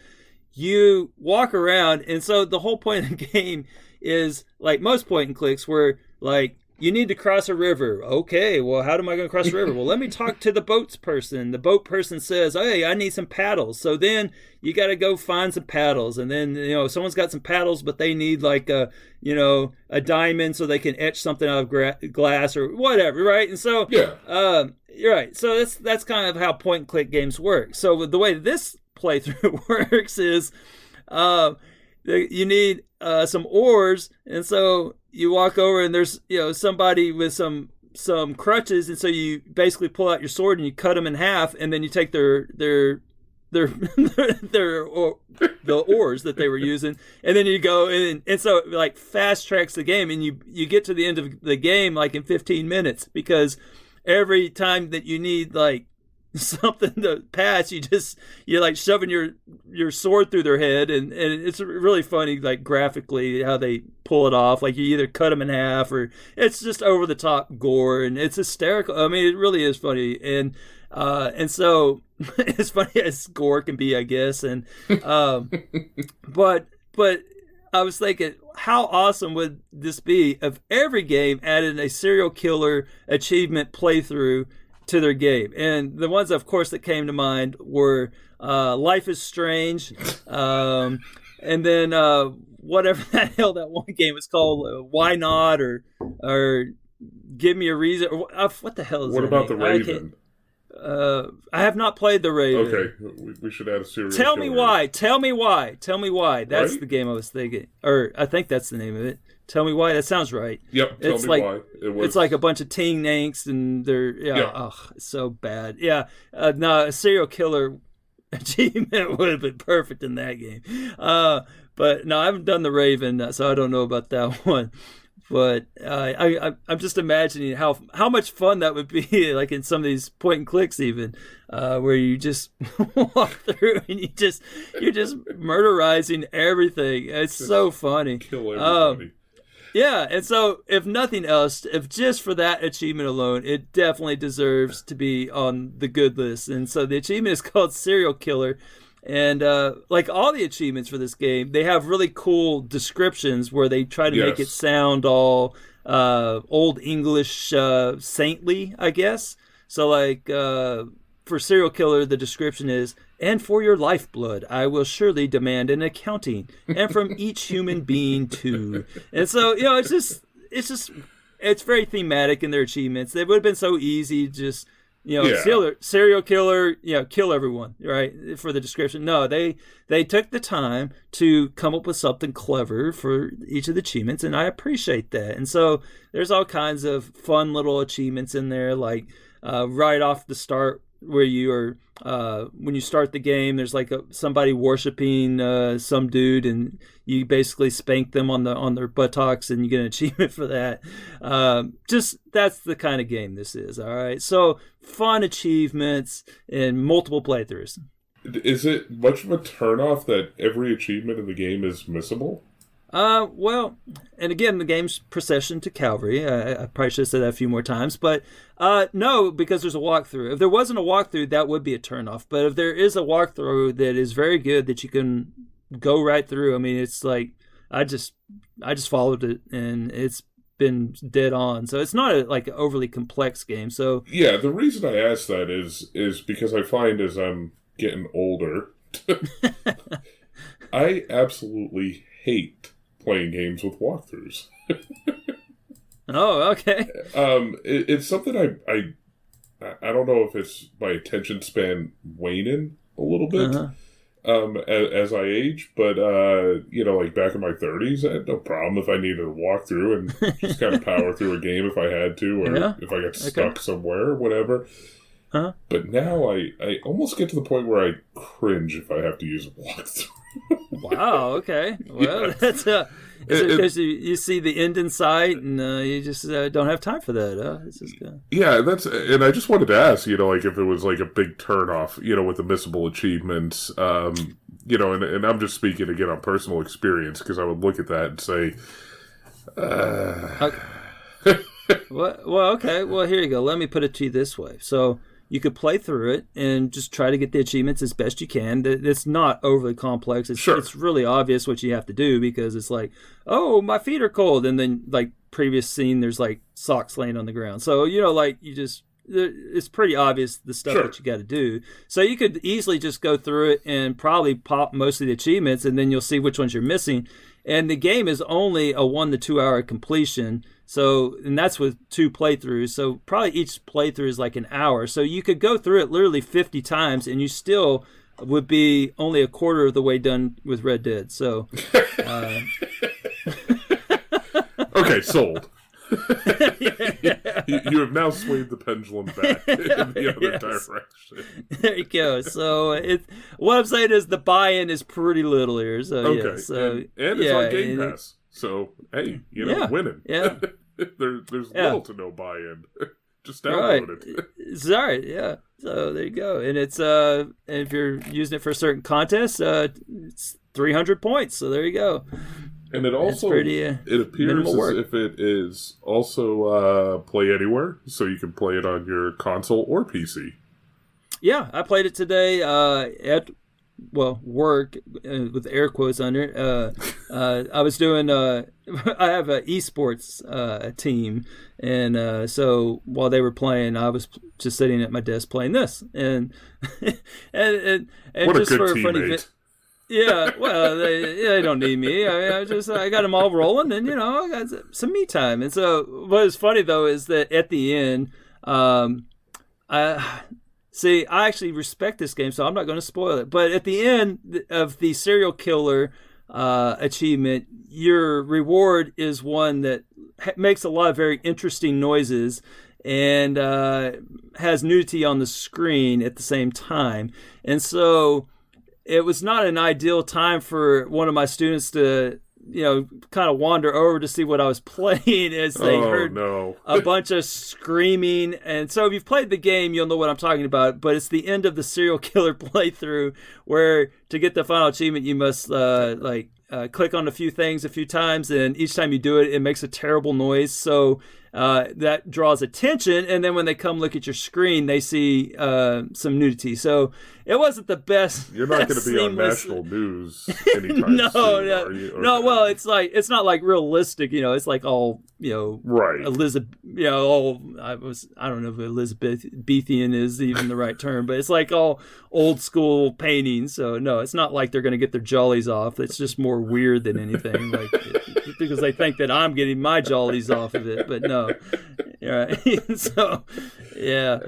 you walk around. And so the whole point of the game is like most point and clicks where like, you need to cross a river. Okay, well, how am I going to cross a river? Well, let me talk to the boats person. The boat person says, hey, I need some paddles. So then you got to go find some paddles. And then, someone's got some paddles, but they need like a diamond so they can etch something out of glass or whatever, right? And so, you're right. So that's kind of how point and click games work. So the way this playthrough works is you need some oars, and so you walk over and there's somebody with some crutches, and so you basically pull out your sword and you cut them in half, and then you take the oars that they were using, and then you go in, and so it like fast tracks the game, and you get to the end of the game like in 15 minutes, because every time that you need like something to pass, you're like shoving your sword through their head, and it's really funny, like graphically how they pull it off. Like you either cut them in half, or it's just over the top gore, and it's hysterical. I mean, it really is funny, and so as funny as gore can be, I guess. And but I was thinking, how awesome would this be if every game added a serial killer achievement playthrough to their game? And the ones, of course, that came to mind were Life is Strange, and then whatever the hell that one game was called, Why Not, or Give Me a Reason, or what the hell is that? What about The Raven? I have not played The Raven. Okay, we should add a serial Tell killer. me why. Tell me why. That's Right? the game I was thinking, or I think that's the name of it. Tell me why. That sounds right. Yep. Tell It's me like- why. It's like a bunch of teen angst, and they're it's so bad. Yeah, no, a serial killer achievement would have been perfect in that game. But no, I haven't done The Raven, so I don't know about that one. But I'm just imagining how much fun that would be, like in some of these point and clicks, even where you just walk through and you're just murderizing everything. It's so funny. Kill everybody. Yeah, and so if nothing else, if just for that achievement alone, it definitely deserves to be on the good list. And so the achievement is called Serial Killer. And like all the achievements for this game, they have really cool descriptions where they try to make it sound all old English, saintly, I guess. So like for Serial Killer, the description is, "And for your lifeblood, I will surely demand an accounting, and from each human being too." And so, it's very thematic in their achievements. They would have been so easy to just, serial killer, kill everyone, right? For the description. No, they took the time to come up with something clever for each of the achievements, and I appreciate that. And so there's all kinds of fun little achievements in there, like right off the start, where you are when you start the game, there's like somebody worshiping some dude, and you basically spank them on their buttocks, and you get an achievement for that. That's the kind of game this is. All right, so fun achievements and multiple playthroughs. Is it much of a turnoff that every achievement in the game is missable? Well, and again, the game's procession to Calvary. I probably should have said that a few more times, but no, because there's a walkthrough. If there wasn't a walkthrough, that would be a turnoff. But if there is a walkthrough that is very good, that you can go right through, I mean, it's like I just followed it, and it's been dead on. So it's not like an overly complex game. So yeah, the reason I ask that is because I find as I'm getting older, I absolutely hate playing games with walkthroughs. Oh, okay. It's something I don't know if it's my attention span waning a little bit as I age, but like back in my 30s, I had no problem if I needed to walk through and just kind of power through a game if I had to, or if I got stuck somewhere or whatever. But now I almost get to the point where I cringe if I have to use a walkthrough. Wow, okay. Well, that's is it because you see the end in sight, and you just don't have time for that, huh? It's just, yeah, and I just wanted to ask, like if it was like a big turnoff, with the missable achievements, and I'm just speaking again on personal experience, because I would look at that and say, okay. Well, okay. Well, here you go. Let me put it to you this way. So you could play through it and just try to get the achievements as best you can. It's not overly complex. It's really obvious what you have to do, because it's like, oh, my feet are cold. And then, like, previous scene, there's, like, socks laying on the ground. So, it's pretty obvious the stuff that you got to do. So you could easily just go through it and probably pop most of the achievements, and then you'll see which ones you're missing. And the game is only a 1 to 2 hour completion. So, and that's with 2 playthroughs. So probably each playthrough is like an hour. So you could go through it literally 50 times, and you still would be only a quarter of the way done with Red Dead. So, okay, sold. You have now swayed the pendulum back in the other direction. There you go. So what I'm saying is the buy-in is pretty little here. So okay, yeah, so and it's on Game Pass. So hey, winning. Yeah. there's little to no buy-in. Just download it. Sorry, yeah. So there you go. And it's and if you're using it for a certain contest, it's 300 points. So there you go. And it also it appears as if it is also play anywhere, so you can play it on your console or PC. Yeah, I played it today at work with air quotes under it. I was doing I have an esports team, and so while they were playing, I was just sitting at my desk playing this, and and what just a good for a funny teammate. Yeah, well, they don't need me. I mean, I got them all rolling, and I got some me time. And so, what is funny though is that at the end, I actually respect this game, so I'm not going to spoil it. But at the end of the serial killer achievement, your reward is one that makes a lot of very interesting noises and has nudity on the screen at the same time, and so. It was not an ideal time for one of my students to, kind of wander over to see what I was playing as they heard a bunch of screaming. And so if you've played the game, you'll know what I'm talking about. But it's the end of the serial killer playthrough where to get the final achievement, you must click on a few things a few times. And each time you do it, it makes a terrible noise. So that draws attention. And then when they come look at your screen, they see some nudity. So it wasn't the best. You're not going to be on national news anytime soon, are you? Okay. No. Well, it's not like realistic. It's like all right. Elizabeth. I don't know if Elizabethan is even the right term, but it's like all old school paintings. So no, it's not like they're going to get their jollies off. It's just more weird than anything. Because they think that I'm getting my jollies off of it, but no. Right. So, yeah.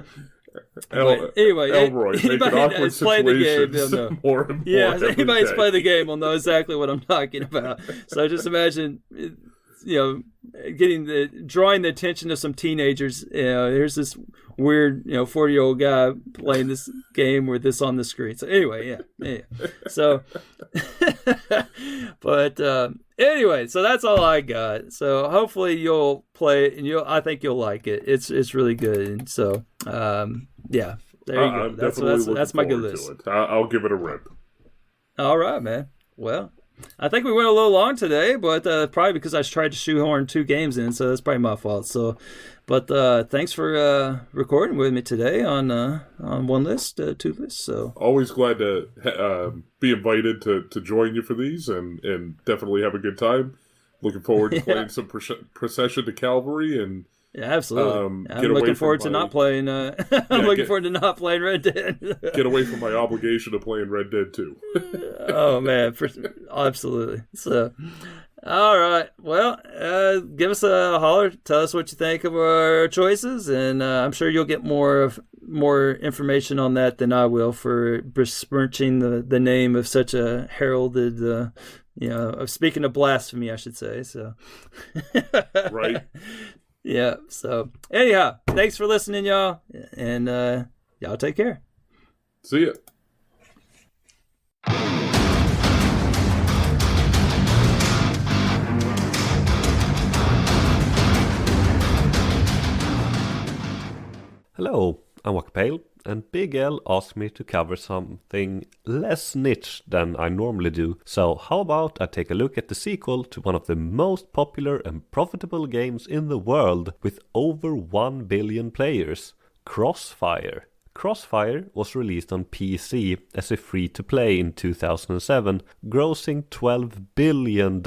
But anyway, Elroy, anybody that's played the game, they'll know. More and more anybody that's played the game will know exactly what I'm talking about. So just imagine, drawing the attention of some teenagers. Here's this weird, 40-year-old guy playing this game with this on the screen. So anyway, yeah. So, but anyway, so that's all I got. So hopefully you'll play it, and I think you'll like it. It's really good. And so, yeah, there you go. That's my good list. I'll give it a rip. All right, man. Well, I think we went a little long today, but probably because I tried to shoehorn 2 games in, so that's probably my fault. So, but thanks for recording with me today on one list, 2 lists. So always glad to be invited to join you for these, and definitely have a good time. Looking forward to playing some Procession to Calvary and. Yeah, absolutely. I'm looking forward to not playing. I'm looking forward to not playing Red Dead. Get away from my obligation of playing Red Dead 2. Oh man, absolutely. So, all right. Well, give us a holler. Tell us what you think of our choices, and I'm sure you'll get more information on that than I will for besmirching the name of such a heralded. Speaking of blasphemy, I should say. So, right. Yeah, so anyhow, thanks for listening, y'all, and y'all take care. See ya. Hello, I'm Wakapeil, and Big L asked me to cover something less niche than I normally do. So how about I take a look at the sequel to one of the most popular and profitable games in the world with over 1 billion players, Crossfire. Crossfire was released on PC as a free-to-play in 2007, grossing $12 billion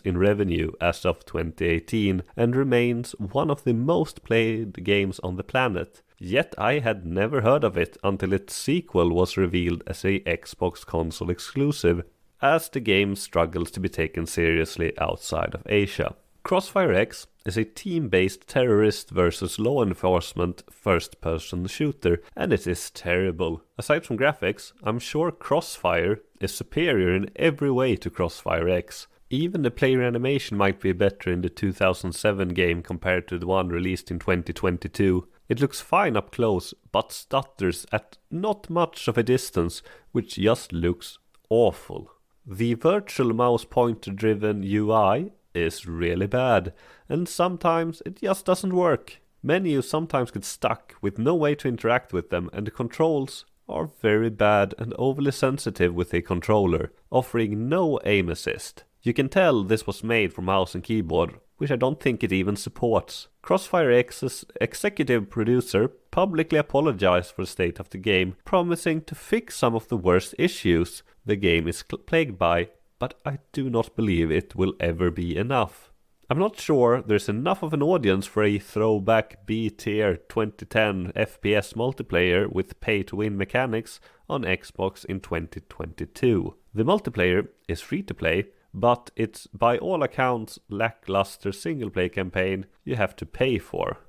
in revenue as of 2018, and remains one of the most played games on the planet. Yet I had never heard of it until its sequel was revealed as a Xbox console exclusive, as the game struggles to be taken seriously outside of Asia. CrossfireX is a team-based terrorist versus law enforcement first-person shooter, and it is terrible. Aside from graphics, I'm sure Crossfire is superior in every way to CrossfireX. Even the player animation might be better in the 2007 game compared to the one released in 2022. It looks fine up close, but stutters at not much of a distance, which just looks awful. The virtual mouse pointer-driven UI is really bad, and sometimes it just doesn't work. Menus sometimes get stuck with no way to interact with them, and the controls are very bad and overly sensitive with a controller, offering no aim assist. You can tell this was made for mouse and keyboard, which I don't think it even supports. CrossfireX's executive producer publicly apologized for the state of the game, promising to fix some of the worst issues the game is plagued by, but I do not believe it will ever be enough. I'm not sure there's enough of an audience for a throwback B-tier 2010 FPS multiplayer with pay-to-win mechanics on Xbox in 2022. The multiplayer is free-to-play, but it's by all accounts lackluster single-player campaign you have to pay for.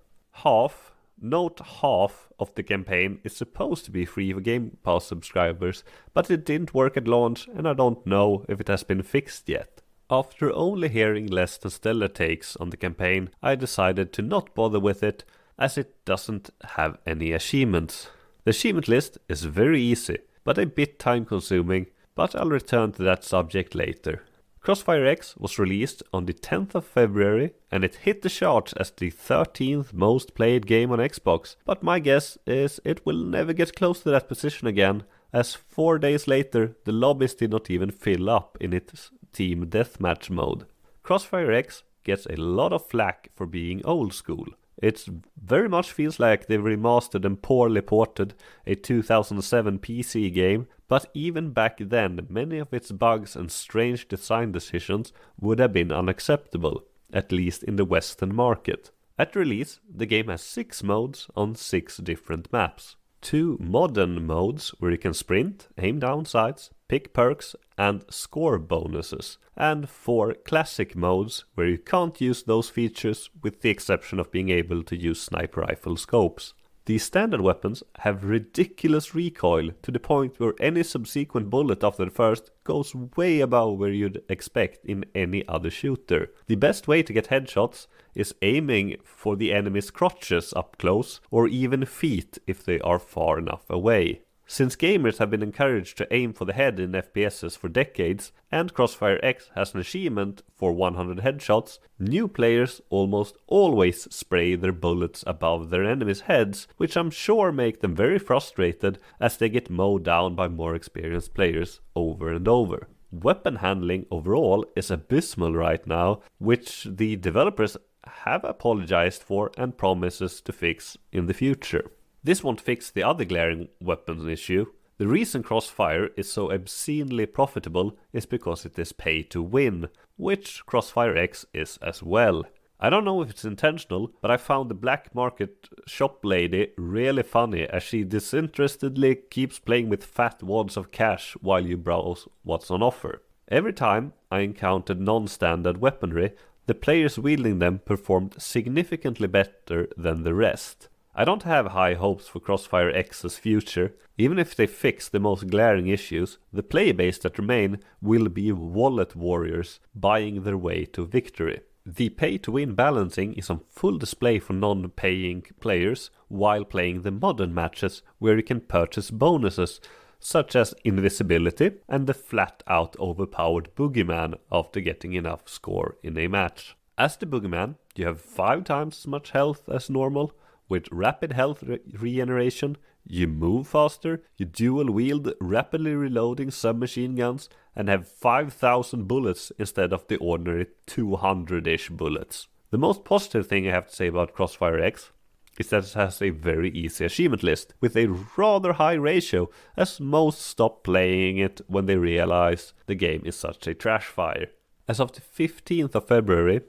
Half of the campaign is supposed to be free for Game Pass subscribers, but it didn't work at launch and I don't know if it has been fixed yet. After only hearing less than stellar takes on the campaign, I decided to not bother with it, as it doesn't have any achievements. The achievement list is very easy, but a bit time consuming, but I'll return to that subject later. CrossfireX was released on the 10th of February, and it hit the charts as the 13th most played game on Xbox, but my guess is it will never get close to that position again, as 4 days later the lobbies did not even fill up in its team deathmatch mode. CrossfireX gets a lot of flack for being old school. It very much feels like they remastered and poorly ported a 2007 PC game, but even back then many of its bugs and strange design decisions would have been unacceptable, at least in the Western market. At release, the game has 6 modes on 6 different maps. 2 modern modes where you can sprint, aim down sights, pick perks and score bonuses, and 4 classic modes where you can't use those features with the exception of being able to use sniper rifle scopes. These standard weapons have ridiculous recoil to the point where any subsequent bullet after the first goes way above where you'd expect in any other shooter. The best way to get headshots is aiming for the enemy's crotches up close, or even feet if they are far enough away. Since gamers have been encouraged to aim for the head in FPSs for decades, and CrossfireX has an achievement for 100 headshots, new players almost always spray their bullets above their enemies' heads, which I'm sure make them very frustrated as they get mowed down by more experienced players over and over. Weapon handling overall is abysmal right now, which the developers have apologized for and promises to fix in the future. This won't fix the other glaring weapons issue. The reason Crossfire is so obscenely profitable is because it is pay to win, which CrossfireX is as well. I don't know if it's intentional, but I found the black market shop lady really funny as she disinterestedly keeps playing with fat wads of cash while you browse what's on offer. Every time I encountered non-standard weaponry, the players wielding them performed significantly better than the rest. I don't have high hopes for CrossfireX's future. Even if they fix the most glaring issues, the player base that remain will be wallet warriors buying their way to victory. The pay-to-win balancing is on full display for non-paying players while playing the modern matches where you can purchase bonuses such as invisibility and the flat-out overpowered boogeyman after getting enough score in a match. As the boogeyman, you have 5 times as much health as normal. With rapid health regeneration, you move faster, you dual wield rapidly reloading submachine guns, and have 5,000 bullets instead of the ordinary 200-ish bullets. The most positive thing I have to say about CrossfireX is that it has a very easy achievement list, with a rather high ratio, as most stop playing it when they realize the game is such a trash fire. As of the 15th of February,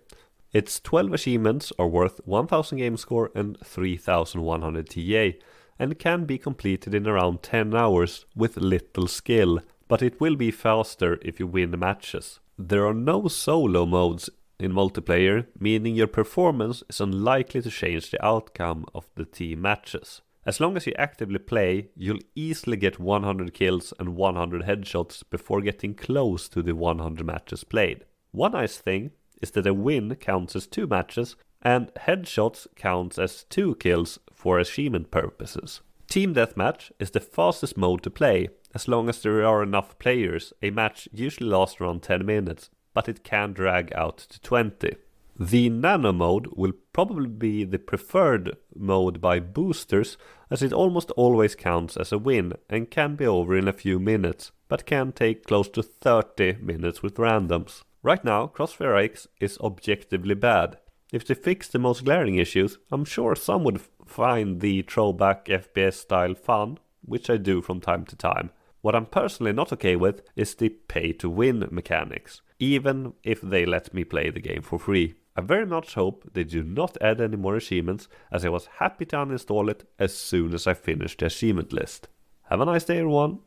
its 12 achievements are worth 1000 game score and 3100 TA, and can be completed in around 10 hours with little skill, but it will be faster if you win matches. There are no solo modes in multiplayer, meaning your performance is unlikely to change the outcome of the team matches. As long as you actively play, you'll easily get 100 kills and 100 headshots before getting close to the 100 matches played. One nice thing is that a win counts as 2 matches, and headshots counts as 2 kills for achievement purposes. Team Deathmatch is the fastest mode to play. As long as there are enough players, a match usually lasts around 10 minutes, but it can drag out to 20. The Nano mode will probably be the preferred mode by boosters, as it almost always counts as a win and can be over in a few minutes, but can take close to 30 minutes with randoms. Right now, CrossfireX is objectively bad. If they fix the most glaring issues, I'm sure some would find the throwback FPS style fun, which I do from time to time. What I'm personally not okay with is the pay-to-win mechanics, even if they let me play the game for free. I very much hope they do not add any more achievements, as I was happy to uninstall it as soon as I finished the achievement list. Have a nice day, everyone!